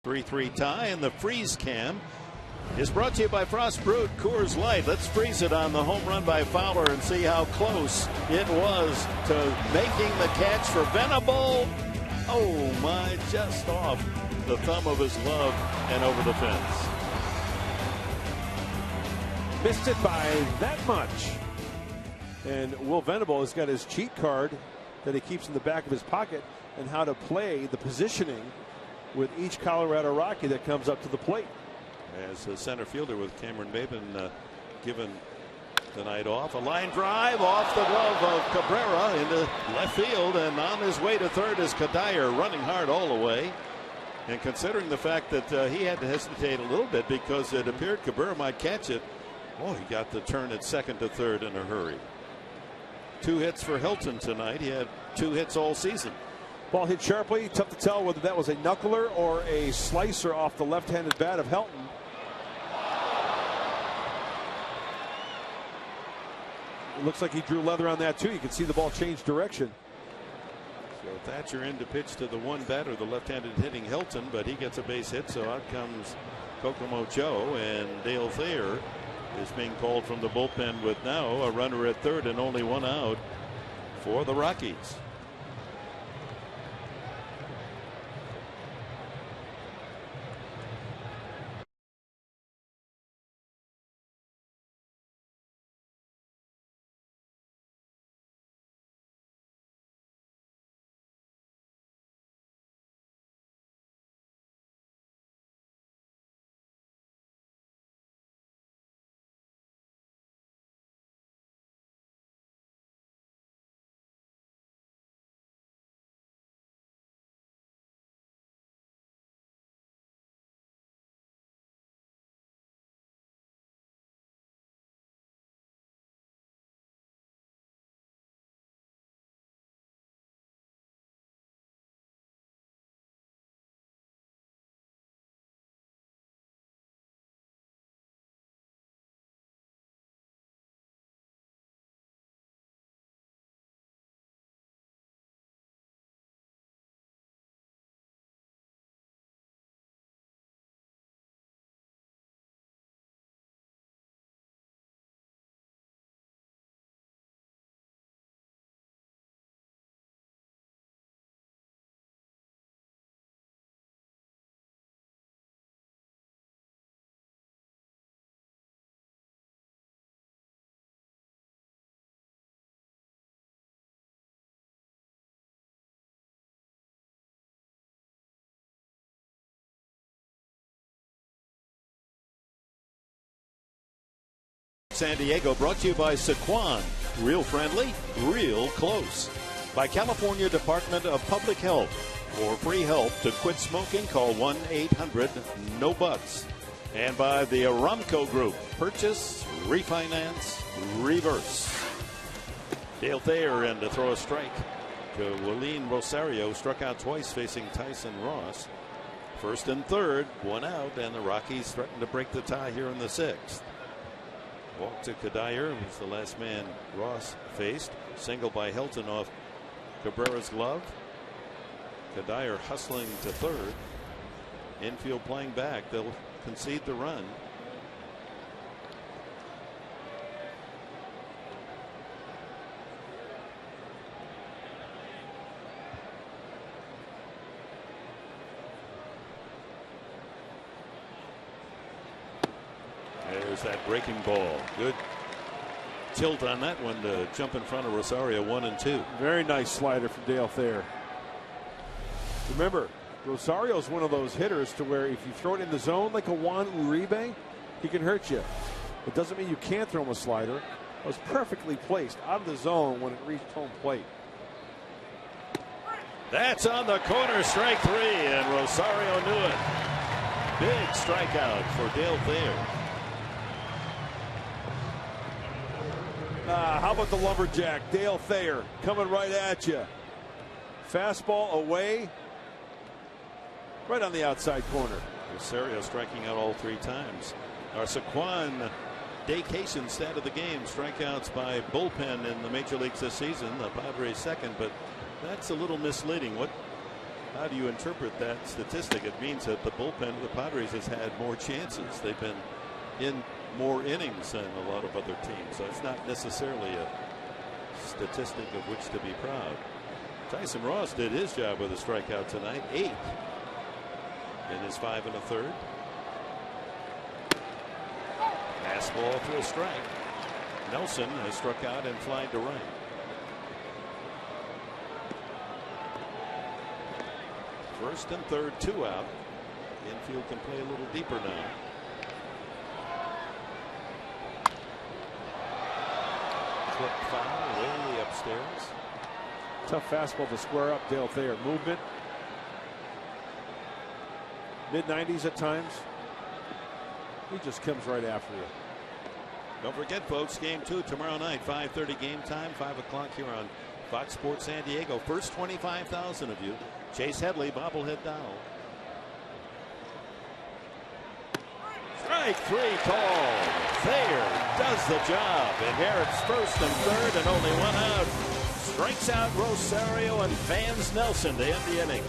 .33 tie, and the freeze cam is brought to you by Frost Brewed Coors Light. Let's freeze it on the home run by Fowler and see how close it was to making the catch for Venable. Oh my, just off the thumb of his glove and over the fence. Missed it by that much. And Will Venable has got his cheat card that he keeps in the back of his pocket and how to play the positioning with each Colorado Rocky that comes up to the plate. as the center fielder with Cameron Maben given the night off. A line drive off the glove of Cabrera into left field, and on his way to third is Kadire running hard all the way. And considering the fact that he had to hesitate a little bit because it appeared Cabrera might catch it, he got the turn at second to third in a hurry. 2 hits for Hilton tonight. He had 2 hits all season. Ball hit sharply. Tough to tell whether that was a knuckler or a slicer off the left-handed bat of Helton. It looks like he drew leather on that too. You can see the ball change direction. So Thatcher in to pitch to the one batter, the left-handed hitting Hilton, but he gets a base hit. So out comes Kokomo Joe, and Dale Thayer is being called from the bullpen with now a runner at third and only 1 out for the Rockies. San Diego brought to you by Sequan. Real friendly, real close. By California Department of Public Health. For free help to quit smoking, call 1-800-NO-BUTTS. And by the Aramco Group. Purchase, refinance, reverse. Dale Thayer in to throw a strike to Willeen Rosario. Struck out twice facing Tyson Ross. First and third, 1 out, and the Rockies threaten to break the tie here in the 6th. Walk to Kadire, who's the last man Ross faced. Single by Hilton off Cabrera's glove. Kadire hustling to third. Infield playing back. They'll concede the run. There's that breaking ball. Good tilt on that one to jump in front of Rosario. 1 and 2. Very nice slider from Dale Thayer. Remember, Rosario's one of those hitters to where if you throw it in the zone like a Juan Uribe, he can hurt you. It doesn't mean you can't throw him a slider. It was perfectly placed out of the zone when it reached home plate. That's on the corner, strike 3, and Rosario knew it. Big strikeout for Dale Thayer. How about the lumberjack, Dale Thayer, coming right at you. Fastball away, right on the outside corner. Rosario striking out all 3 times. Our Saquon Daycation stat of the game: strikeouts by bullpen in the major leagues this season. The Padres second, but that's a little misleading. How do you interpret that statistic? It means that the bullpen of the Padres has had more chances. They've been in more innings than a lot of other teams. So it's not necessarily a statistic of which to be proud. Tyson Ross did his job with a strikeout tonight. 8 in his 5 1/3. Fastball for a strike. Nelson has struck out and flied to right. First and third, 2 out. Infield can play a little deeper now. clip foul way upstairs. Tough fastball to square up Dale Thayer. Movement. Mid-90s at times. He just comes right after you. Don't forget, folks, game 2 tomorrow night, 5:30 game time, 5 o'clock here on Fox Sports San Diego. First 25,000 of you. Chase Headley, bobblehead down. Strike 3 call. Thayer does the job. Inherits first and third and only one out. Strikes out Rosario and fans Nelson to end the inning.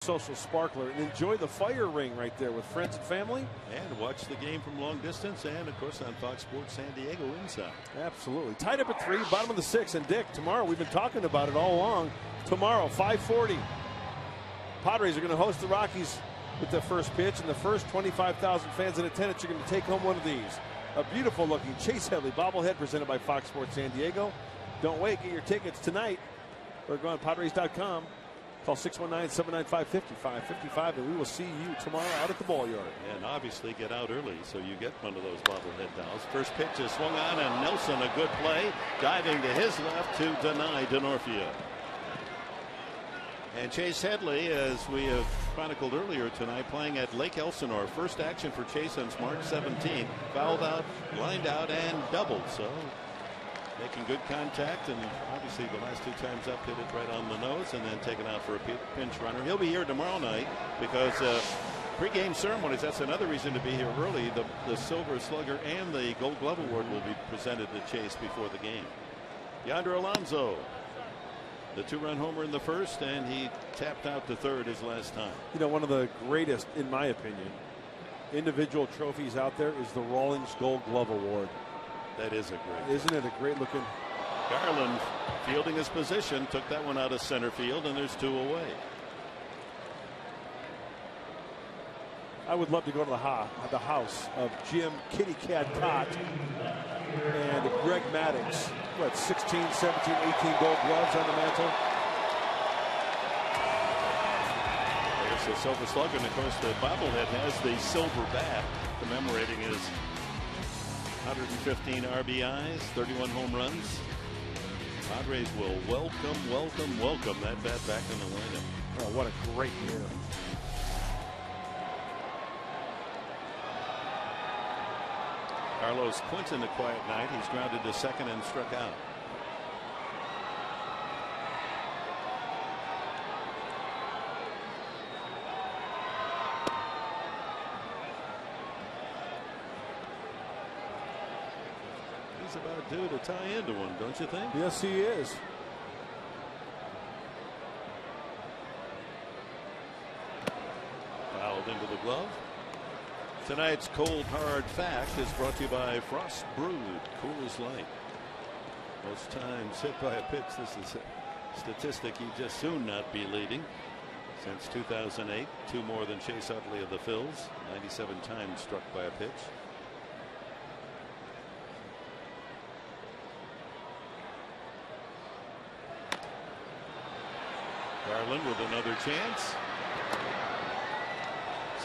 Social sparkler and enjoy the fire ring right there with friends and family. And watch the game from long distance and, of course, on Fox Sports San Diego inside. Absolutely. Tied up at 3, bottom of the 6th. And, Dick, tomorrow, we've been talking about it all along. Tomorrow, 5:40. Padres are going to host the Rockies with the first pitch. And the first 25,000 fans in attendance are going to take home one of these. A beautiful-looking Chase Headley bobblehead presented by Fox Sports San Diego. Don't wait. Get your tickets tonight. Or go on Padres.com. Call 619-795-5555, and we will see you tomorrow out at the ball yard. And obviously get out early so you get one of those bobblehead downs. First pitch is swung on, and Nelson, a good play, diving to his left to deny Denorfia. And Chase Headley, as we have chronicled earlier tonight, playing at Lake Elsinore. First action for Chase since March 17th. Fouled out, lined out, and doubled. So making good contact, and obviously the last 2 times up hit it right on the nose and then taken out for a pinch runner. He'll be here tomorrow night because pregame ceremonies, that's another reason to be here early. The Silver Slugger and the Gold Glove Award will be presented to Chase before the game. Yonder Alonso, the 2-run homer in the first, and he tapped out to third his last time. You know, one of the greatest, in my opinion, individual trophies out there is the Rawlings Gold Glove Award. That is a great. Isn't it a great looking? Garland fielding his position, took that one out of center field, and there's 2 away. I would love to go to the house of Jim Kitty Cat Cott and Greg Maddox. What, 16, 17, 18 Gold Gloves on the mantle? There's the Silver Slugger, and of course the bobblehead has the silver bat commemorating his 115 RBIs, 31 home runs. Padres will welcome that bat back in the lineup. Oh, what a great year. Carlos Quinton, a quiet night. He's grounded to second and struck out. He's about due to tie into one, don't you think? Yes, he is. Fouled into the glove. Tonight's Cold Hard Fact is brought to you by Frost Brewed Coors Light. Most times hit by a pitch. This is a statistic he'd just soon not be leading. Since 2008, 2 more than Chase Utley of the Phils. 97 times struck by a pitch. Garland with another chance.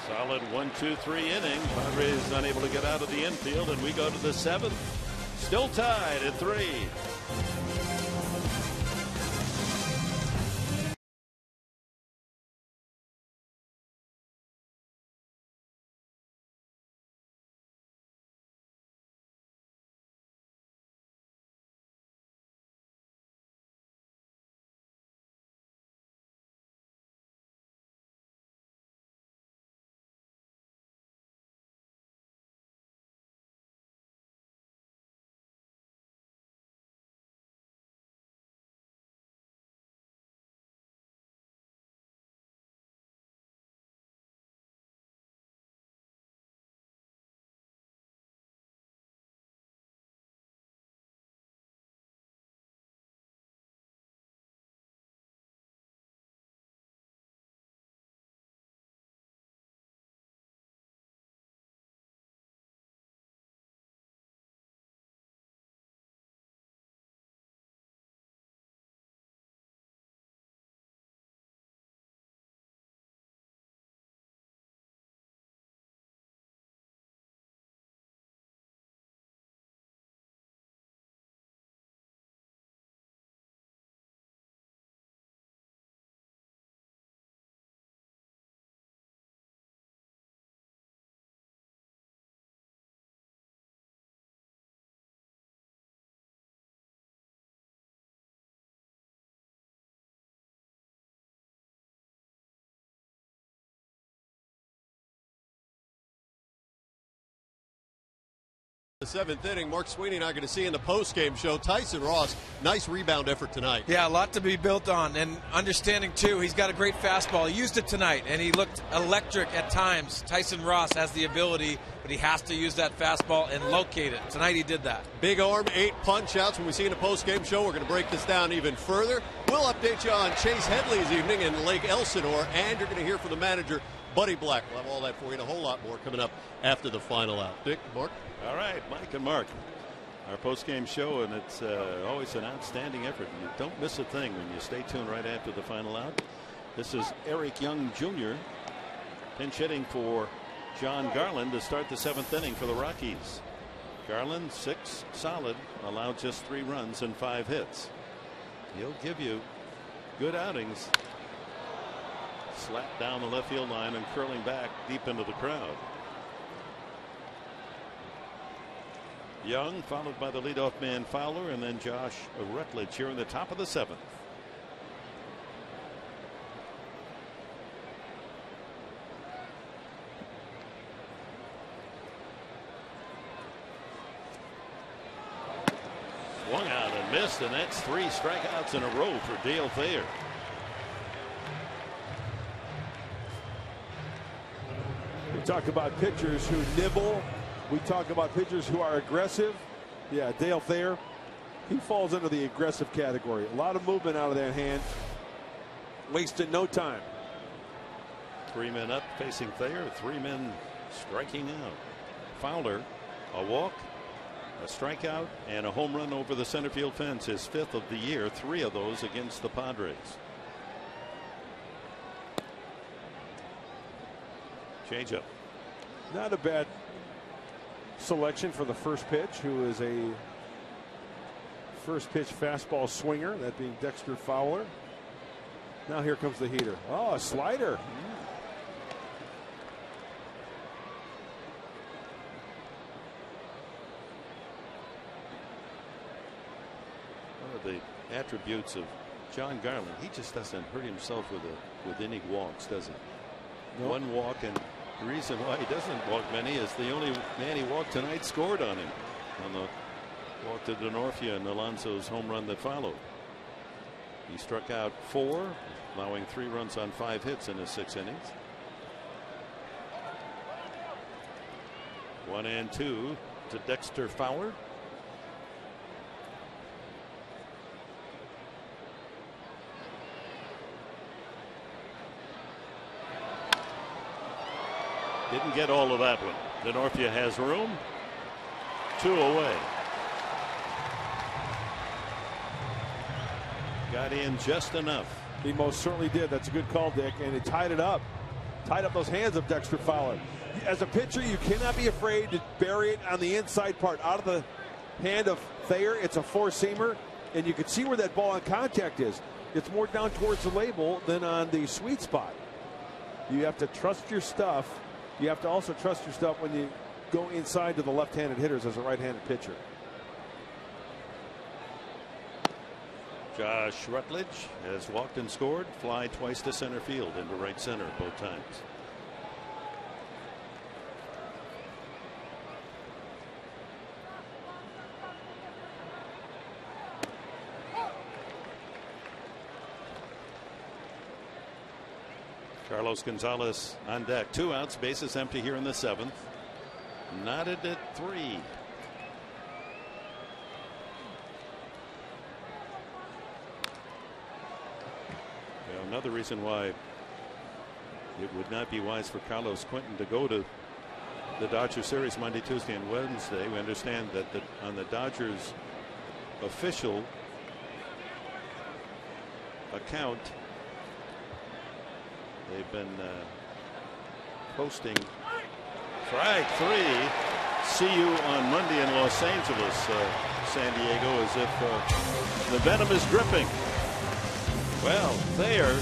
Solid 1-2-3 inning. Padres unable to get out of the infield, and we go to the 7th. Still tied at 3. The 7th inning, Mark Sweeney and I are going to see in the post-game show. Tyson Ross, nice rebound effort tonight. Yeah, a lot to be built on, and understanding too, he's got a great fastball. He used it tonight, and he looked electric at times. Tyson Ross has the ability, but he has to use that fastball and locate it. Tonight he did that. Big arm, 8 punch-outs. When we see in the post-game show, we're going to break this down even further. We'll update you on Chase Headley's evening in Lake Elsinore, and you're going to hear from the manager, Buddy Black. We'll have all that for you and a whole lot more coming up after the final out. Dick, Mark? All right, Mike and Mark, our post-game show, and it's always an outstanding effort. You don't miss a thing when you stay tuned right after the final out. This is Eric Young Jr. pinch hitting for John Garland to start the 7th inning for the Rockies. Garland 6 solid, allowed just 3 runs and 5 hits. He'll give you good outings. Slapped down the left field line and curling back deep into the crowd. Young followed by the leadoff man Fowler, and then Josh Rutledge here in the top of the 7th. Swung out and missed, and that's 3 strikeouts in a row for Dale Thayer. We talk about pitchers who nibble. We talk about pitchers who are aggressive. Yeah, Dale Thayer, he falls under the aggressive category. A lot of movement out of that hand. Wasted no time. 3 men up facing Thayer, 3 men striking out. Fowler, a walk, a strikeout, and a home run over the center field fence, his 5th of the year, 3 of those against the Padres. Change up. Not a bad selection for the first pitch, who is a first pitch fastball swinger, that being Dexter Fowler. Now here comes the heater. Oh, a slider. One of the attributes of John Garland, he just doesn't hurt himself with any walks, does he? Nope. 1 walk, and the reason why he doesn't walk many is the only man he walked tonight scored on him on the walk to Denorfia and Alonso's home run that followed. He struck out 4, allowing 3 runs on 5 hits in his 6 innings. 1-2 to Dexter Fowler. Didn't get all of that one. Denorfia has room. 2 away. Got in just enough. He most certainly did. That's a good call, Dick. And it tied it up. Tied up those hands of Dexter Fowler. As a pitcher, you cannot be afraid to bury it on the inside part. Out of the hand of Thayer, it's a four-seamer. And you can see where that ball on contact is. It's more down towards the label than on the sweet spot. You have to trust your stuff. You have to also trust your stuff when you go inside to the left-handed hitters as a right-handed pitcher. Josh Rutledge has walked and scored. Fly twice to center field into right center both times. Carlos Gonzalez on deck. 2 outs, bases empty here in the 7th. Knotted at 3. Well, another reason why it would not be wise for Carlos Quentin to go to the Dodger series Monday, Tuesday, and Wednesday. We understand that on the Dodgers official account, they've been posting strike 3. See you on Monday in Los Angeles, San Diego, as if the venom is dripping. Well, they are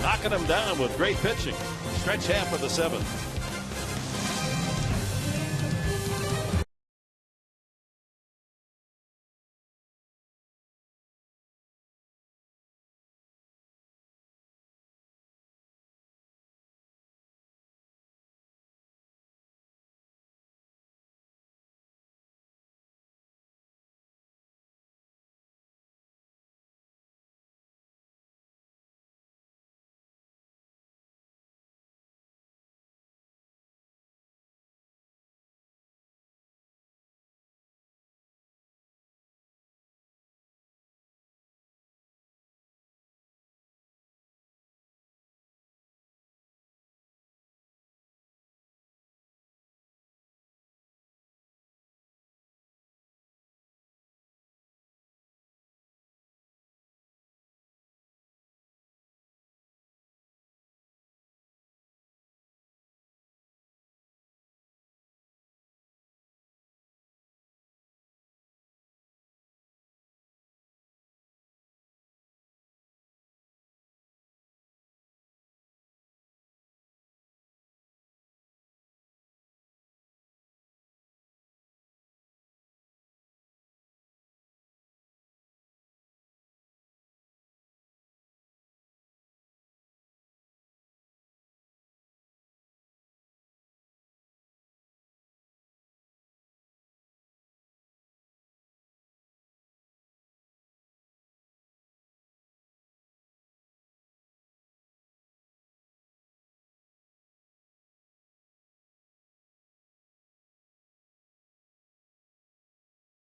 knocking them down with great pitching. Stretch half of the 7th.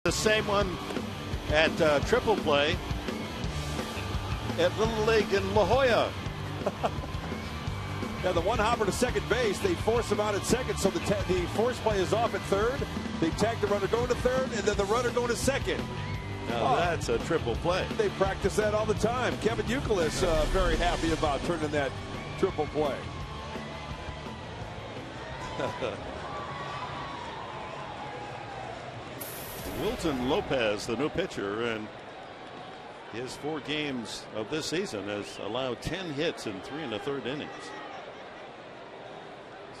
The same one at Triple Play at Little League in La Jolla. Now the one hopper to second base, they force him out at second, so the force play is off at third. They tag the runner going to third, and then the runner going to second. Now that's a triple play. They practice that all the time. Kevin Youkilis very happy about turning that triple play. Wilton Lopez, the new pitcher, and his 4 games of this season has allowed 10 hits in 3 1/3 innings.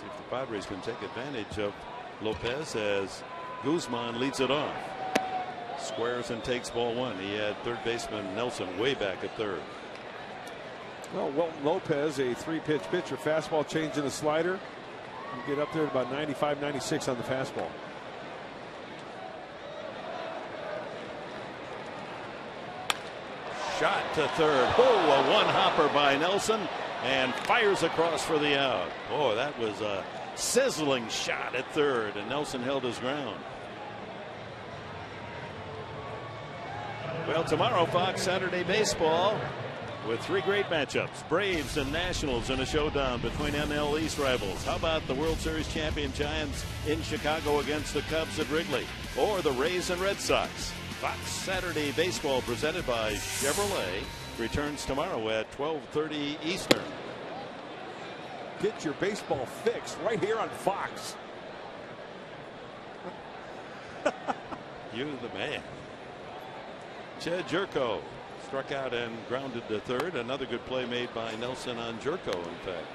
See if the Padres can take advantage of Lopez as Guzman leads it off. Squares and takes ball 1. He had third baseman Nelson way back at third. Well, Wilton Lopez, a 3-pitch pitcher, fastball change in the slider. You get up there at about 95, 96 on the fastball. Shot to third. Oh, a one hopper by Nelson and fires across for the out. Oh, that was a sizzling shot at third, and Nelson held his ground. Well, tomorrow, Fox Saturday Baseball with 3 great matchups. Braves and Nationals in a showdown between NL East rivals. How about the World Series champion Giants in Chicago against the Cubs at Wrigley? Or the Rays and Red Sox? Fox Saturday Baseball presented by Chevrolet returns tomorrow at 12:30 Eastern. Get your baseball fix right here on Fox. You the man. Chad Jerko struck out and grounded to third. Another good play made by Nelson on Jerko, in fact.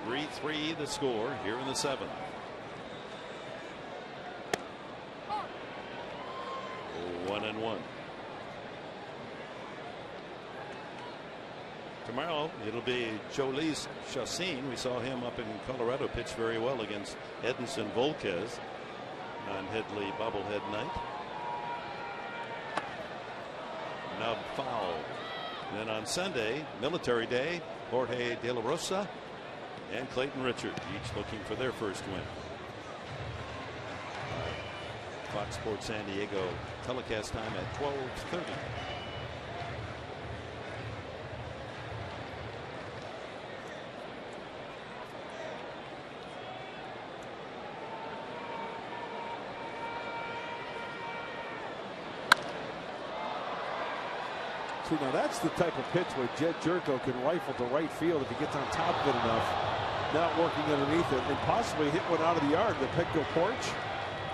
(3-3) the score here in the 7th. 1-1. Tomorrow it'll be Jhoulys Chacin. We saw him up in Colorado pitch very well against Edinson Volquez on Headley bobblehead night. Nub foul. And then on Sunday, Military Day, Jorge De La Rosa and Clayton Richard, each looking for their first win. Fox Sports San Diego telecast time at 12:30. See, now that's the type of pitch where Jed Jerko can rifle to right field if he gets on top of it enough, not working underneath it, and possibly hit one out of the yard, the Petco porch.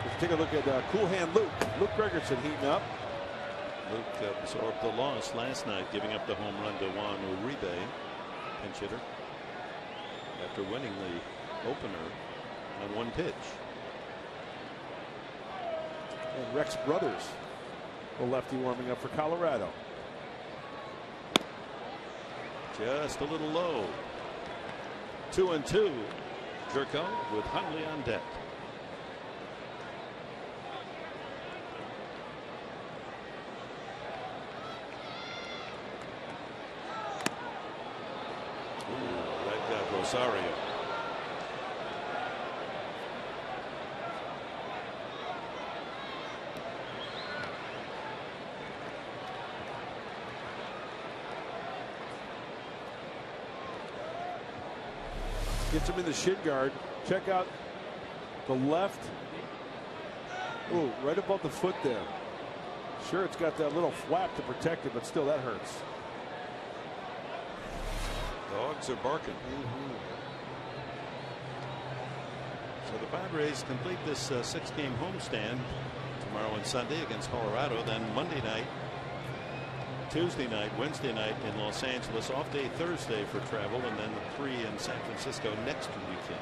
Let's take a look at Cool Hand Luke. Luke Gregerson heating up. Luke absorbed the loss last night, giving up the home run to Juan Uribe, pinch hitter, after winning the opener on 1 pitch. And Rex Brothers, the lefty warming up for Colorado. Just a little low. 2-2. Jerko with Hundley on deck. That got Rosario. Gets him in the shin guard. Check out the left. Ooh, right above the foot there. Sure, it's got that little flap to protect it, but still that hurts. Dogs are barking. So the Padres complete this 6-game homestand tomorrow and Sunday against Colorado. Then Monday night, Tuesday night, Wednesday night in Los Angeles, off day Thursday for travel, and then the 3 in San Francisco next weekend.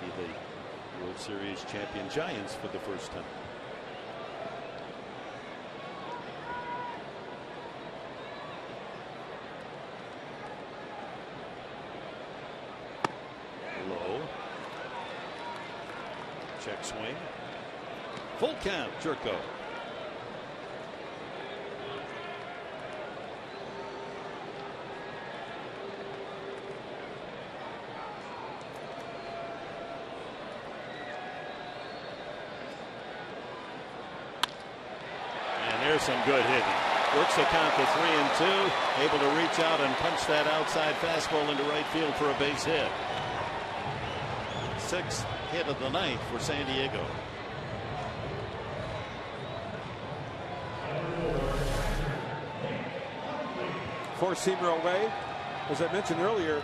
See the World Series champion Giants for the first time. Low. Check swing. Full count, Jerko. There's some good hitting. Works the count to 3-2. Able to reach out and punch that outside fastball into right field for a base hit. 6th hit of the night for San Diego. Four-seamer away. As I mentioned earlier,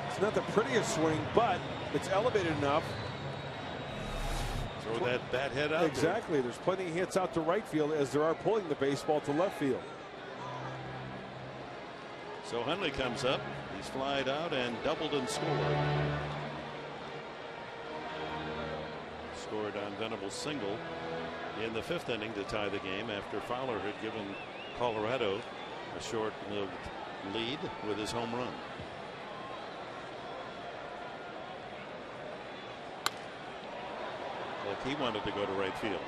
it's not the prettiest swing, but it's elevated enough. Throw that bat head out. Exactly. There's plenty of hits out to right field as there are pulling the baseball to left field. So Hundley comes up. He's flied out and doubled and scored. Scored on Venable's single in the 5th inning to tie the game after Fowler had given Colorado a short-lived lead with his home run. Look, he wanted to go to right field.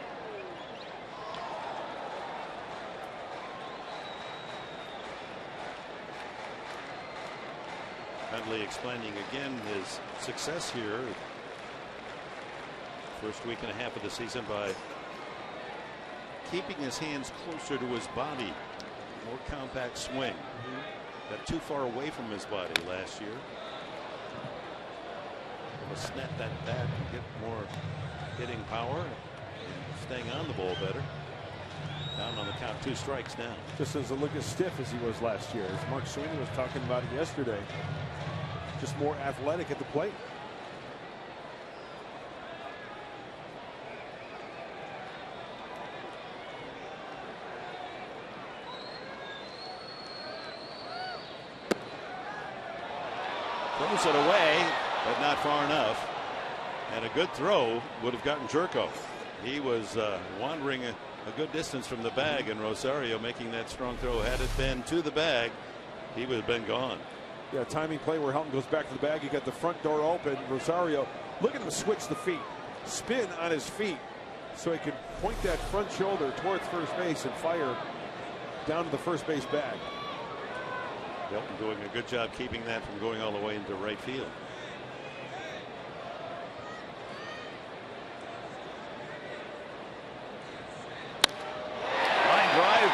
Headley explaining again his success here. First week and a half of the season by keeping his hands closer to his body. More compact swing. Got too far away from his body last year. Able to snap that bat and get more hitting power and staying on the ball better. Down on the count, 2 strikes now. Just doesn't look as stiff as he was last year. As Mark Sweeney was talking about it yesterday. Just more athletic at the plate. Throws it away, but not far enough. And a good throw would have gotten Jerko. He was wandering a good distance from the bag, and Rosario making that strong throw. Had it been to the bag, he would have been gone. Yeah, timing play where Helton goes back to the bag. He got the front door open. Rosario, look at him switch the feet, spin on his feet, so he can point that front shoulder towards first base and fire down to the first base bag. Helton doing a good job keeping that from going all the way into right field.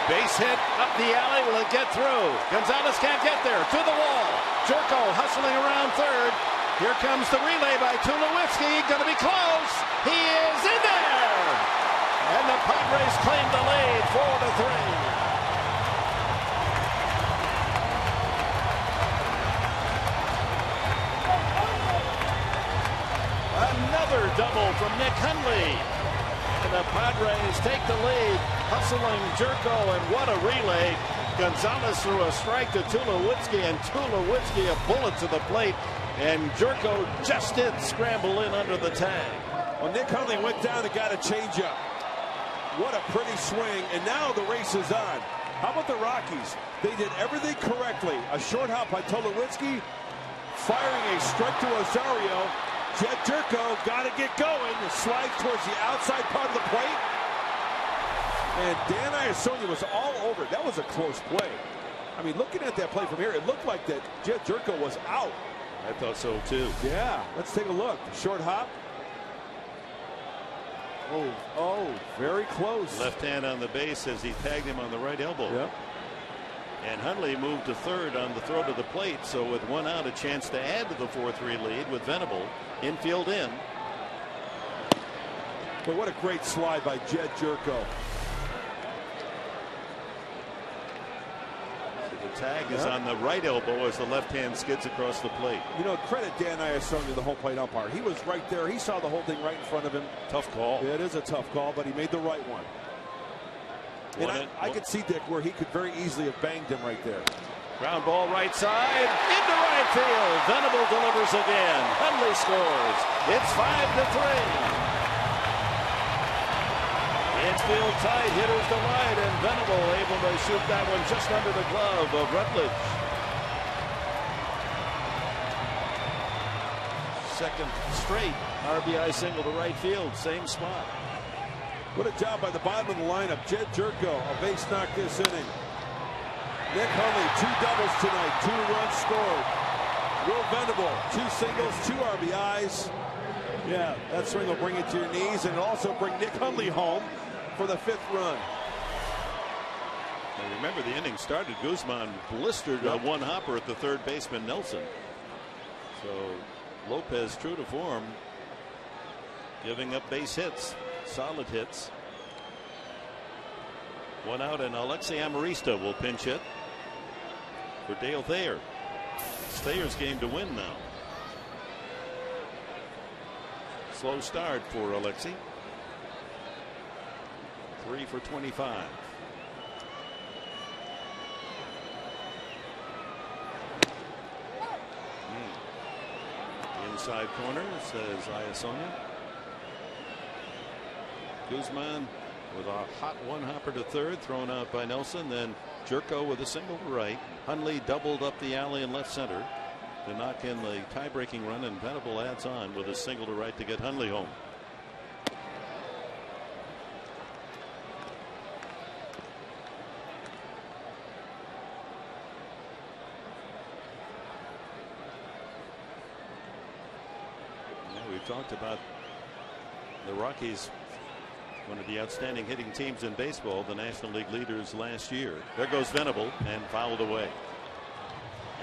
Base hit up the alley. Will it get through? Gonzalez can't get there. To the wall. Jerko hustling around third. Here comes the relay by Tulowitzki. Going to be close. He is in there. And the Padres claim the lead 4-3. Another double from Nick Hundley. And the Padres take the lead, hustling Jerko, and what a relay. Gonzalez threw a strike to Tulowitzki, and Tulowitzki a bullet to the plate, and Jerko just did scramble in under the tag. Well, Nick Hundley went down and got a changeup. What a pretty swing, and now the race is on. How about the Rockies? They did everything correctly. A short hop by Tulowitzki, firing a strike to Rosario. Jed Jerko got to get going. Slides towards the outside part of the plate. And Dan Iasonia was all over. That was a close play. I mean, looking at that play from here, it looked like that Jed Jerko was out. I thought so too. Yeah, let's take a look. Short hop. Oh, very close. Left hand on the base as he tagged him on the right elbow. Yep. And Hundley moved to third on the throw to the plate, so with 1 out, a chance to add to the 4-3 lead with Venable infield in. But what a great slide by Jed Jerko. The tag is on the right elbow as the left hand skids across the plate. You know, credit Dan Iasonia, the home plate umpire. He was right there. He saw the whole thing right in front of him. Tough call. Yeah, it is a tough call, but he made the right one. And I could see, Dick, where he could very easily have banged him right there. Ground ball right side into right field. Venable delivers again. Hundley scores. It's 5-3. Infield tight, hitters delight, and Venable able to shoot that one just under the glove of Rutledge. Second straight RBI single to right field, same spot. What a job by the bottom of the lineup. Jed Jerko, a base knock this inning. Nick Hundley, 2 doubles tonight, 2 runs scored. Will Venable, 2 singles, 2 RBIs. Yeah, that swing will bring it to your knees, and it'll also bring Nick Hundley home for the 5th run. Now remember, the inning started. Guzman blistered a 1-hopper at the third baseman Nelson. So Lopez, true to form, giving up base hits, solid hits. 1 out, and Alexi Amarista will pinch hit for Dale Thayer. It's Thayer's game to win now. Slow start for Alexi. 3 for 25. Inside corner, says Iasonia. Guzman with a hot 1-hopper to third, thrown out by Nelson. Then Jerko with a single to right. Hundley doubled up the alley in left center to knock in the tie-breaking run, and Venable adds on with a single to right to get Hundley home. We talked about the Rockies, one of the outstanding hitting teams in baseball, the National League leaders last year. There goes Venable and fouled away.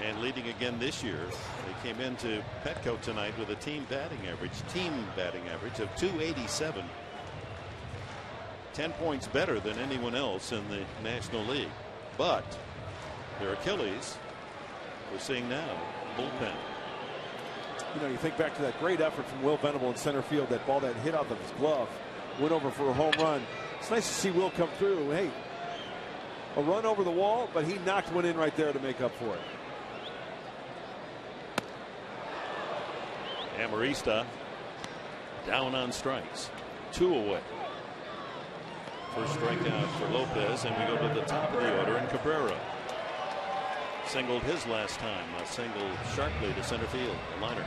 And leading again this year, they came into Petco tonight with a team batting average of 287. 10 points better than anyone else in the National League. But their Achilles, we're seeing now, bullpen. You know, you think back to that great effort from Will Venable in center field, that ball that hit off of his glove, went over for a home run. It's nice to see Will come through. Hey, a run over the wall, but he knocked one in right there to make up for it. Amarista down on strikes. 2 away. First strikeout for Lopez, and we go to the top of the order, and Cabrera singled his last time. A single sharply to center field. A liner.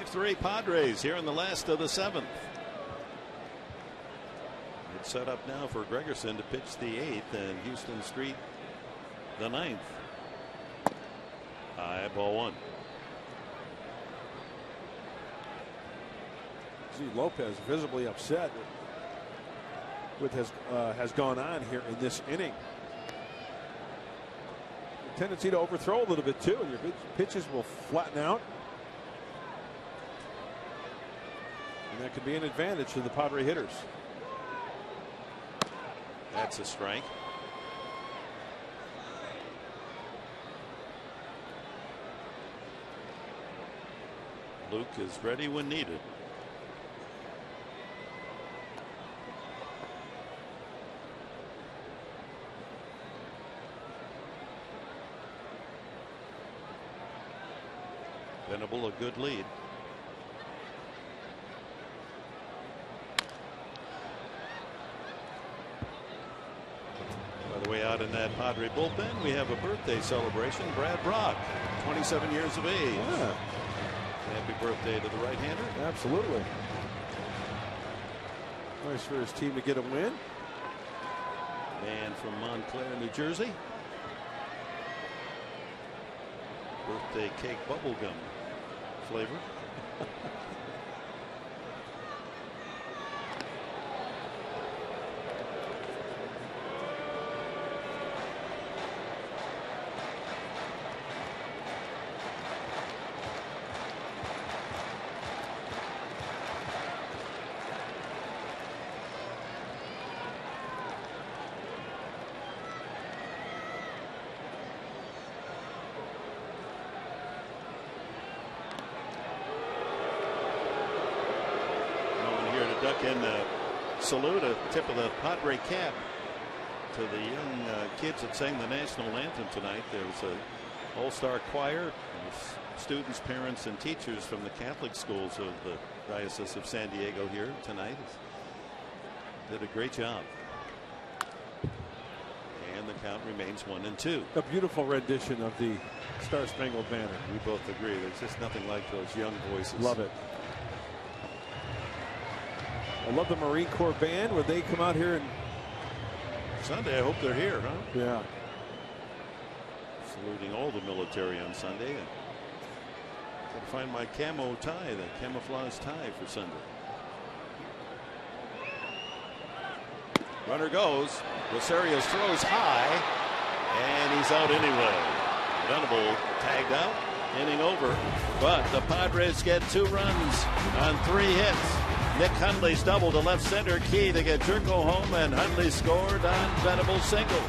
Three Padres here in the last of the 7th. It's set up now for Gregerson to pitch the 8th and Houston Street the 9th. High ball 1. See Lopez visibly upset with has gone on here in this inning. A tendency to overthrow a little bit too, and your pitches will flatten out. And that could be an advantage to the Padre hitters. That's a strike. Luke is ready when needed. Venable, a good lead. By the way, out in that Padre bullpen, we have a birthday celebration. Brad Brock, 27 years of age. Yeah. Happy birthday to the right-hander. Absolutely. Nice for his team to get a win. Man from Montclair, New Jersey. Birthday cake bubblegum flavor. Duck in the salute, a tip of the Padre cap to the young kids that sang the national anthem tonight. There was an all-star choir, students, parents, and teachers from the Catholic schools of the Diocese of San Diego here tonight. Did a great job. And the count remains 1-2. A beautiful rendition of the Star Spangled Banner. We both agree. There's just nothing like those young voices. Love it. I love the Marine Corps band when they come out here and Sunday. I hope they're here, huh? Yeah. Saluting all the military on Sunday. And gotta find my camo tie, the camouflage tie for Sunday. Runner goes. Rosarios throws high, and he's out anyway. Venable tagged out, inning over. But the Padres get 2 runs on 3 hits. Nick Hundley's double to left center, key to get Jerko home, and Hundley scored on Venable's single.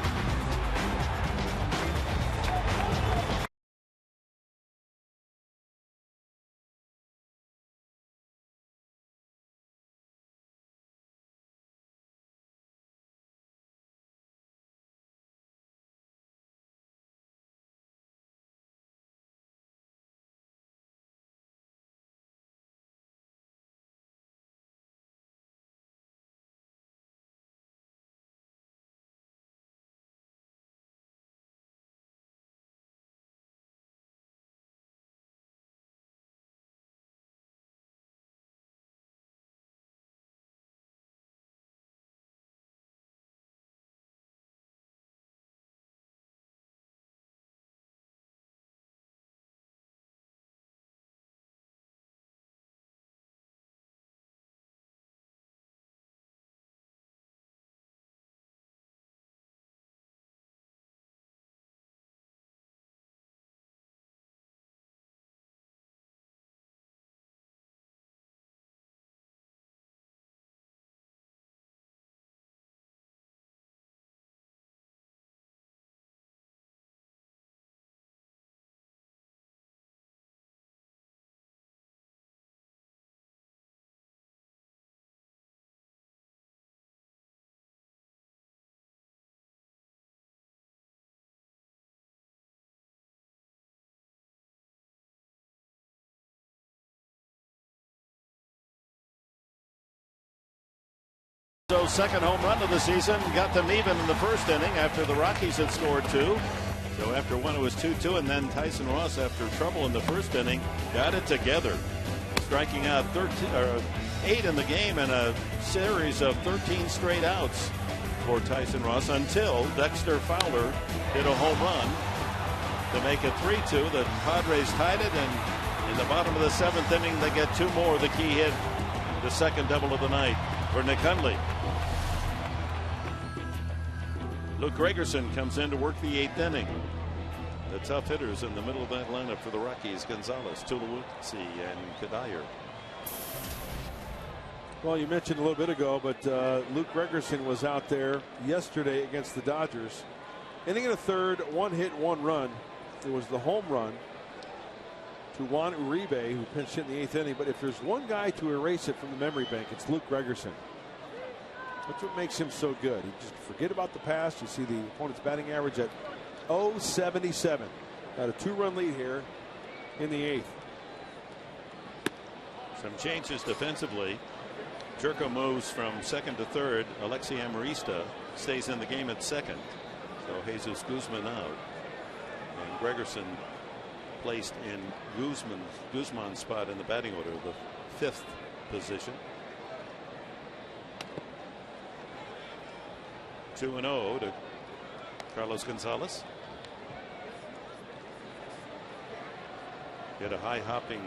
Ross's second home run of the season got them even in the first inning after the Rockies had scored 2. So after one, it was 2-2, and then Tyson Ross, after trouble in the first inning, got it together, striking out 8 in the game and a series of 13 straight outs for Tyson Ross until Dexter Fowler hit a home run to make it 3-2. The Padres tied it, and in the bottom of the 7th inning, they get 2 more. The key hit, the second double of the night for Nick Hundley. Luke Gregerson comes in to work the 8th inning. The tough hitters in the middle of that lineup for the Rockies: Gonzalez, Tulowitzki, and Kadire. Well, you mentioned a little bit ago, but Luke Gregerson was out there yesterday against the Dodgers. Inning and a third, 1 hit, 1 run. It was the home run to Juan Uribe, who pinched hit in the 8th inning. But if there's one guy to erase it from the memory bank, it's Luke Gregerson. That's what makes him so good. You just forget about the past. You see the opponent's batting average at .077. Got a 2-run lead here in the 8th. Some changes defensively. Jerko moves from second to third. Alexi Amarista stays in the game at second. So Jesus Guzman out. And Gregerson placed in Guzman's spot in the batting order, the 5th position. 2-0 to Carlos Gonzalez. Hit a high hopping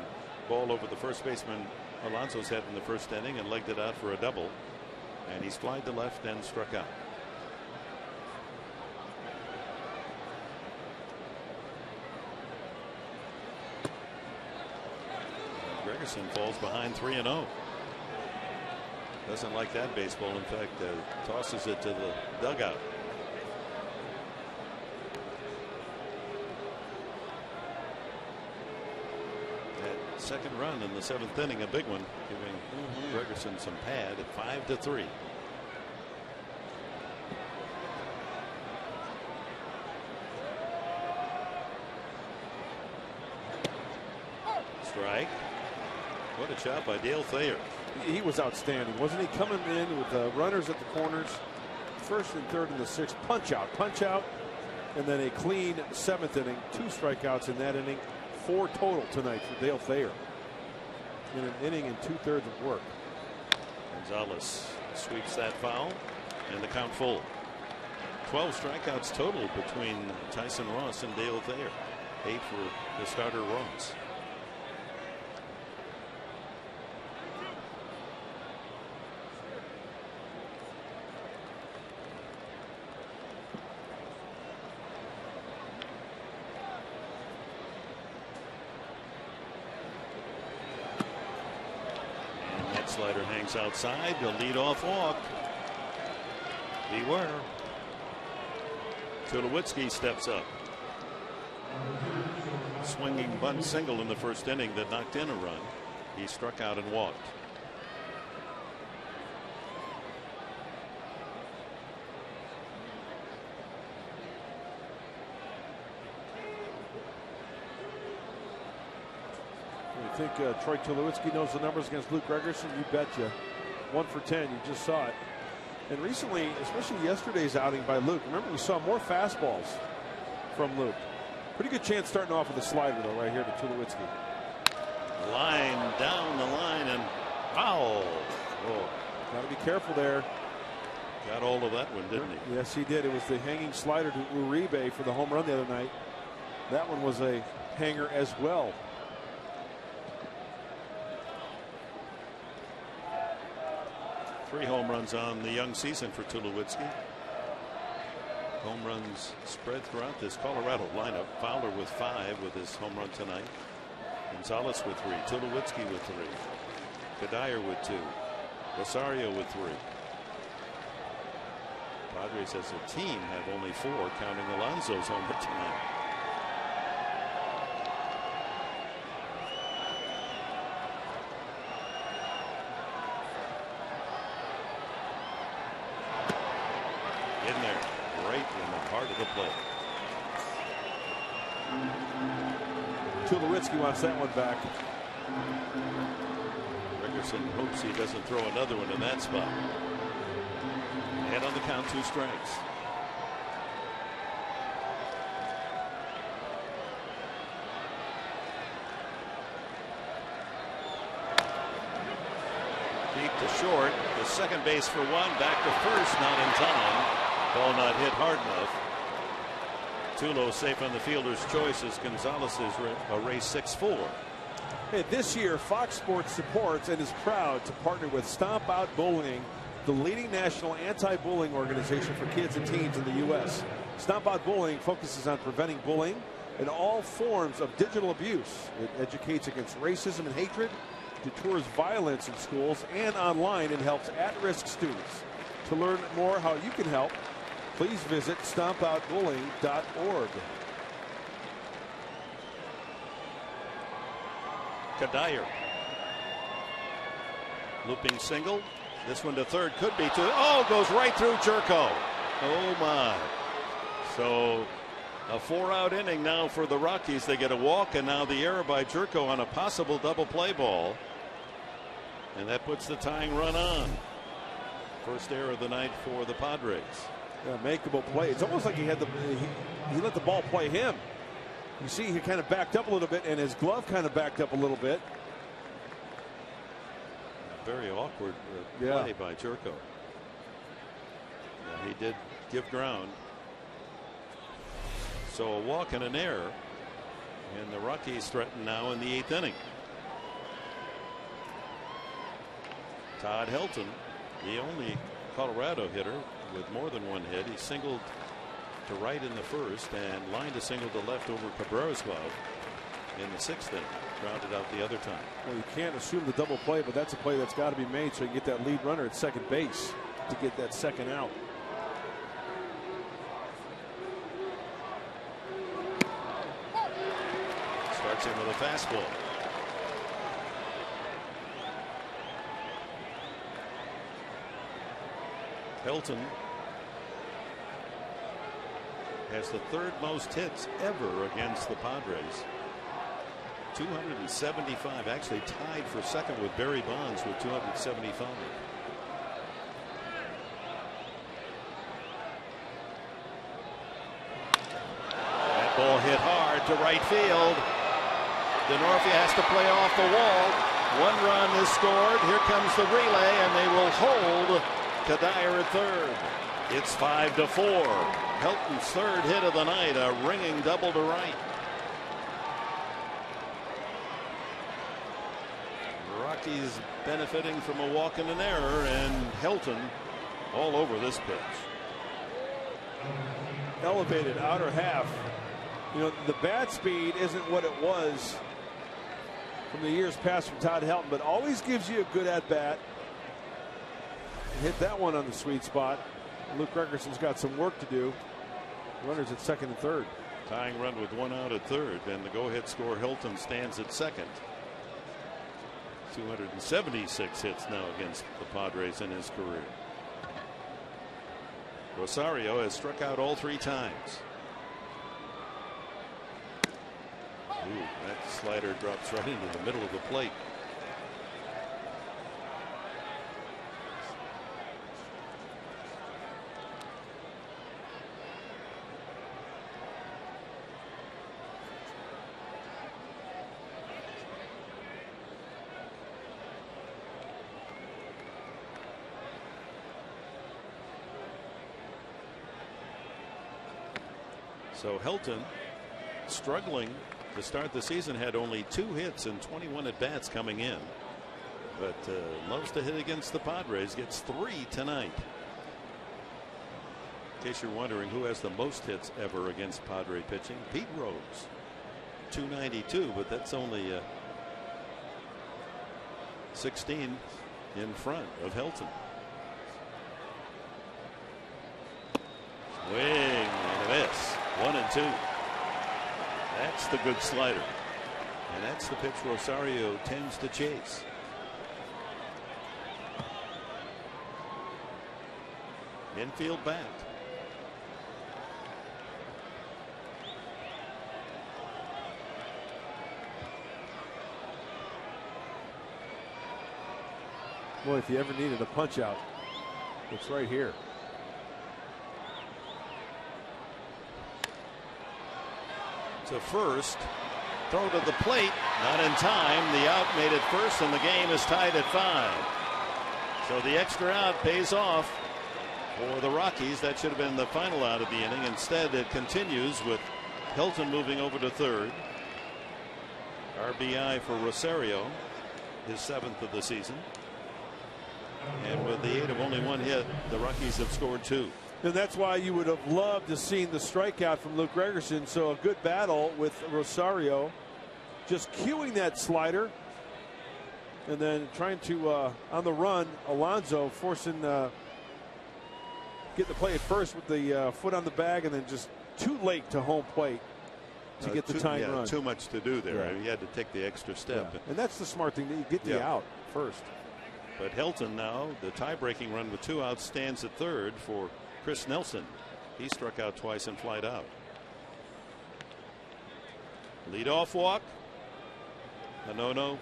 ball over the first baseman Alonso's head in the first inning and legged it out for a double. And he's flied to left and struck out. Gregerson falls behind 3-0. Doesn't like that baseball. In fact, tosses it to the dugout. That second run in the 7th inning, a big one, giving Gregerson some pad at 5-3. Strike. What a job by Dale Thayer. He was outstanding, wasn't he? Coming in with runners at the corners, first and third in the 6th, punch out, and then a clean 7th inning, 2 strikeouts in that inning, 4 total tonight for Dale Thayer in an inning and 2/3 of work. Gonzalez sweeps that foul, and the count full. 12 strikeouts total between Tyson Ross and Dale Thayer. 8 for the starter Ross. Slider hangs outside. The leadoff walk. Beware. Tulowitzki steps up. Swinging bunt single in the first inning that knocked in a run. He struck out and walked. I think Troy Tulowitzki knows the numbers against Luke Gregerson. You betcha. 1 for 10. You just saw it. And recently, especially yesterday's outing by Luke, remember we saw more fastballs from Luke. Pretty good chance starting off with a slider, though, right here to Tulowitzki. Line down the line and foul. Oh, got to be careful there. Got all of that one, didn't he? Yes, he did. It was the hanging slider to Uribe for the home run the other night. That one was a hanger as well. Three home runs on the young season for Tulowitzki. Home runs spread throughout this Colorado lineup. Fowler with 5 with his home run tonight. Gonzalez with 3. Tulowitzki with 3. Kadire with 2. Rosario with 3. Padres as a team have only 4, counting Alonso's home run tonight. In there, right in the heart of the plate. Tulowitzki wants that one back. Gregerson hopes he doesn't throw another one in that spot. And on the count, 2 strikes. Deep to short. The second base for 1. Back to first. Not in time. Ball not hit hard enough. Tulo safe on the fielder's choice as Gonzalez is a race 6-4. Hey, this year, Fox Sports supports and is proud to partner with Stomp Out Bullying, the leading national anti-bullying organization for kids and teens in the U.S. Stomp Out Bullying focuses on preventing bullying and all forms of digital abuse. It educates against racism and hatred, deters violence in schools and online, and helps at-risk students. To learn more how you can help, please visit stompoutbullying.org. Kadire. Looping single. This one to third, could be to. Oh, goes right through Jerko. Oh my. So a 4-out inning now for the Rockies. They get a walk, and now the error by Jerko on a possible double play ball. And that puts the tying run on. First error of the night for the Padres. Yeah, makeable play. It's almost like he let the ball play him. You see, he kind of backed up a little bit, and his glove kind of backed up a little bit. Very awkward play by Jerko. Yeah, he did give ground. So a walk and an error, and the Rockies threaten now in the 8th inning. Todd Helton, the only Colorado hitter with more than 1 hit. He singled to right in the first and lined a single to left over Cabrera's glove in the 6th inning. Grounded out the other time. Well, you can't assume the double play, but that's a play that's got to be made so you get that lead runner at second base to get that second out. Starts in with a fastball. Helton has the 3rd most hits ever against the Padres. 275, actually tied for second with Barry Bonds with 275. That ball hit hard to right field. DeNorfia has to play off the wall. 1 run is scored. Here comes the relay, and they will hold Kadire at third. It's 5-4. Helton's 3rd hit of the night, a ringing double to right. Rockies benefiting from a walk and an error, and Helton all over this pitch. Elevated outer half. You know, the bat speed isn't what it was from the years past from Todd Helton, but always gives you a good at bat. Hit that one on the sweet spot. Luke Gregerson's got some work to do. Runners at second and third. Tying run with 1 out at third, and the go-ahead score. Helton stands at second. 276 hits now against the Padres in his career. Rosario has struck out all 3 times. Ooh, that slider drops right into the middle of the plate. So Helton, struggling to start the season, had only 2 hits and 21 at bats coming in, but loves to hit against the Padres. Gets 3 tonight. In case you're wondering who has the most hits ever against Padre pitching, Pete Rose, 292, but that's only 16 in front of Helton. Swing and a miss. 1-2. That's the good slider. And that's the pitch Rosario tends to chase. Infield back. Boy, if you ever needed a punch out, it's right here. to first. Throw to the plate, not in time. The out made it first, and the game is tied at 5. So the extra out pays off for the Rockies. That should have been the final out of the inning. Instead, it continues with Hilton moving over to third. RBI for Rosario, his 7th of the season. And with the 8 of only 1 hit, the Rockies have scored 2. And that's why you would have loved to seen the strikeout from Luke Gregerson. So a good battle with Rosario, just cueing that slider, and then trying to on the run. Alonso forcing get the play at first with the foot on the bag, and then just too late to home plate to get the tying run. Too much to do there. He had to take the extra step. Yeah. And that's the smart thing, to get the out first. But Hilton now, the tie-breaking run with 2 outs, stands at third for Chris Nelson. He struck out twice and flied out. Leadoff walk, a no-no,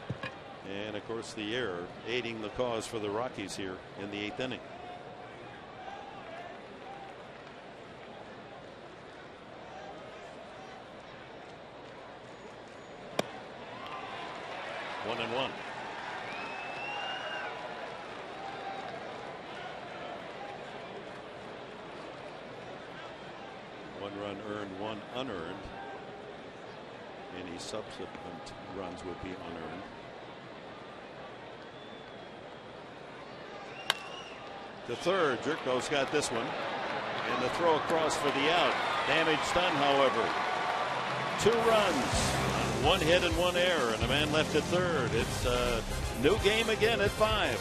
and of course the error aiding the cause for the Rockies here in the 8th inning. One and one. One run earned, 1 unearned. Any subsequent runs would be unearned. To third, Jerko's got this one. And the throw across for the out. Damage done, however. 2 runs, 1 hit and 1 error, and a man left at third. It's a new game again at 5.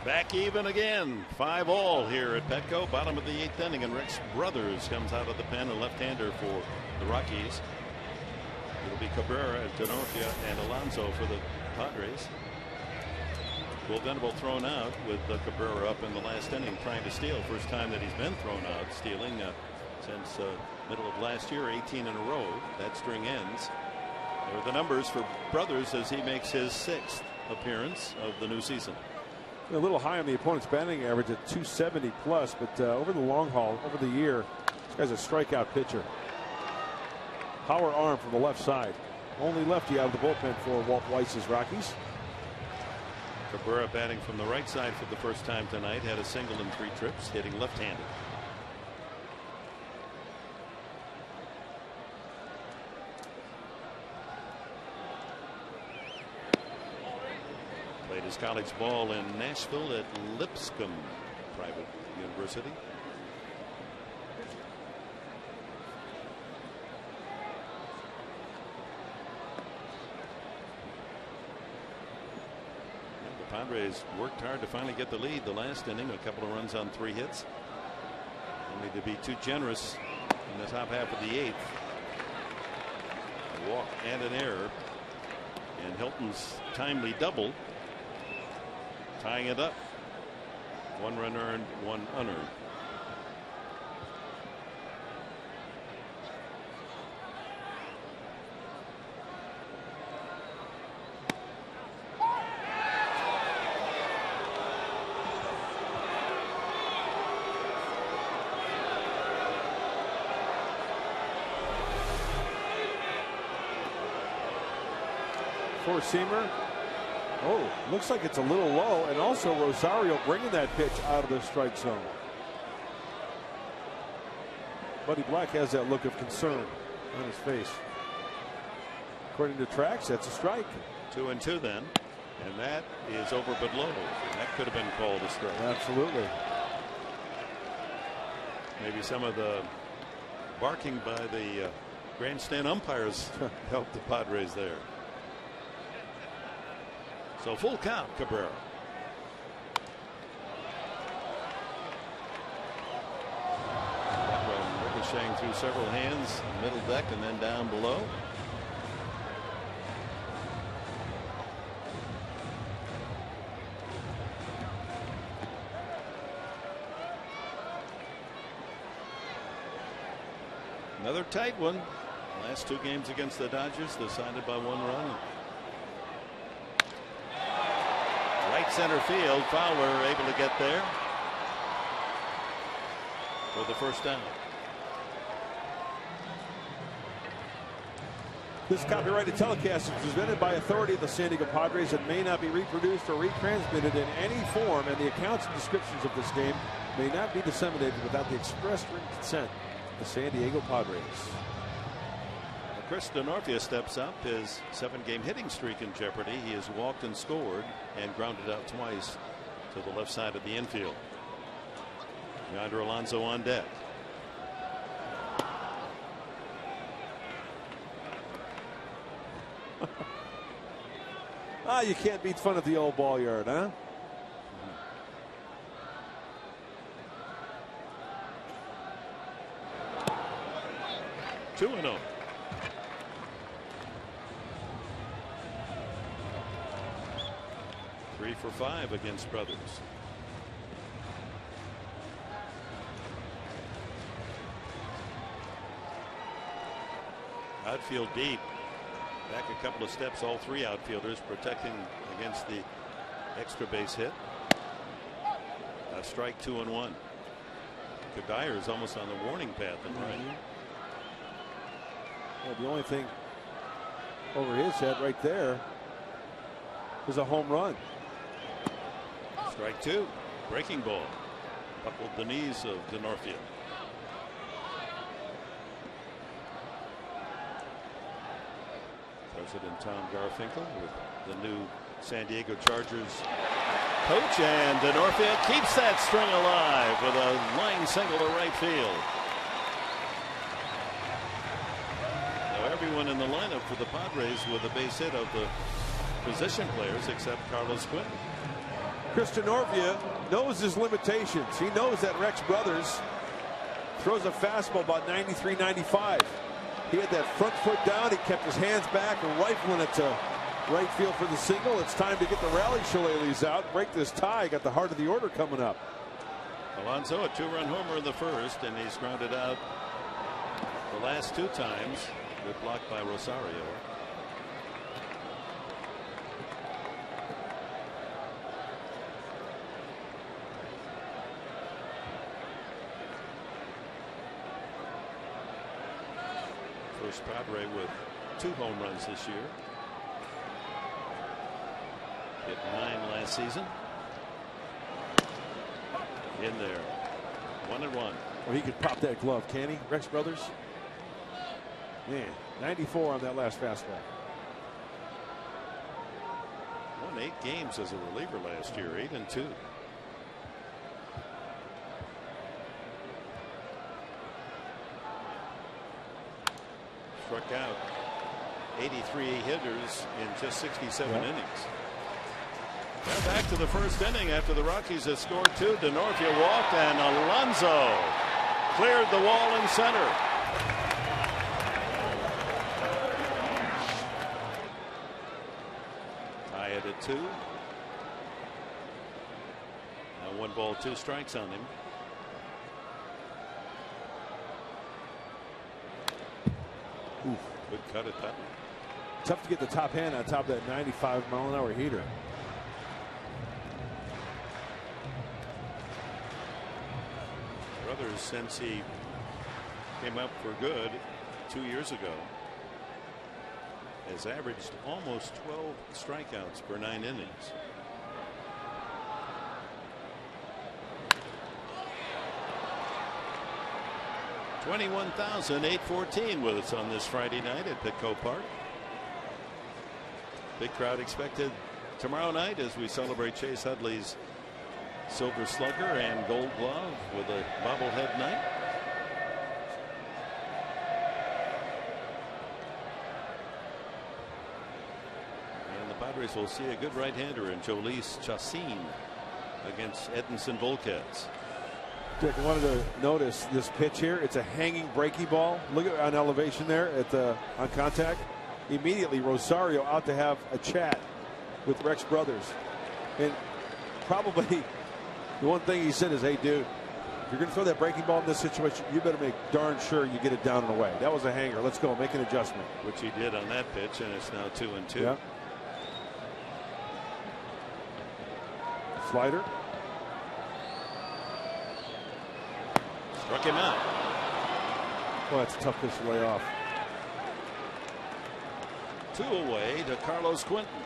Back even again, 5-all here at Petco, bottom of the 8th inning, and Rex Brothers comes out of the pen, a left-hander for the Rockies. It'll be Cabrera, Denofia, and Alonso for the Padres. Will Venable thrown out with Cabrera up in the last inning trying to steal. First time that he's been thrown out stealing since middle of last year, 18 in a row. That string ends. There are the numbers for Brothers as he makes his 6th appearance of the new season. A little high on the opponent's batting average at 270 plus, but over the long haul, over the year, this guy's a strikeout pitcher. Power arm from the left side. Only lefty out of the bullpen for Walt Weiss's Rockies. Cabrera batting from the right side for the first time tonight. Had a single in 3 trips, hitting left-handed. Played his college ball in Nashville at Lipscomb private university. The Padres worked hard to finally get the lead the last inning. A couple of runs on 3 hits. Only to be too generous in the top half of the 8th. A walk and an error. And Hilton's timely double, tying it up. 1 run earned, 1 unearned. Four-seamer. Oh, looks like it's a little low, and also Rosario bringing that pitch out of the strike zone. Buddy Black has that look of concern on his face. According to Trax, that's a strike. 2-2 then, and that is over but low. That could have been called a strike. Absolutely. Maybe some of the barking by the grandstand umpires helped the Padres there. So full count, Cabrera. That one ricocheting through several hands, middle deck, and then down below. Another tight one. Last 2 games against the Dodgers decided by 1 run. Right center field. Fowler able to get there for the first down. This copyrighted telecast is presented by authority of the San Diego Padres and may not be reproduced or retransmitted in any form, and the accounts and descriptions of this game may not be disseminated without the express written consent of the San Diego Padres. Chris Denorfia steps up, his 7-game hitting streak in jeopardy. He has walked and scored and grounded out twice to the left side of the infield. Yonder Alonso on deck. You can't beat fun at the old ball yard, huh? 2-0. Three for 5 against Brothers. Outfield deep. Back a couple of steps, all 3 outfielders protecting against the extra base hit. A strike, 2-1. Kadire is almost on the warning path and right. Well, the only thing over his head right there is a home run. Strike 2. Breaking ball. Buckled the knees of Denorfia. President Tom Garfinkel with the new San Diego Chargers coach, and Denorfia keeps that string alive with a line single to right field. Now everyone in the lineup for the Padres with a base hit of the position players except Carlos Quinn. Chris Denorfia knows his limitations. He knows that Rex Brothers throws a fastball about 93, 95. He had that front foot down. He kept his hands back and rifling it to right field for the single. It's time to get the rally shillelaghs out, break this tie. Got the heart of the order coming up. Alonso, a 2-run homer in the first, and he's grounded out the last 2 times, with blocked by Rosario. First Padre with 2 home runs this year. Hit 9 last season. In there. 1-1. Well, he could pop that glove, can he? Rex Brothers. Man, 94 on that last fastball. Won 8 games as a reliever last year, 8-2. struck out 83 hitters in just 67 innings. Now back to the first inning after the Rockies had scored 2. Denorfia walked, and Alonso cleared the wall in center. Tie it at 2. Now 1 ball, 2 strikes on him. Oof. Good cut at that one. Tough to get the top hand on top of that 95-mile-an-hour heater. Brothers, since he came up for good 2 years ago, has averaged almost 12 strikeouts per 9 innings. $21,814 with us on this Friday night at Petco Park. Big crowd expected tomorrow night as we celebrate Chase Utley's Silver Slugger and Gold Glove with a bobblehead night. And the Padres will see a good right-hander in Jolice Chacin against Edinson Volquez. Dick, I wanted to notice this pitch here. It's a hanging breaking ball. Look at on elevation there at on contact. Immediately Rosario out to have a chat with Rex Brothers, and probably the one thing he said is, "Hey, dude, if you're going to throw that breaking ball in this situation, you better make darn sure you get it down and away. That was a hanger. Let's go. Make an adjustment." Which he did on that pitch, and it's now 2-2. Yeah. Slider. Struck him out. Well, that's a tough pitch to lay off. 2 away to Carlos Quinton.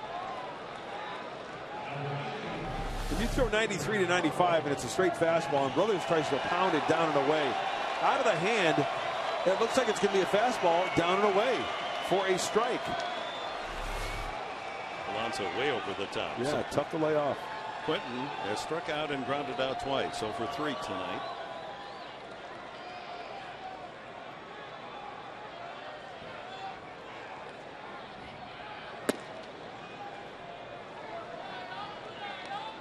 If you throw 93 to 95 and it's a straight fastball and Brothers tries to pound it down and away, out of the hand, it looks like it's going to be a fastball down and away for a strike. Alonso way over the top. Yeah, so tough to lay off. Quinton has struck out and grounded out twice, so for 3 tonight.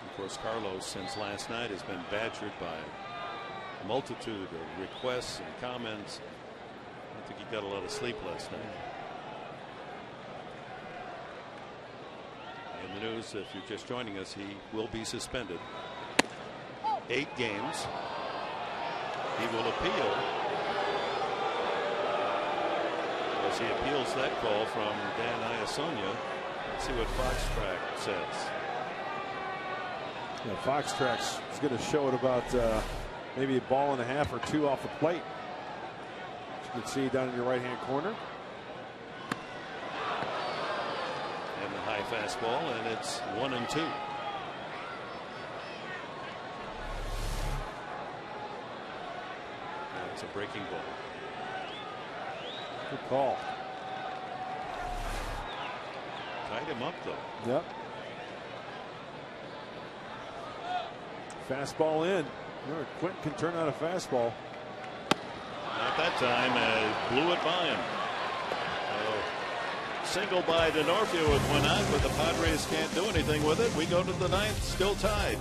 Of course, Carlos, since last night, has been badgered by a multitude of requests and comments. I think he got a lot of sleep last night. In the news, if you're just joining us, he will be suspended 8 games. He will appeal as he appeals that call from Dan Iasonia. Let's see what Fox Track says. Yeah, Fox Tracks is going to show it about maybe a ball and a half or 2 off the plate. You can see down in your right-hand corner. And the high fastball, and it's 1-2. It's a breaking ball. Good call. Tied him up, though. Yep. Fastball in. Quinton can turn out a fastball. Not that time. Blew it by him. Single by Denorfia with 1 out, but the Padres can't do anything with it. We go to the 9th, still tied.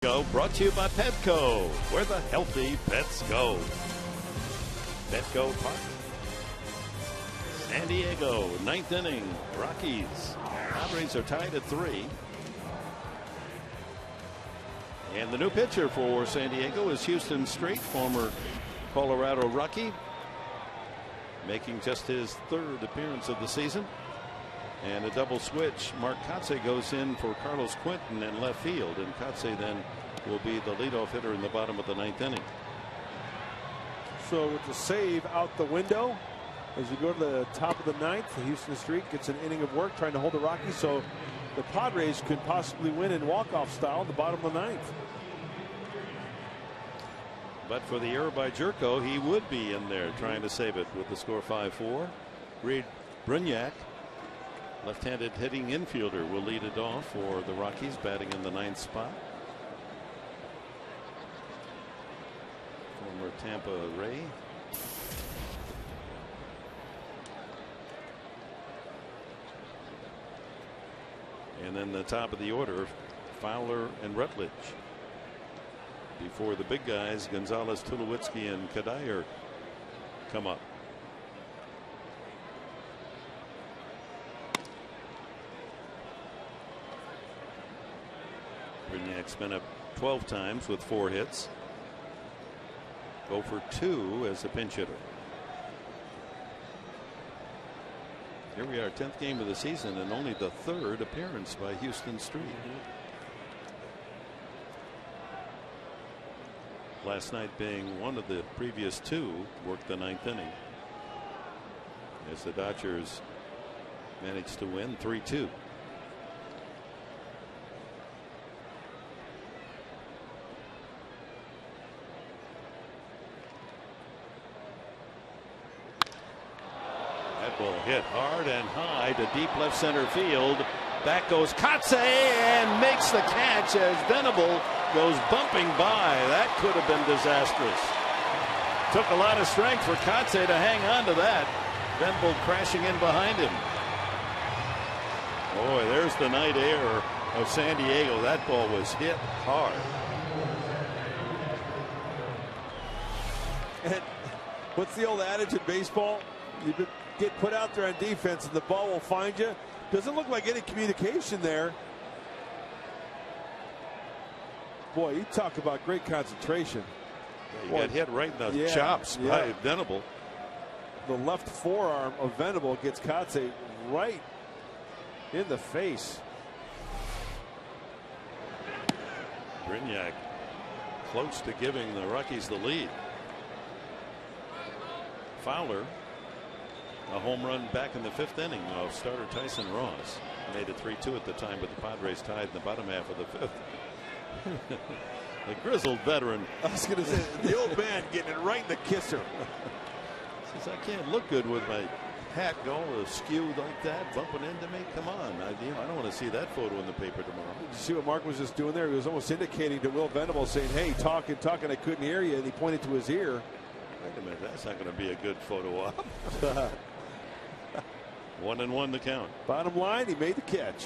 Go brought to you by Petco, where the healthy pets go. Petco Park. San Diego, 9th inning. Rockies. Padres are tied at 3. And the new pitcher for San Diego is Houston Street, former Colorado Rocky, making just his 3rd appearance of the season. And a double switch. Mark Kotsay goes in for Carlos Quinton in left field, and Kotsay then will be the leadoff hitter in the bottom of the 9th inning. So with the save out the window, as you go to the top of the 9th, Houston Street gets an inning of work trying to hold the Rockies. So the Padres could possibly win in walk-off style in the bottom of the 9th. But for the error by Jerko, he would be in there trying to save it with the score 5-4. Reed Brignac, left-handed hitting infielder, will lead it off for the Rockies, batting in the 9th spot. Former Tampa Ray. And then the top of the order, Fowler and Rutledge. Before the big guys, Gonzalez, Tulowitzki, and Kadire come up. Brignac's been up 12 times with 4 hits. 0 for 2 as a pinch hitter. Here we are, 10th game of the season, and only the 3rd appearance by Houston Street. Last night being one of the previous 2, worked the 9th inning as the Dodgers managed to win 3-2. That ball hit hard and high to deep left center field. Back goes Kotsay and makes the catch as Venable goes bumping by. That could have been disastrous. Took a lot of strength for Kotsay to hang on to that. Venable crashing in behind him. Boy, there's the night air of San Diego. That ball was hit hard. And what's the old adage in baseball? You get put out there on defense and the ball will find you. Doesn't look like any communication there. Boy, you talk about great concentration. He got hit right in the chops by Venable. The left forearm of Venable gets Kotsay right in the face. Brignac close to giving the Rockies the lead. Fowler, a home run back in the 5th inning of starter Tyson Ross. Made it 3-2 at the time, but the Padres tied in the bottom half of the 5th. The grizzled veteran. I was going to say, the old man getting it right in the kisser. Says, I can't look good with my hat going askew like that, bumping into me. Come on. I don't want to see that photo in the paper tomorrow. Did you see what Mark was just doing there? He was almost indicating to Will Venable, saying, hey, talking, I couldn't hear you. And he pointed to his ear. Wait a minute, that's not going to be a good photo op. 1-1 the count. Bottom line, he made the catch.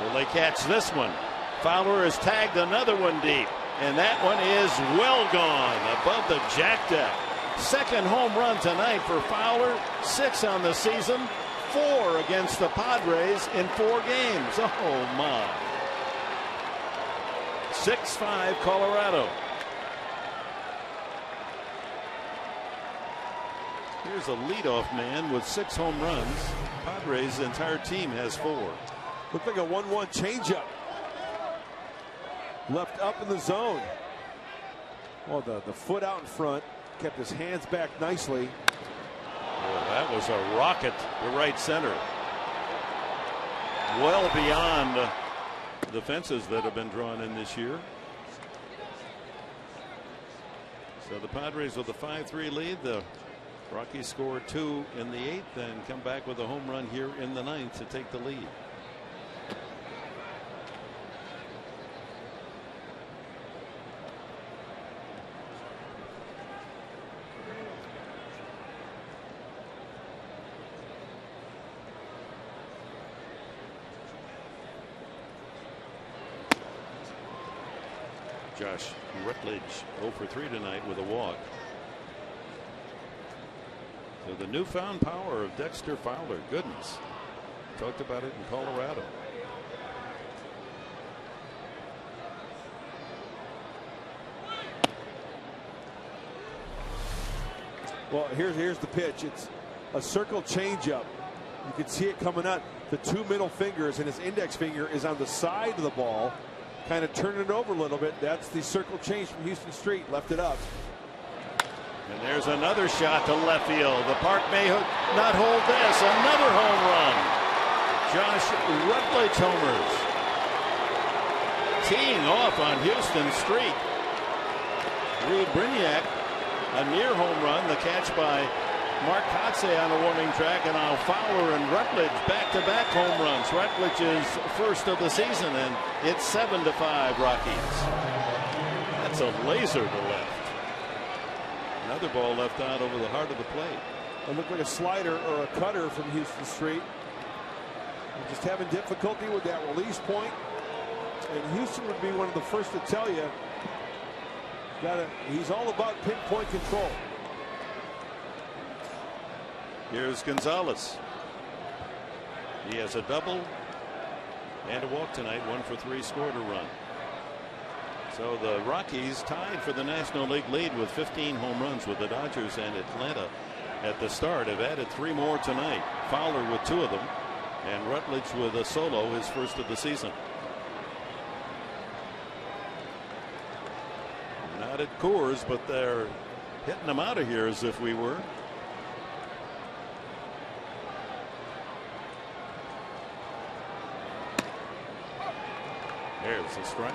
Will they catch this one? Fowler has tagged another one deep, and that one is well gone above the jack deck. 2nd home run tonight for Fowler. 6 on the season, 4 against the Padres in 4 games. Oh my. 6-5 Colorado. Here's a leadoff man with 6 home runs. Padres' entire team has 4. Looked like a 1-1 changeup. Left up in the zone. Well, the foot out in front. Kept his hands back nicely. Oh, that was a rocket to right center. Well beyond the fences that have been drawn in this year. So the Padres with a 5-3 lead. The Rockies score 2 in the 8th and come back with a home run here in the 9th to take the lead. Josh Rutledge 0 for 3 tonight with a walk. So the newfound power of Dexter Fowler. Goodness. Talked about it in Colorado. Well, here's the pitch. It's a circle changeup. You can see it coming out. The two middle fingers and his index finger is on the side of the ball, kind of turning it over a little bit. That's the circle change from Houston Street. Left it up. And there's another shot to left field. The park may not hold this. Another home run. Josh Rutledge homers. Teeing off on Houston Street. Reed Brignac, a near home run. The catch by Mark Kotze on the warning track, and now Fowler and Rutledge back-to-back home runs. Rutledge's first of the season, and it's 7-5 Rockies. That's a laser to left. Another ball left out over the heart of the plate. It looked like a slider or a cutter from Houston Street. They're just having difficulty with that release point. And Houston would be one of the first to tell you he's all about pinpoint control. Here's Gonzalez. He has a double and a walk tonight. 1 for 3, scored a run. So the Rockies tied for the National League lead with 15 home runs with the Dodgers and Atlanta at the start. Have added 3 more tonight. Fowler with 2 of them, and Rutledge with a solo, his first of the season. Not at Coors, but they're hitting them out of here as if we were. There's a strike.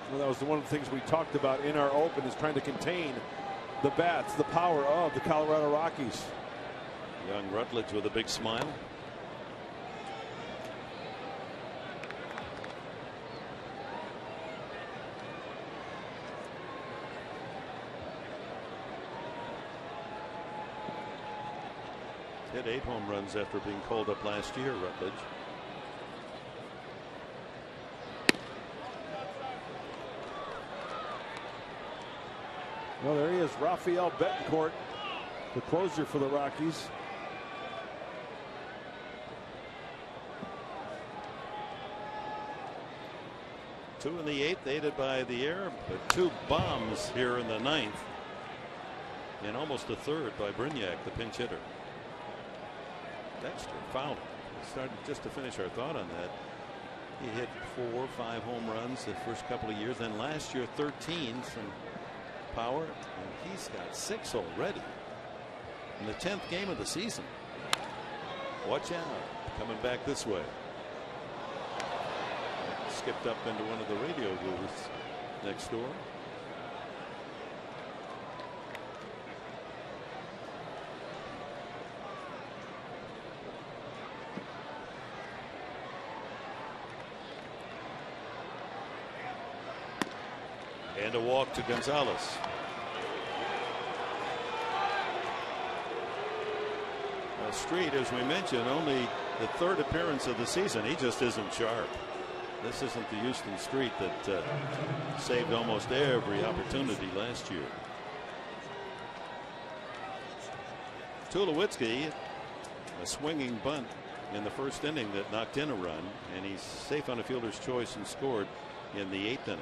Well, that was one of the things we talked about in our open, is trying to contain the bats, the power of the Colorado Rockies. Young Rutledge with a big smile. Hit 8 home runs after being called up last year, Rutledge. Well, there he is, Rafael Betancourt, the closer for the Rockies. Two in the 8th, aided by the air, but 2 bombs here in the 9th, and almost a third by Brignac, the pinch hitter. Dexter Fowler started, just to finish our thought on that. He hit 4 or 5 home runs the first couple of years, then last year 13, some power, and he's got 6 already in the 10th game of the season. Watch out, coming back this way. Skipped up into one of the radio booths next door. And a walk to Gonzalez. Street, as we mentioned, only the 3rd appearance of the season. He just isn't sharp. This isn't the Houston Street that saved almost every opportunity last year. Tulowitzki, a swinging bunt in the first inning that knocked in a run, and he's safe on a fielder's choice and scored in the 8th inning.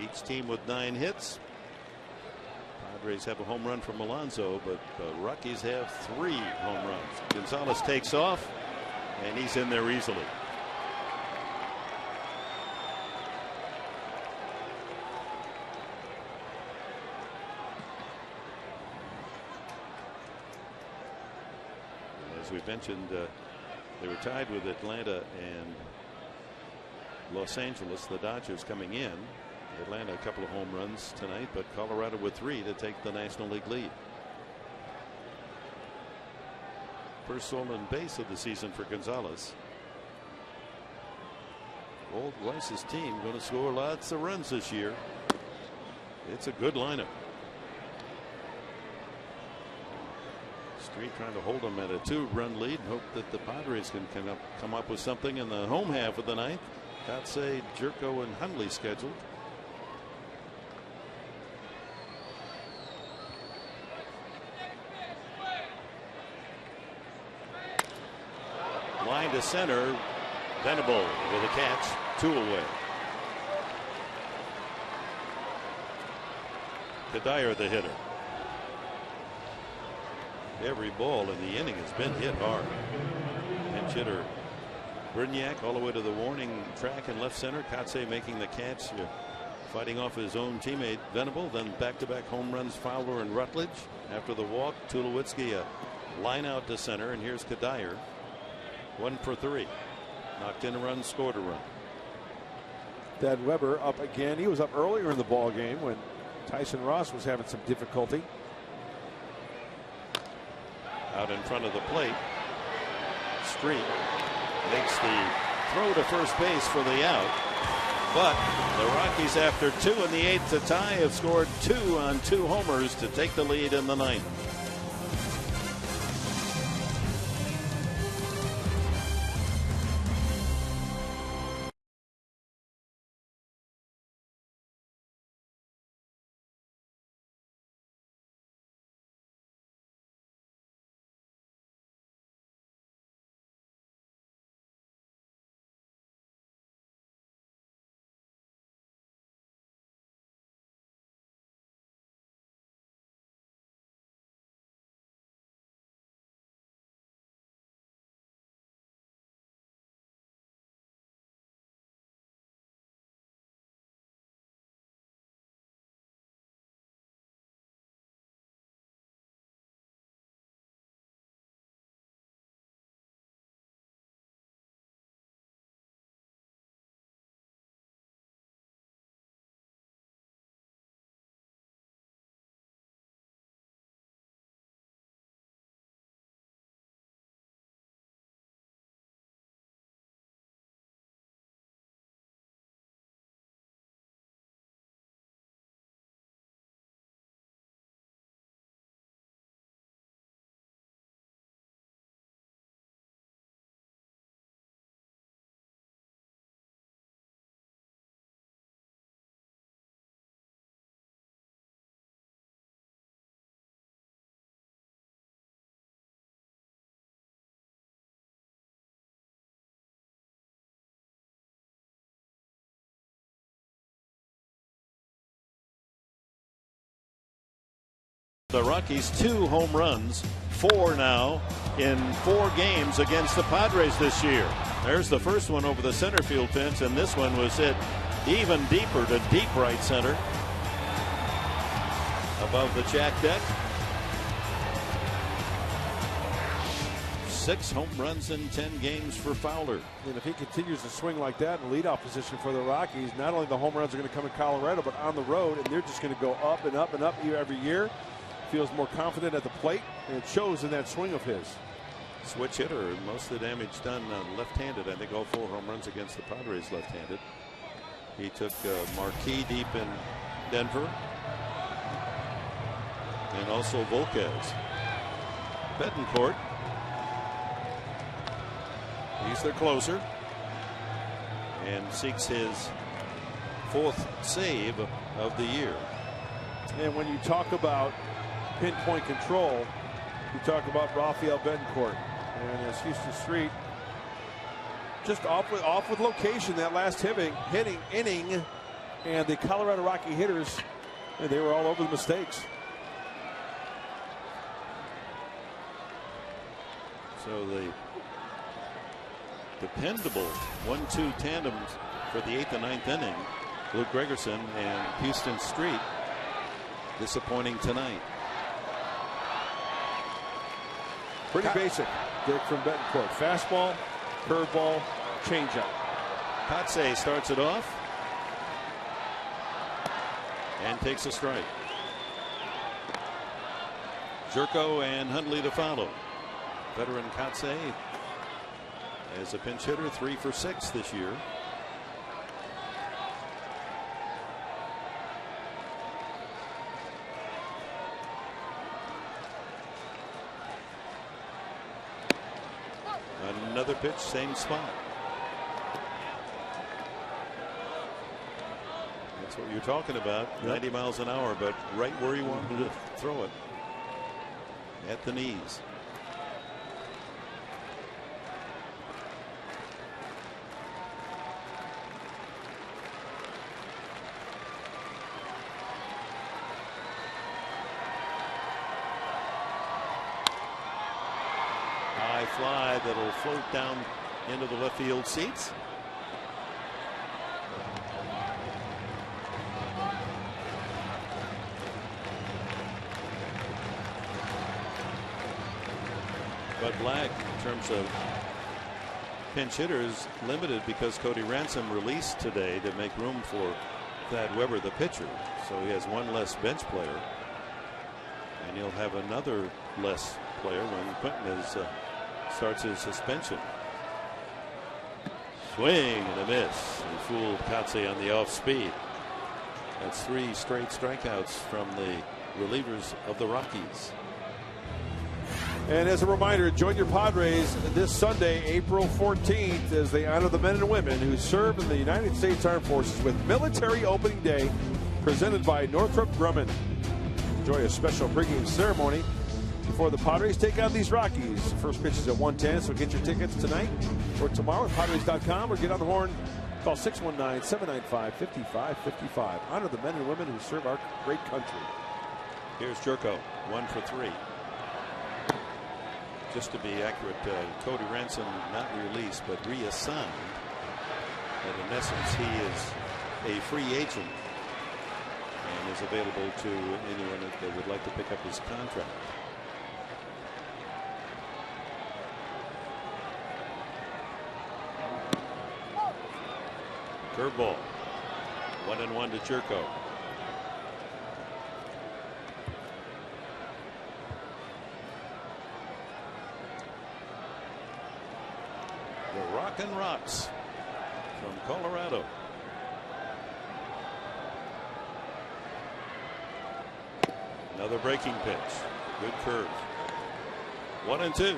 Each team with 9 hits. Padres have a home run from Alonso, but the Rockies have 3 home runs. Gonzalez takes off, and he's in there easily. As we mentioned, they were tied with Atlanta and Los Angeles. The Dodgers coming in. Atlanta a couple of home runs tonight, but Colorado with 3 to take the National League lead. First stolen base of the season for Gonzalez. Old Weiss's team going to score lots of runs this year. It's a good lineup. Street trying to hold them at a 2-run lead and hope that the Padres can come up with something in the home half of the ninth. Kotsay, Jerko, and Hundley scheduled. Line to center. Venable with a catch. 2 away. Kadir the hitter. Every ball in the inning has been hit hard. Pinch hitter Brignac all the way to the warning track in left center. Kotsay making the catch, fighting off his own teammate Venable. Then back-to-back home runs, Fowler and Rutledge. After the walk, Tulowitzki a line out to center, and here's Kadir. 1 for 3. Knocked in a run, scored a run. Dad Weber up again. He was up earlier in the ball game when Tyson Ross was having some difficulty. Out in front of the plate. Street makes the throw to first base for the out. But the Rockies, after 2 in the 8th to tie, have scored 2 on 2 homers to take the lead in the 9th. The Rockies 2 home runs, 4 now in 4 games against the Padres this year. There's the first one over the center field fence, and this one was hit even deeper to deep right center above the jack deck. 6 home runs in 10 games for Fowler. And if he continues to swing like that in leadoff position for the Rockies, not only the home runs are going to come in Colorado, but on the road, and they're just going to go up and up and up every year. Feels more confident at the plate, and it shows in that swing of his. Switch hitter, most of the damage done left-handed. I think all 4 home runs against the Padres left-handed. He took Marquis deep in Denver, and also Volquez. Betancourt, he's their closer, and seeks his 4th save of the year. And when you talk about pinpoint control, you talk about Rafael Betancourt, and as Houston Street just off with location that last inning, and the Colorado Rocky hitters, they were all over the mistakes. So the dependable 1-2 tandems for the 8th and 9th inning, Luke Gregerson and Houston Street, disappointing tonight. Pretty basic, Dick, from Betancourt. Fastball, curveball, changeup. Kotsay starts it off and takes a strike. Jerko and Hundley to follow. Veteran Kotsay as a pinch hitter, 3 for 6 this year. Another pitch, same spot. That's what you're talking about. Yep. 90 miles an hour, but right where he wanted to throw it. At the knees. High fly that'll float down into the left field seats. But Black, in terms of pinch hitters, limited because Cody Ransom released today to make room for Thad Weber, the pitcher. So he has one less bench player. And he'll have another less player when Quentin starts his suspension. Swing and a miss. He fooled Kotze on the off speed. That's 3 straight strikeouts from the relievers of the Rockies. And as a reminder, join your Padres this Sunday, April 14th, as they honor the men and women who served in the United States Armed Forces with Military Opening Day, presented by Northrop Grumman. Enjoy a special pregame ceremony before the Padres take on these Rockies. First pitch is at 1:10, so get your tickets tonight or tomorrow at Padres.com or get on the horn. Call 619-795-5555. Honor the men and women who serve our great country. Here's Jerko, 1 for 3. Just to be accurate, Cody Ransom not released but reassigned. And in essence, he is a free agent and is available to anyone that would like to pick up his contract. Curveball. 1-1 to Jerko. The Rockin' Rocks from Colorado. Another breaking pitch. Good curve. 1-2.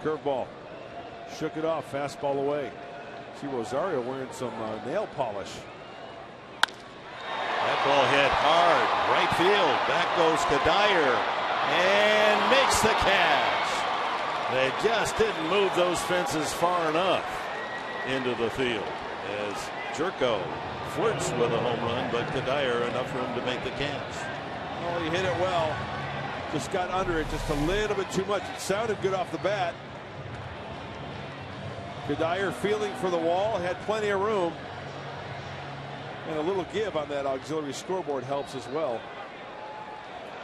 Curveball. Shook it off. Fastball away. See Rosario wearing some nail polish. That ball hit hard. Right field. Back goes Kadire. And makes the catch. They just didn't move those fences far enough into the field as Jerko flirts with a home run, but Kadire enough room to make the catch. Oh, he hit it well. Just got under it just a little bit too much. It sounded good off the bat. Kadire feeling for the wall, had plenty of room. And a little give on that auxiliary scoreboard helps as well.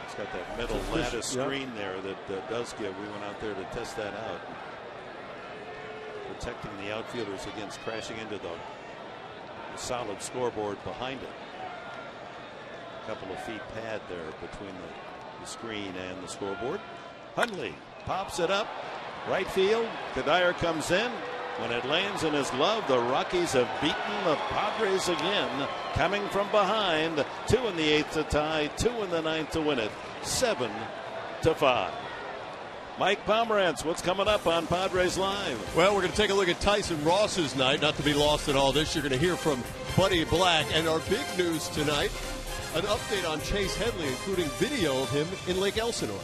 It's got that middle lattice screen there that does give. We went out there to test that out. Protecting the outfielders against crashing into the solid scoreboard behind it. A couple of feet pad there between the screen and the scoreboard. Hundley pops it up. Right field. Kadire comes in. When it lands in his glove, the Rockies have beaten the Padres again, coming from behind. 2 in the 8th to tie, 2 in the 9th to win it, 7-5. Mike Pomerantz, what's coming up on Padres Live? Well, we're going to take a look at Tyson Ross's night. Not to be lost in all this, you're going to hear from Buddy Black. And our big news tonight, an update on Chase Headley, including video of him in Lake Elsinore.